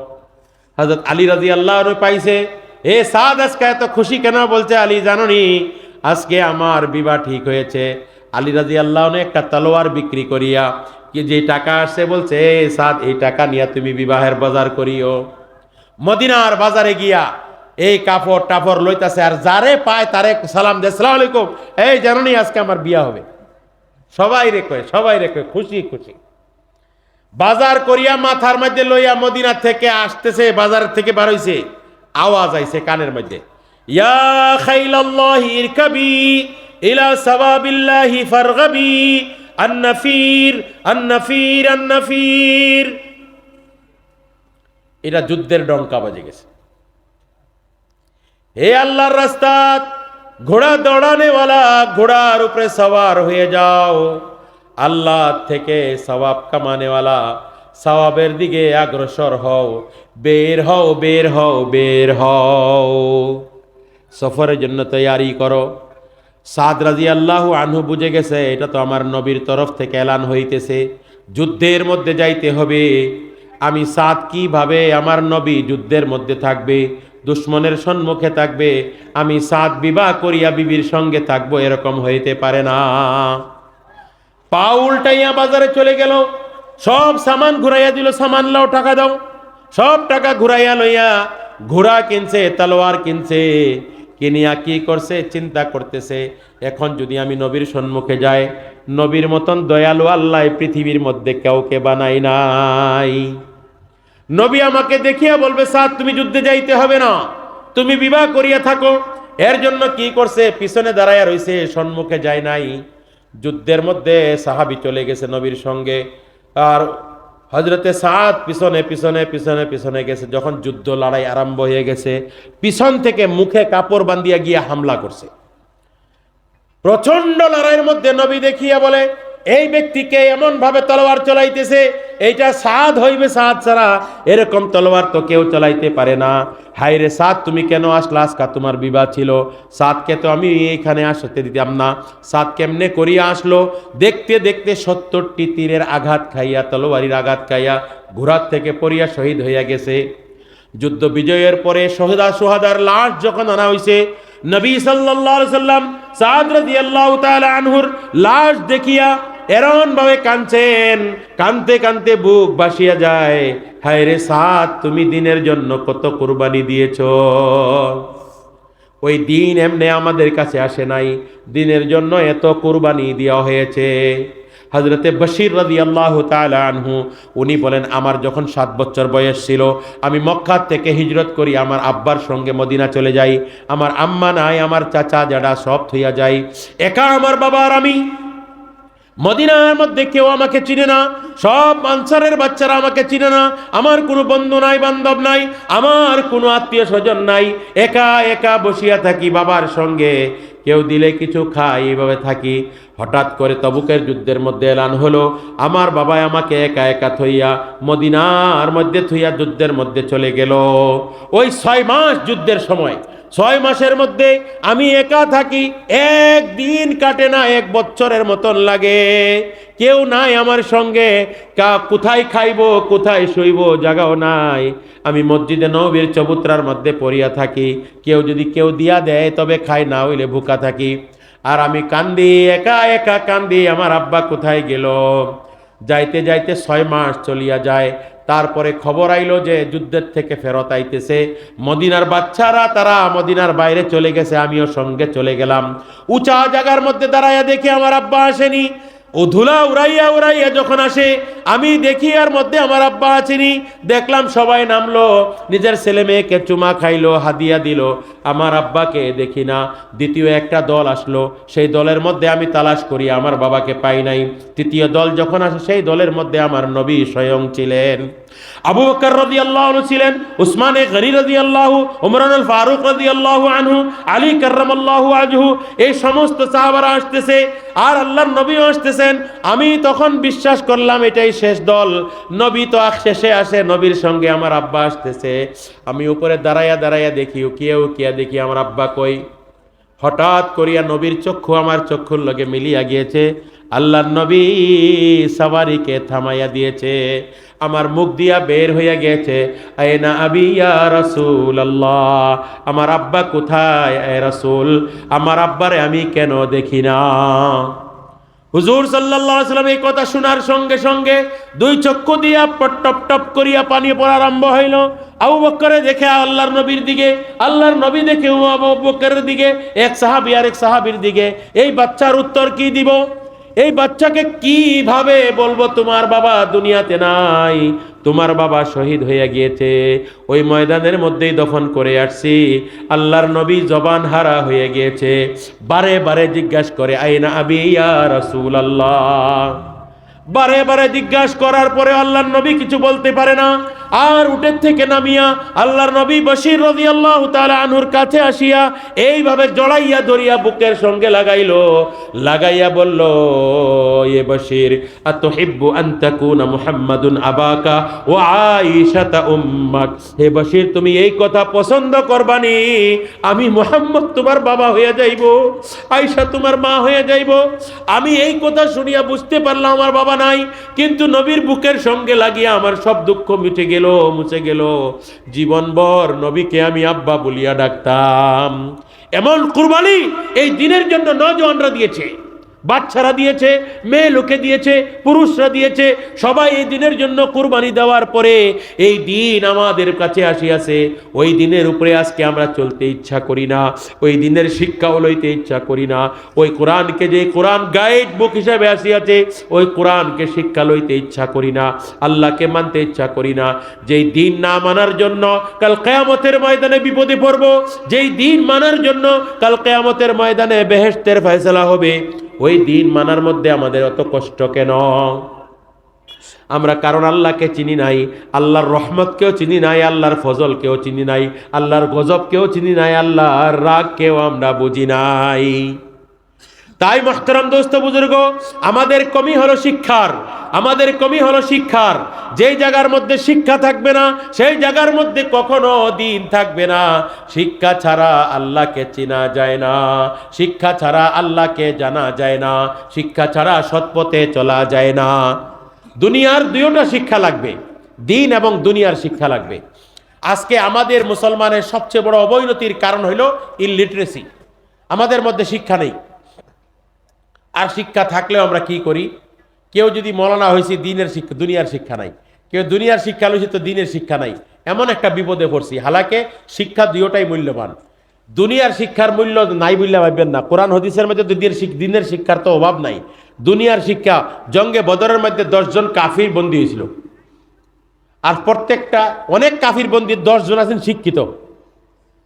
A: হযরত আলী রাদিয়াল্লাহু আনহু পাইছে, এ সাদ আজকে এত খুশি কেন? বলছে আলী জানোনি আজকে আমার বিবাহ ঠিক হয়েছে। আলী রাদিয়াল্লাহু আনহু একটা তলোয়ার বিক্রি করিয়া কি যে টাকা আসছে বলছে, এ সাদ এই টাকা নিয়ে তুমি বিবাহের বাজার করিও। মদিনার বাজারে গিয়া এই কাপড় টাপড় লইতাছে, আর যারে পায় তারে সালাম দেয়, আসসালামু আলাইকুম, এই জানোনি আজকে আমার বিয়া হবে। সবাই রে কয় খুশি খুশি। বাজার করিয়া মাথার মধ্যে লইয়া মদিনা থেকে আসতেছে, বাজার থেকে বার হইছে, আওয়াজ আইছে কানের মধ্যে, ইয়া খাইলাল্লাহি ইরকাবি ইলা সাওয়াবিল্লাহি ফারগাবি আন-নাফির আন-নাফির আন-নাফির। এটা যুদ্ধের ডঙ্কা বাজে গেছে। হে আল্লাহর রাস্তা, ঘোড়া দৌড়ানেওয়ালা, ঘোড়ার উপরে সওয়ার হয়ে যাও। আল্লাহ থেকে সওয়াব কামানেওয়ালা, সওয়াবের দিকে অগ্রসর হও, বের হও বের হও বের হও, সফরের জন্য তৈয়ারি করো। সাদ রাদিয়াল্লাহু আনহু বুঝে গেছে এটা তো আমার নবীর তরফ থেকে এলান হইতেছে, যুদ্ধের মধ্যে যাইতে হবে। আমি সাদ কিভাবে, আমার নবী যুদ্ধের মধ্যে থাকবে, দুশ্মনের সম্মুখে থাকবে, আমি সাদ বিবাহ করিয়া বিবির সঙ্গে থাকবো, এরকম হইতে পারে না। পা উল্টাইয়া বাজারে চলে গেল, সব সামান ঘুরাইয়া দিল, সামান লাও, টাকা দাও। সব টাকা ঘুরাইয়া লইয়া ঘোড়া কিনছে, তলোয়ার কিনছে, কিনিয়া কি করছে, চিন্তা করতেছে, এখন যদি আমি নবীর সম্মুখে যাই, নবীর মতন দয়ালু আল্লাহ পৃথিবীর মধ্যে কাউকে বানাই নাই। নবী আমাকে দেখিয়া বলবে, সাদ তুমি যুদ্ধে যাইতে হবে না, তুমি বিবাহ করিয়া থাকো। এর জন্য কি করছে, পিছনে দাঁড়াইয়া রইছে, সম্মুখে যায় নাই। যুদ্ধের মধ্যে সাহাবী চলে গেছে নবীর সঙ্গে, আর হযরতে সাদ পিছনে পিছনে পিছনে পিছনে গেছে। যখন যুদ্ধ লড়াই আরম্ভ হয়ে গেছে, পিছন থেকে মুখে কাপড় বান্ধিয়া গিয়া হামলা করছে। প্রচন্ড লড়াইয়ের মধ্যে নবী দেখিয়া বলে, এই ব্যক্তিকে এমন ভাবে তলোয়ার চলাইতেছে, এইটা সাদ হইবে, সাদ ছাড়া এরকম তলোয়ার তো কেউ চলাইতে পারে না। হায় রে সাদ, তুমি কেন আসলা? আজকা তোমার বিবাহ ছিল, সাদকে তো আমি এইখানে আসতে দিতাম না। সাদ কেমনে করিয়া আসলো? দেখতে দেখতে 70টি তীরের আঘাত খাইয়া, তলোয়ারির আঘাত খাইয়া ঘোড়ার থেকে পড়িয়া শহীদ হইয়া গেছে। যুদ্ধ বিজয়ের পরে সোহাদার লাশ যখন আনা হইছে, নবী সাল্লাল্লাহু আলাইহি সাল্লাম সাদ রাদিয়াল্লাহু তাআলা আনহুর লাশ দেখিয়া এমন ভাবে কাঁদছেন, কাঁদতে কাঁদতে বুক ভাসিয়া যায়। হায় রে সাদ, তুমি দ্বীনের জন্য কত কুরবানি দিয়েছো। ওই দিন এমনি আমাদের কাছে আসে নাই, দ্বীনের জন্য এত কুরবানি দেওয়া হয়েছে। হযরতে বশির রাদিয়াল্লাহু তাআলা আনহু উনি বলেন, আমার যখন 7 বছর বয়স ছিল, আমি মক্কা থেকে হিজরত করি, আমার আব্বার সঙ্গে মদিনা চলে যাই। আমার আম্মা নাই, আমার চাচা জাডা সব থইয়া যাই, একা আমার বাবা আর আমি। মদিনার মধ্যে কেউ আমাকে চিনে না, সব আনসারের বাচ্চারা আমাকে চিনে না, আমার কোনো বন্ধু নাই, বান্ধব নাই, আমার কোনো আত্মীয় স্বজন নাই, একা একা বসিয়া থাকি বাবার সঙ্গে, কেউ দিলে কিছু খাই, এইভাবে থাকি। হঠাৎ করে তবুকের যুদ্ধের মধ্যে এলান হলো, আমার বাবা আমাকে একা একা থইয়া মদিনার মধ্যে থইয়া যুদ্ধের মধ্যে চলে গেল। ওই 6 মাস যুদ্ধের সময়, 6 মাসের মধ্যে আমি একা থাকি, একদিন কাটে না, 1 বছরের মতন লাগে। কেউ নাই আমার সঙ্গে, কোথায় খাইব, কোথায় শুইব, জায়গাও নাই। আমি মসজিদে নববীর চবুতরার মধ্যে পড়িয়া থাকি, কেউ দিয়া দেয় তবে খাই, না হইলে ভুকা থাকি। আর আমি কান্দি, একা একা কান্দি, আমার আব্বা কোথায় গেল। যাইতে যাইতে 6 মাস চলিয়া যায়। তারপরে খবর আইলো যে যুদ্ধের থেকে ফেরত আইতেছে, মদিনার বাচ্চারা তারা মদিনার বাইরে চলে গেছে, আমিও সঙ্গে চলে গেলাম। উঁচা জায়গার মধ্যে দাঁড়াইয়া দেখি আমার আব্বা আসেনি। ও ধুলা উড়াইয়া উড়াইয়া যখন আসে, আমি দেখি আর মধ্যে আমার আব্বা আছেনি। দেখলাম সবাই নামলো, নিজের ছেলে মেয়েকে চুমা খাইলো, হাদিয়া দিল, আমার আব্বাকে দেখি না। দ্বিতীয় একটা দল আসলো, সেই দলের মধ্যে আমি তালাশ করি, আমার বাবাকে পাই নাই। তৃতীয় দল যখন আসে, সেই দলের মধ্যে আমার নবী স্বয়ং ছিলেন। আবু বকর রাদিয়াল্লাহু আনহু ছিলেন, উসমানে গনি রাদিয়াল্লাহু, উমরানুল ফারুক রাদিয়াল্লাহু আনহু, আলী কাররামাল্লাহু ওয়াজহু, এই সমস্ত সাহাবারা আসতেছে, আর আল্লাহর নবীও আসতেছেন। আমি তখন বিশ্বাস করলাম এটাই শেষ দল, নবী তো শেষে আসে, নবীর সঙ্গে আমার আব্বা আসতেছে। আমি উপরে দাঁড়াইয়া দাঁড়াইয়া দেখি, উকিয়া দেখি আমার আব্বা কই। হঠাৎ করিয়া নবীর চক্ষু আমার চক্ষুর লগে মিলিয়া গিয়েছে। আল্লাহর নবী সওয়ারিকে থামাইয়া দিয়েছে, আমার মুখ দিয়া বের হইয়া গেছে, আয়না আবি ইয়া রাসূলুল্লাহ, আমার আব্বা কোথায় এ রাসূল, আমার আব্বারে আমি কেন দেখি না। হুজুর সাল্লাল্লাহু আলাইহি ওয়াসাল্লাম এই কথা শোনার সঙ্গে সঙ্গে 2 চক্ষু দিয়া টপ টপ করিয়া পানি পড়া আরম্ভ হইল। আবু বকরে দেখে আল্লাহর নবীর দিকে, আল্লাহর নবী দেখে আবু বকরের দিকে, এক সাহাবী আর এক সাহাবীর দিকে। এই বাচ্চার উত্তর কি দিব? এই বাচ্চাকে কিভাবে বলবো তোমার বাবা দুনিয়াতে নাই, তোমার বাবা শহীদ হয়ে গিয়েছে, ওই ময়দানের মধ্যেই দফন করে আসছি। আল্লাহর নবী জবান হারা হয়ে গিয়েছে, বারে বারে জিজ্ঞাসা করে আইনা আবি ইয়া রাসূলুল্লাহ। বারে বারে জিজ্ঞাসা করার পরে আল্লাহর নবী কিছু বলতে পারে না। আর উটের থেকে নামিয়া আল্লাহর নবী বশির রাদিয়াল্লাহু তাআলা আনহুর কাছে আসিয়া এইভাবে জড়াইয়া ধরিয়া বুকের সঙ্গে লাগাইয়া বলল, এ বশির আতুহিব্বু আন তাকুনা মুহাম্মাদুন আবাকা ওয়া আয়েশাতা উম্মাক। হে বশির, তুমি এই কথা পছন্দ করবানি আমি মুহাম্মদ তোমার বাবা হয়ে যাইব, আয়েশা তোমার মা হয়ে যাইব? আমি এই কথা শুনিয়া বুঝতে পারলাম আমার বাবা নাই, কিন্তু নবীর বুকের সঙ্গে লাগিয়া আমার সব দুঃখ মিটে গেল, মুছে গেল। জীবনভর নবীকে আমি আব্বা বলিয়া ডাকতাম। এমন কুরবানি এই দিনের জন্য নওজওয়ানরা দিয়েছে, বাচ্চারা দিয়েছে, মেয়ে লোকে দিয়েছে, পুরুষরা দিয়েছে। সবাই এই দিনের জন্য কুরবানি দেওয়ার পরে এই দিন আমাদের কাছে আসিয়াছে। ওই দিনের উপরে আজকে আমরা চলতে ইচ্ছা করি না, ওই দিনের শিক্ষাও লইতে ইচ্ছা করি না। ওই কোরআনকে, যে কোরআন গাইড বুক হিসাবে আসিয়াছে, ওই কোরআনকে শিক্ষা লইতে ইচ্ছা করি না, আল্লাহকে মানতে ইচ্ছা করি না। যেই দিন না মানার জন্য কাল কিয়ামতের ময়দানে বিপদে পড়ব, যেই দিন মানার জন্য কাল কিয়ামতের ময়দানে বেহেশতের ফয়সালা হবে, ওই দিন মানার মধ্যে আমাদের অত কষ্ট কেন? আমরা কারণ আল্লাহকে চিনি নাই, আল্লাহর রহমতকেও চিনি নাই, আল্লাহর ফজলকেও চিনি নাই, আল্লাহর গজবকেও চিনি নাই, আল্লাহর রাগকেও আমরা বুঝি নাই। তাই মুহতারাম দোস্ত বুজুর্গ, আমাদের কমি হলো শিক্ষার, আমাদের কমি হলো শিক্ষার। যেই জায়গার মধ্যে শিক্ষা থাকবে না, সেই জায়গার মধ্যে কখনো দিন থাকবে না। শিক্ষা ছাড়া আল্লাহকে চেনা যায় না, শিক্ষা ছাড়া আল্লাহকে জানা যায় না, শিক্ষা ছাড়া সৎপথে চলা যায় না। দুনিয়ার দুইটা শিক্ষা লাগবে, দিন এবং দুনিয়ার শিক্ষা লাগবে। আজকে আমাদের মুসলমানের সবচেয়ে বড় অবনতির কারণ হইল ইলিটারেসি। আমাদের মধ্যে শিক্ষা নেই। আর শিক্ষা থাকলেও আমরা কি করি? কেউ যদি মৌলানা হয়েছে, দিনের শিক্ষা, দুনিয়ার শিক্ষা নাই। কেউ দুনিয়ার শিক্ষা লইছে তো দিনের শিক্ষা নাই। এমন একটা বিপদে পড়ছি। হালাকে শিক্ষা দুইটাই মূল্যবান। দুনিয়ার শিক্ষার মূল্য নাই বললে ভাববেন না। কোরআন হাদিসের মধ্যে তো দিনের শিক্ষার তো অভাব নাই। দুনিয়ার শিক্ষা, জঙ্গে বদরের মধ্যে 10 জন কাফির বন্দী হয়েছিল, আর প্রত্যেকটা অনেক কাফির বন্দী 10 জন আছেন শিক্ষিত।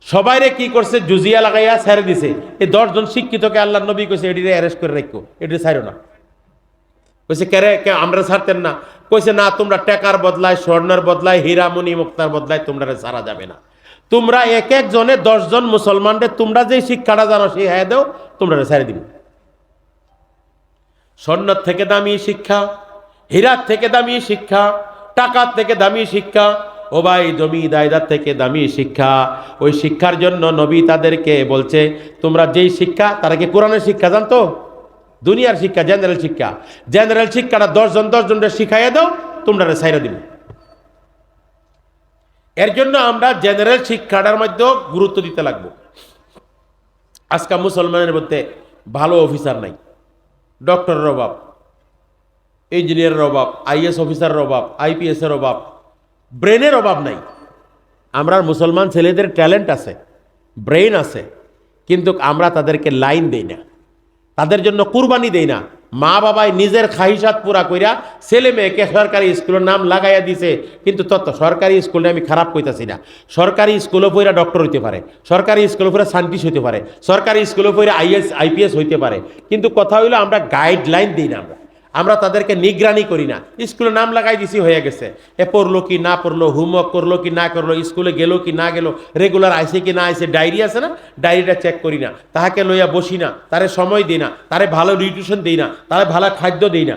A: সবাইরে কি করছে? জুজিয়া লাগাইয়া ছেড়ে দিছে। এই 10 জন শিক্ষিতকে আল্লাহ নবী কইছে এটিরে অ্যারেস্ট করে রাখো, এটি ছাড়ো না। কইছে কে আমরা ছাড়তেন না? কইছে না, তোমরা টাকার বদলায়, স্বর্ণের বদলায়, হীরামণি মুক্তার বদলায় তোমরা ছাড়া যাবে না। তোমরা এক এক জনে 10 জন মুসলমানদের তোমরা যে শিক্ষাটা জানো সেই হ্যাঁ দাও, তোমরা ছেড়ে দিবে। স্বর্ণের থেকে দামি শিক্ষা, হীরার থেকে দামি শিক্ষা, টাকার থেকে দামি শিক্ষা, ও ভাই জমি জায়দার থেকে দামি শিক্ষা। ওই শিক্ষার জন্য নবী তাদেরকে বলছে, তোমরা যেই শিক্ষা, তারা কি কোরআনের শিক্ষা জানতো? দুনিয়ার শিক্ষা, জেনারেল শিক্ষা। জেনারেল শিক্ষাটা 10 জনকে শিখাইয়া দাও, তোমরা ছাইরা দিবে। এর জন্য আমরা জেনারেল শিক্ষাটার মধ্যে গুরুত্ব দিতে লাগবো। আজকে মুসলমানের মধ্যে ভালো অফিসার নাই, ডক্টরের অভাব, ইঞ্জিনিয়ারের অভাব, আইএস অফিসারের অভাব, আইপিএস এর অভাব, ব্রেনের অভাব নাই। আমরা মুসলমান ছেলেদের ট্যালেন্ট আছে, ব্রেন আছে, কিন্তু আমরা তাদেরকে লাইন দেই না, তাদের জন্য কুরবানি দেই না। মা বাবাই নিজের খাহিসাত পুরা কইরা ছেলে মেয়েকে সরকারি স্কুলের নাম লাগাইয়া দিছে, কিন্তু সরকারি স্কুলে আমি খারাপ কইতাছি না। সরকারি স্কুলে পড়া ডক্টর হইতে পারে, সরকারি স্কুলে পড়া সায়েন্টিস্ট হইতে পারে, সরকারি স্কুলে পড়া আইএস আইপিএস হইতে পারে, কিন্তু কথা হইলো আমরা গাইডলাইন দিই না, আমরা তাদেরকে নিগরানি করি না। স্কুলে নাম লাগাই দিছি, হয়ে গেছে। এ পড়লো কি না পড়লো, হোমওয়ার্ক করলো কি না করলো, স্কুলে গেল কি না গেল, রেগুলার আইসে কি না আইসে, ডায়েরি আছে না, ডায়েরিটা চেক করি না, তাহাকে লইয়া বসি না, তারে সময় দিই না, তারে ভালো নিউট্রিশন দিই না, তারে ভালো খাদ্য দিই না।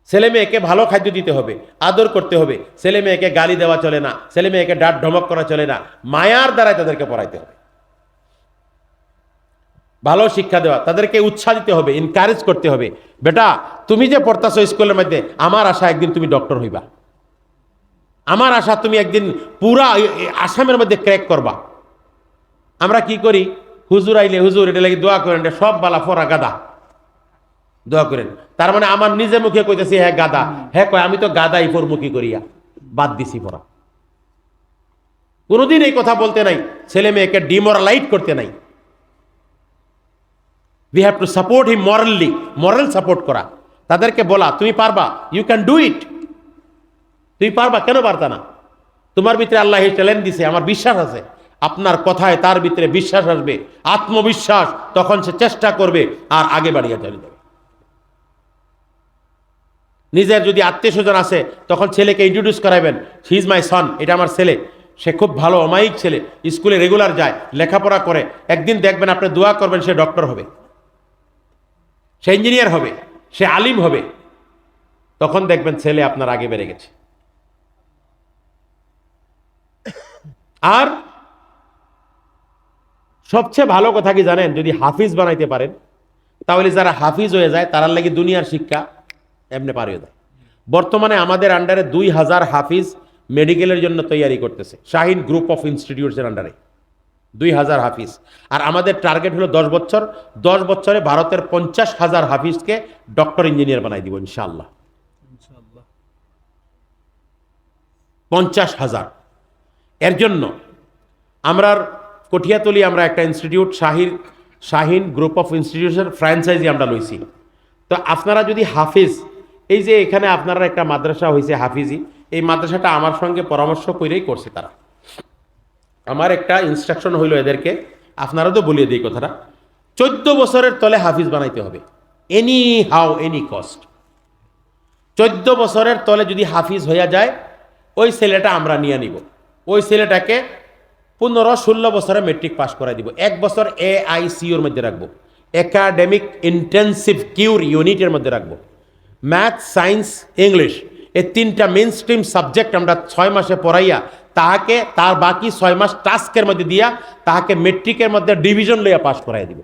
A: ছেলে মেয়েকে ভালো খাদ্য দিতে হবে, আদর করতে হবে। ছেলে মেয়েকে গালি দেওয়া চলে না, ছেলে মেয়েকে ডাঁট ধমক করা চলে না, মায়ার দ্বারাই তাদেরকে পড়াইতে হবে। ভালো শিক্ষা দেওয়া, তাদেরকে উৎসাহ দিতে হবে, এনকারেজ করতে হবে। বেটা তুমি যে পড়তাছো স্কুলের মধ্যে, আমার আশা একদিন তুমি ডক্টর হইবা, আমার আশা তুমি একদিন পুরা আসামের মধ্যে ক্র্যাক করবা। আমরা কি করি? হুজুর আইলে হুজুর এটা লাগে দোয়া করেন, সব বালা ফরা গাদা, দোয়া করেন। তার মানে আমার নিজে মুখে কইতেছি হ্যাঁ গাদা, হ্যাঁ কয় আমি তো গাদাই পড়মুখী করিয়া। বাদ দিছি পড়া। কোনোদিন এই কথা বলতে নাই, ছেলে মেয়েকে ডিমোরালাইজ করতে নাই। We have to support him morally, moral support করা, তাদেরকে বলা তুমি পারবা, ইউ ক্যান ডু ইট, তুমি পারবা, কেন পারতা না? তোমার ভিতরে আল্লাহ এই ট্যালেন্ট দিছে, আমার বিশ্বাস আছে। আপনার কথায় তার ভিতরে বিশ্বাস আসবে, আত্মবিশ্বাস, তখন সে চেষ্টা করবে আর আগে বাড়িয়ে চলে যাবে। নিজের যদি আত্মীয় স্বজন আছে তখন ছেলেকে ইন্ট্রোডিউস করাবেন, হি ইজ মাই সন, এটা আমার ছেলে, সে খুব ভালো অমায়িক ছেলে, স্কুলে রেগুলার যায়, লেখাপড়া করে, একদিন দেখবেন আপনি দোয়া করবেন সে ডক্টর হবে, সে ইঞ্জিনিয়ার হবে, সে আলিম হবে, তখন দেখবেন ছেলে আপনার আগে বেড়ে গেছে। আর সবচেয়ে ভালো কথা কি জানেন, যদি হাফিজ বানাইতে পারেন তাহলে যারা হাফিজ হয়ে যায় তারার লাগি দুনিয়ার শিক্ষা এমনি পার হয়ে যায়। বর্তমানে আমাদের আন্ডারে 2000 হাফিজ মেডিকেলের জন্য তৈরি করতেছে, শাহিন গ্রুপ অফ ইনস্টিটিউটসের আন্ডারে 2000 হাফিজ। আর আমাদের টার্গেট হলো 10 বছর, 10 বছরে ভারতের 50,000 হাফিজকে ডক্টর ইঞ্জিনিয়ার বানাই দিব ইনশাআল্লাহ।
B: ইনশাআল্লাহ
A: 50,000। এর জন্য আমরা কঠিয়াতলি আমরা একটা institute Shaheen group of institution franchise আমরা লইছি। তো আপনারা যদি হাফিজ, এই যে এখানে আপনারা একটা মাদ্রাসা হয়েছে হাফিজি, এই মাদ্রাসাটা আমার সঙ্গে পরামর্শ করেই করছে তারা। আমার একটা ইনস্ট্রাকশন হইল এদেরকে, আপনারা তো বলিয়ে দিই কথাটা, 14 বছরের তলে হাফিজ বানাইতে হবে, এনি হাউ এনি কস্ট। 14 বছরের তলে যদি হাফিজ হইয়া যায় ওই ছেলেটা আমরা নিয়ে নিব, ওই ছেলেটাকে 15-16 বছরে মেট্রিক পাস করাই দিব, 1 বছর AICUর মধ্যে রাখবো, একাডেমিক ইন্টেন্সিভ কিউর ইউনিটের মধ্যে রাখবো। ম্যাথ, সায়েন্স, ইংলিশ, এই 3টা মেইন স্ট্রিম সাবজেক্ট আমরা 6 মাসে পড়াইয়া তাহাকে তার বাকি 6 মাস টাস্কের মধ্যে দিয়া তাহাকে মেট্রিকের মধ্যে ডিভিশন লইয়া পাস করাই দিব।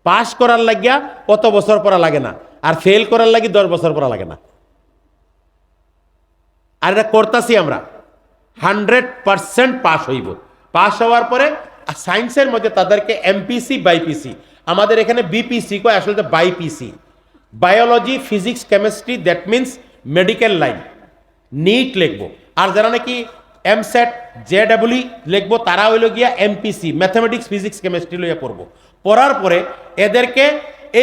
A: পাস করার লাগিয়া কত বছর পড়া লাগে না, আর ফেল করার লাগি 10 বছর পড়া লাগে না। আর এটা করতেছি আমরা, 100% পাস হইব। পাস হওয়ার পরে সায়েন্সের মধ্যে তাদেরকে MPC বাইপিসি, আমাদের এখানে BPC কয়, আসলে BiPC, biology, physics, chemistry, that means medical line, NEET লিখবো। আর যারা নাকি MSET JEE লিখবো তারা হইল গিয়া MPC, ম্যাথামেটিক্স, ফিজিক্স, কেমিস্ট্রি লইয়া পড়বো। পড়ার পরে এদেরকে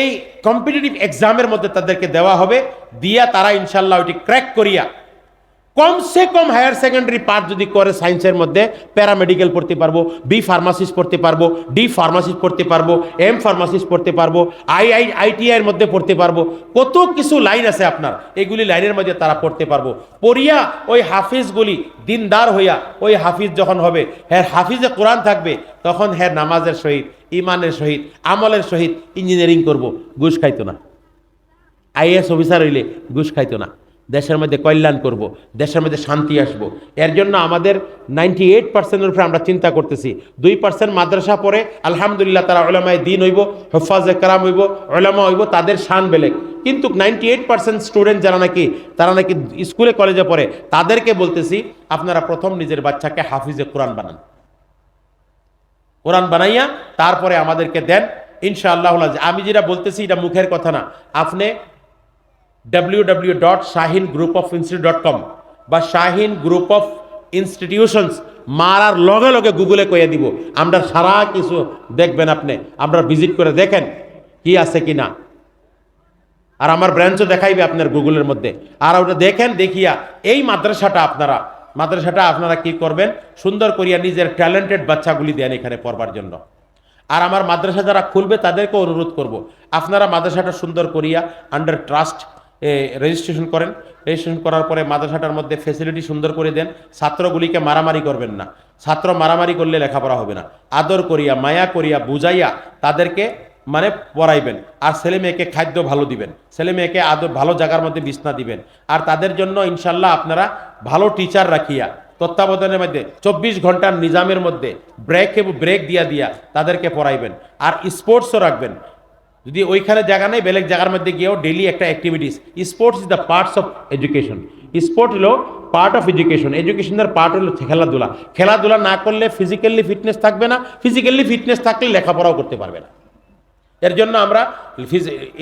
A: এই কম্পিটিটিভ এক্সামের মধ্যে তাদেরকে দেওয়া হবে, দিয়া তারা ইনশাল্লাহ ওইটি ক্র্যাক করিয়া কমসে কম হায়ার সেকেন্ডারি পার্ট যদি করে সায়েন্সের মধ্যে প্যারামেডিক্যাল পড়তে পারবো, B ফার্মাসিস্ট পড়তে পারবো, D ফার্মাসিস্ট পড়তে পারবো, M ফার্মাসিস্ট পড়তে পারবো, ITI এর মধ্যে পড়তে পারবো, কত কিছু লাইন আছে আপনার, এগুলি লাইনের মধ্যে তারা পড়তে পারবো। পড়িয়া ওই হাফিজগুলি দিনদার হইয়া, ওই হাফিজ যখন হবে, হ্যাঁ হাফিজে কোরআন থাকবে, তখন হ্যাঁ নামাজের সহিত, ইমানের সহিত, আমলের সহিত ইঞ্জিনিয়ারিং করবো, ঘুষ খাইতো না। IAS অফিসার হইলে ঘুষ খাইতো না, দেশের মধ্যে কল্যাণ করব, দেশের মধ্যে শান্তি আসবো। এর জন্য আমাদের 98%-এর উপরে আমরা চিন্তা করতেছি। 2% মাদ্রাসা পড়ে আলহামদুলিল্লাহ তারা উলামায়ে দ্বীন হইব, হুফাজে কেরাম হইব, উলামা হইব, তাদের শান বেলেগ। কিন্তু 98% স্টুডেন্ট যারা নাকি তারা নাকি স্কুলে কলেজে পড়ে, তাদেরকে বলতেছি আপনারা প্রথম নিজের বাচ্চাকে হাফিজে কোরআন বানান, কোরআন বানাইয়া তারপরে আমাদেরকে দেন ইনশাআল্লাহ। আমি যেটা বলতেছি এটা মুখের কথা না, আপনি www.shahingroupofInstitute.com বা শাহিন গ্রুপ অফ ইনস্টিটিউশনস মারার লগে লগে গুগলে কইয়া দিব, আমরা সারা কিছু দেখবেন, আপনি আমরা ভিজিট করে দেখেন কি আছে কি না। আর আমার ব্রাঞ্চও দেখাইবে আপনার গুগলের মধ্যে, আর ওটা দেখেন, দেখিয়া এই মাদ্রাসাটা আপনারা কি করবেন, সুন্দর করিয়া নিজের ট্যালেন্টেড বাচ্চাগুলি দেন এখানে পড়বার জন্য। আর আমার মাদ্রাসা যারা খুলবে তাদেরকে অনুরোধ করব, আপনারা মাদ্রাসাটা সুন্দর করিয়া আন্ডার ট্রাস্ট রেজিস্ট্রেশন করেন। রেজিস্ট্রেশন করার পরে মাদ্রাসাটার মধ্যে ফ্যাসিলিটি সুন্দর করে দেন, ছাত্রগুলিকে মারামারি করবেন না, ছাত্র মারামারি করলে লেখাপড়া হবে না, আদর করিয়া মায়া করিয়া বুঝাইয়া তাদেরকে মানে পড়াইবেন। আর ছেলে মেয়েকে খাদ্য ভালো দিবেন, ছেলে মেয়েকে আদর ভালো জায়গার মধ্যে বিছনা দিবেন। আর তাদের জন্য ইনশাল্লাহ আপনারা ভালো টিচার রাখিয়া তত্ত্বাবধানের মধ্যে 24 ঘন্টার নিজামের মধ্যে ব্রেক দিয়া তাদেরকে পড়াইবেন। আর স্পোর্টসও রাখবেন, যদি ওইখানে জায়গা নেই বেলেগ জায়গার মধ্যে গিয়েও ডেইলি একটা activities. Sports is the parts of education, sport হলো পার্ট অফ এডুকেশন, এডুকেশনের পার্ট হলো খেলাধুলা। খেলাধুলা না করলে ফিজিক্যালি ফিটনেস থাকবে না, ফিজিক্যালি ফিটনেস থাকলে লেখাপড়াও করতে পারবে না। এর জন্য আমরা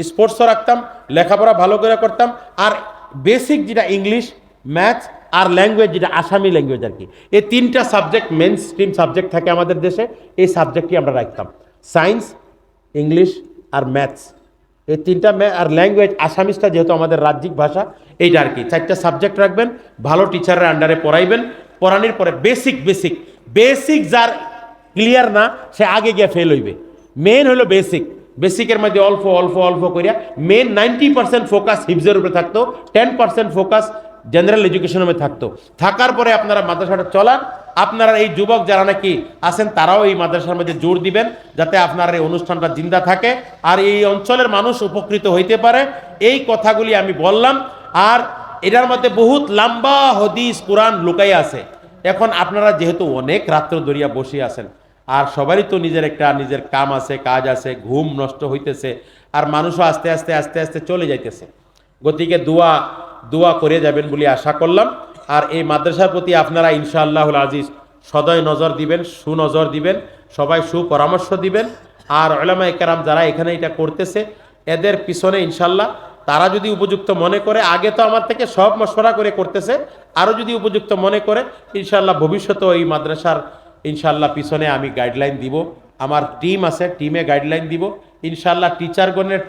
A: স্পোর্টসও রাখতাম, লেখাপড়া ভালো করে করতাম। আর বেসিক যেটা ইংলিশ, ম্যাথ, আর ল্যাঙ্গুয়েজ যেটা আসামি ল্যাঙ্গুয়েজ আর কি, এই তিনটা সাবজেক্ট মেন স্ট্রিম সাবজেক্ট থাকে আমাদের দেশে। এই সাবজেক্টই আমরা রাখতাম, সায়েন্স, ইংলিশ আর ম্যাথস, এই তিনটা আর ল্যাঙ্গুয়েজ আসামিসটা যেহেতু আমাদের রাজ্যিক ভাষা, এইটা আর কি। চারটা সাবজেক্ট রাখবেন, ভালো টিচারের আন্ডারে পড়াইবেন। পড়ানোর পরে বেসিক বেসিক বেসিক যার ক্লিয়ার না সে আগে গিয়ে ফেল হইবে। মেন হলো বেসিক, বেসিকের মধ্যে অল্প অল্প অল্প করিয়া মেন 90% ফোকাস হিফজের উপরে থাকতো, 10% ফোকাস জেনারেল এডুকেশনের মধ্যে থাকতো। থাকার পরে আপনারা মাদ্রাসাটা চলান। আপনারা এই যুবক যারা নাকি আছেন তারাও এই মাদ্রাসার মধ্যে জোর দিবেন যাতে আপনার এই অনুষ্ঠানটা জিন্দা থাকে আর এই অঞ্চলের মানুষ উপকৃত হইতে পারে। এই কথাগুলি আমি বললাম। আর এটার মধ্যে বহুত লম্বা হাদিস কোরআন লুকাই আছে। এখন আপনারা যেহেতু অনেক রাত্র দরিয়া বসে আছেন, আর সবারই তো নিজের কাম আছে, কাজ আছে, ঘুম নষ্ট হইতেছে, আর মানুষও আস্তে আস্তে আস্তে আস্তে চলে যাইতেছে। গতিকে দোয়া করে যাবেন বলে আশা করলাম। আর এই মাদ্রাসার প্রতি আপনারা ইনশাআল্লাহুল আজিজ সদয় নজর দিবেন, সুনজর দিবেন, সবাই সুপরামর্শ দিবেন। আর উলামায়ে কেরাম যারা এখানে এটা করতেছে এদের পিছনে ইনশাআল্লাহ তারা যদি উপযুক্ত মনে করে, আগে তো আমার থেকে সব মশওয়ারা করে করতেছে, আরও যদি উপযুক্ত মনে করে ইনশাআল্লাহ ভবিষ্যতেও এই মাদ্রাসার ইনশাআল্লাহ পিছনে আমি গাইডলাইন দিব। আমার টিম আছে, টিমে গাইডলাইন দিব ইনশাআল্লাহ। টিচারগণের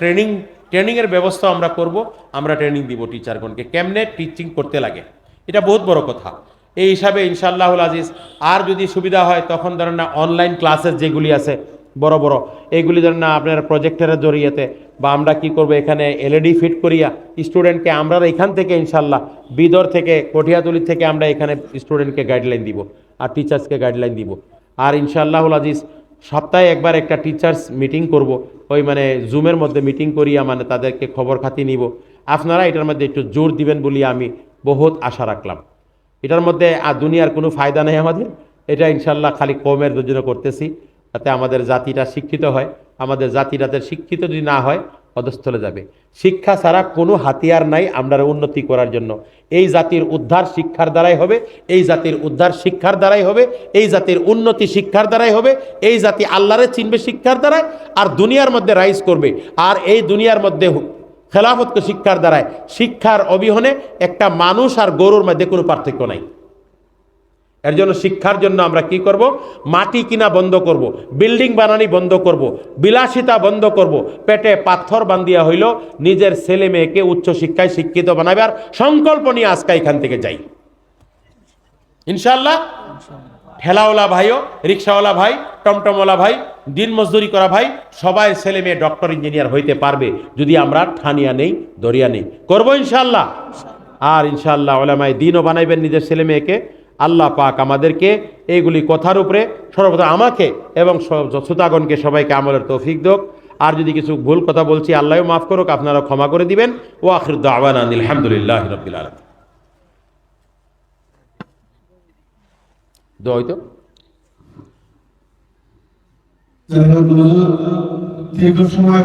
A: ট্রেনিংয়ের ব্যবস্থা আমরা করব। আমরা ট্রেনিং দিব টিচারগণকে কেমনে টিচিং করতে লাগে, এটা বহুত বড় কথা। এই হিসাবে ইনশাআল্লাহুল আজিজ আর যদি সুবিধা হয় তখন ধরেন না অনলাইন ক্লাসেস যেগুলি আছে বড় বড়, এইগুলি ধরেন না আপনার প্রজেক্টরের জড়িয়েতে, বা আমরা কি করব এখানে এলইডি ফিট করিয়া স্টুডেন্টকে আমরা এখান থেকে ইনশাআল্লাহ বিদর থেকে কঠিয়াতুলি থেকে আমরা এখানে স্টুডেন্টকে গাইডলাইন দিব আর টিচার্সকে গাইডলাইন দিব। আর ইনশাআল্লাহুল আজিজ সপ্তাহে একবার একটা টিচার্স মিটিং করব, ওই মানে জুমের মধ্যে মিটিং করিয়া মানে তাদেরকে খবর খাতি নিব। আপনারা এটার মধ্যে একটু জোর দিবেন বলে আমি বহুত আশা রাখলাম। এটার মধ্যে আর দুনিয়ার কোনো ফায়দা নেই আমাদের, এটা ইনশাআল্লাহ খালি কমের জন্য করতেছি যাতে আমাদের জাতিটা শিক্ষিত হয়। আমাদের জাতিটাতে শিক্ষিত যদি না হয় অধস্থলে যাবে। শিক্ষা ছাড়া কোনো হাতিয়ার নাই আমরা উন্নতি করার জন্য। এই জাতির উদ্ধার শিক্ষার দ্বারাই হবে, এই জাতির উদ্ধার শিক্ষার দ্বারাই হবে, এই জাতির উন্নতি শিক্ষার দ্বারাই হবে। এই জাতি আল্লাহরে চিনবে শিক্ষার দ্বারাই, আর দুনিয়ার মধ্যে রাইজ করবে। আর এই দুনিয়ার মধ্যে খেলাফতকে শিক্ষার দ্বারায়। শিক্ষার অবিহনে একটা মানুষ আর গরুর মধ্যে কোনো পার্থক্য নাই। এর জন্য শিক্ষার জন্য আমরা কি করব? মাটি কিনা বন্ধ করব, বিল্ডিং বানানি বন্ধ করব, বিলাসিতা বন্ধ করব, পেটে পাথর বান্ধিয়া হইল নিজের ছেলে মেয়েকে উচ্চ শিক্ষায় শিক্ষিত বানাবার সংকল্প নিয়ে আজকে এখান থেকে যাই ইনশাআল্লাহ। ঠেলাওয়ালা ভাইও, রিক্সাওয়ালা ভাই, টমটমওয়ালা ভাই, দিন মজদুরি করা ভাই, সবাই ছেলে মেয়ে ডক্টর ইঞ্জিনিয়ার হইতে পারবে যদি আমরা ঠানিয়া নেই, দরিয়া নেই। করবো ইনশাআল্লাহ। আর ইনশাআল্লাহ উলামায়ে দ্বীনও বানাইবেন নিজের ছেলে মেয়েকে। আল্লাহ পাক আমাদেরকে এইগুলি কথার উপরে সর্বদা আমাকে এবং শ্রোতাগণকে সবাইকে আমলের তৌফিক দেক। আর যদি কিছু ভুল কথা বলছি আল্লাহও মাফ করুক, আপনারা ক্ষমা করে দিবেন। ওয়া আখিরু দাওয়ানা আলহামদুলিল্লাহি রাব্বিল আলামিন। দোয়া হইতো
C: দীর্ঘ সময়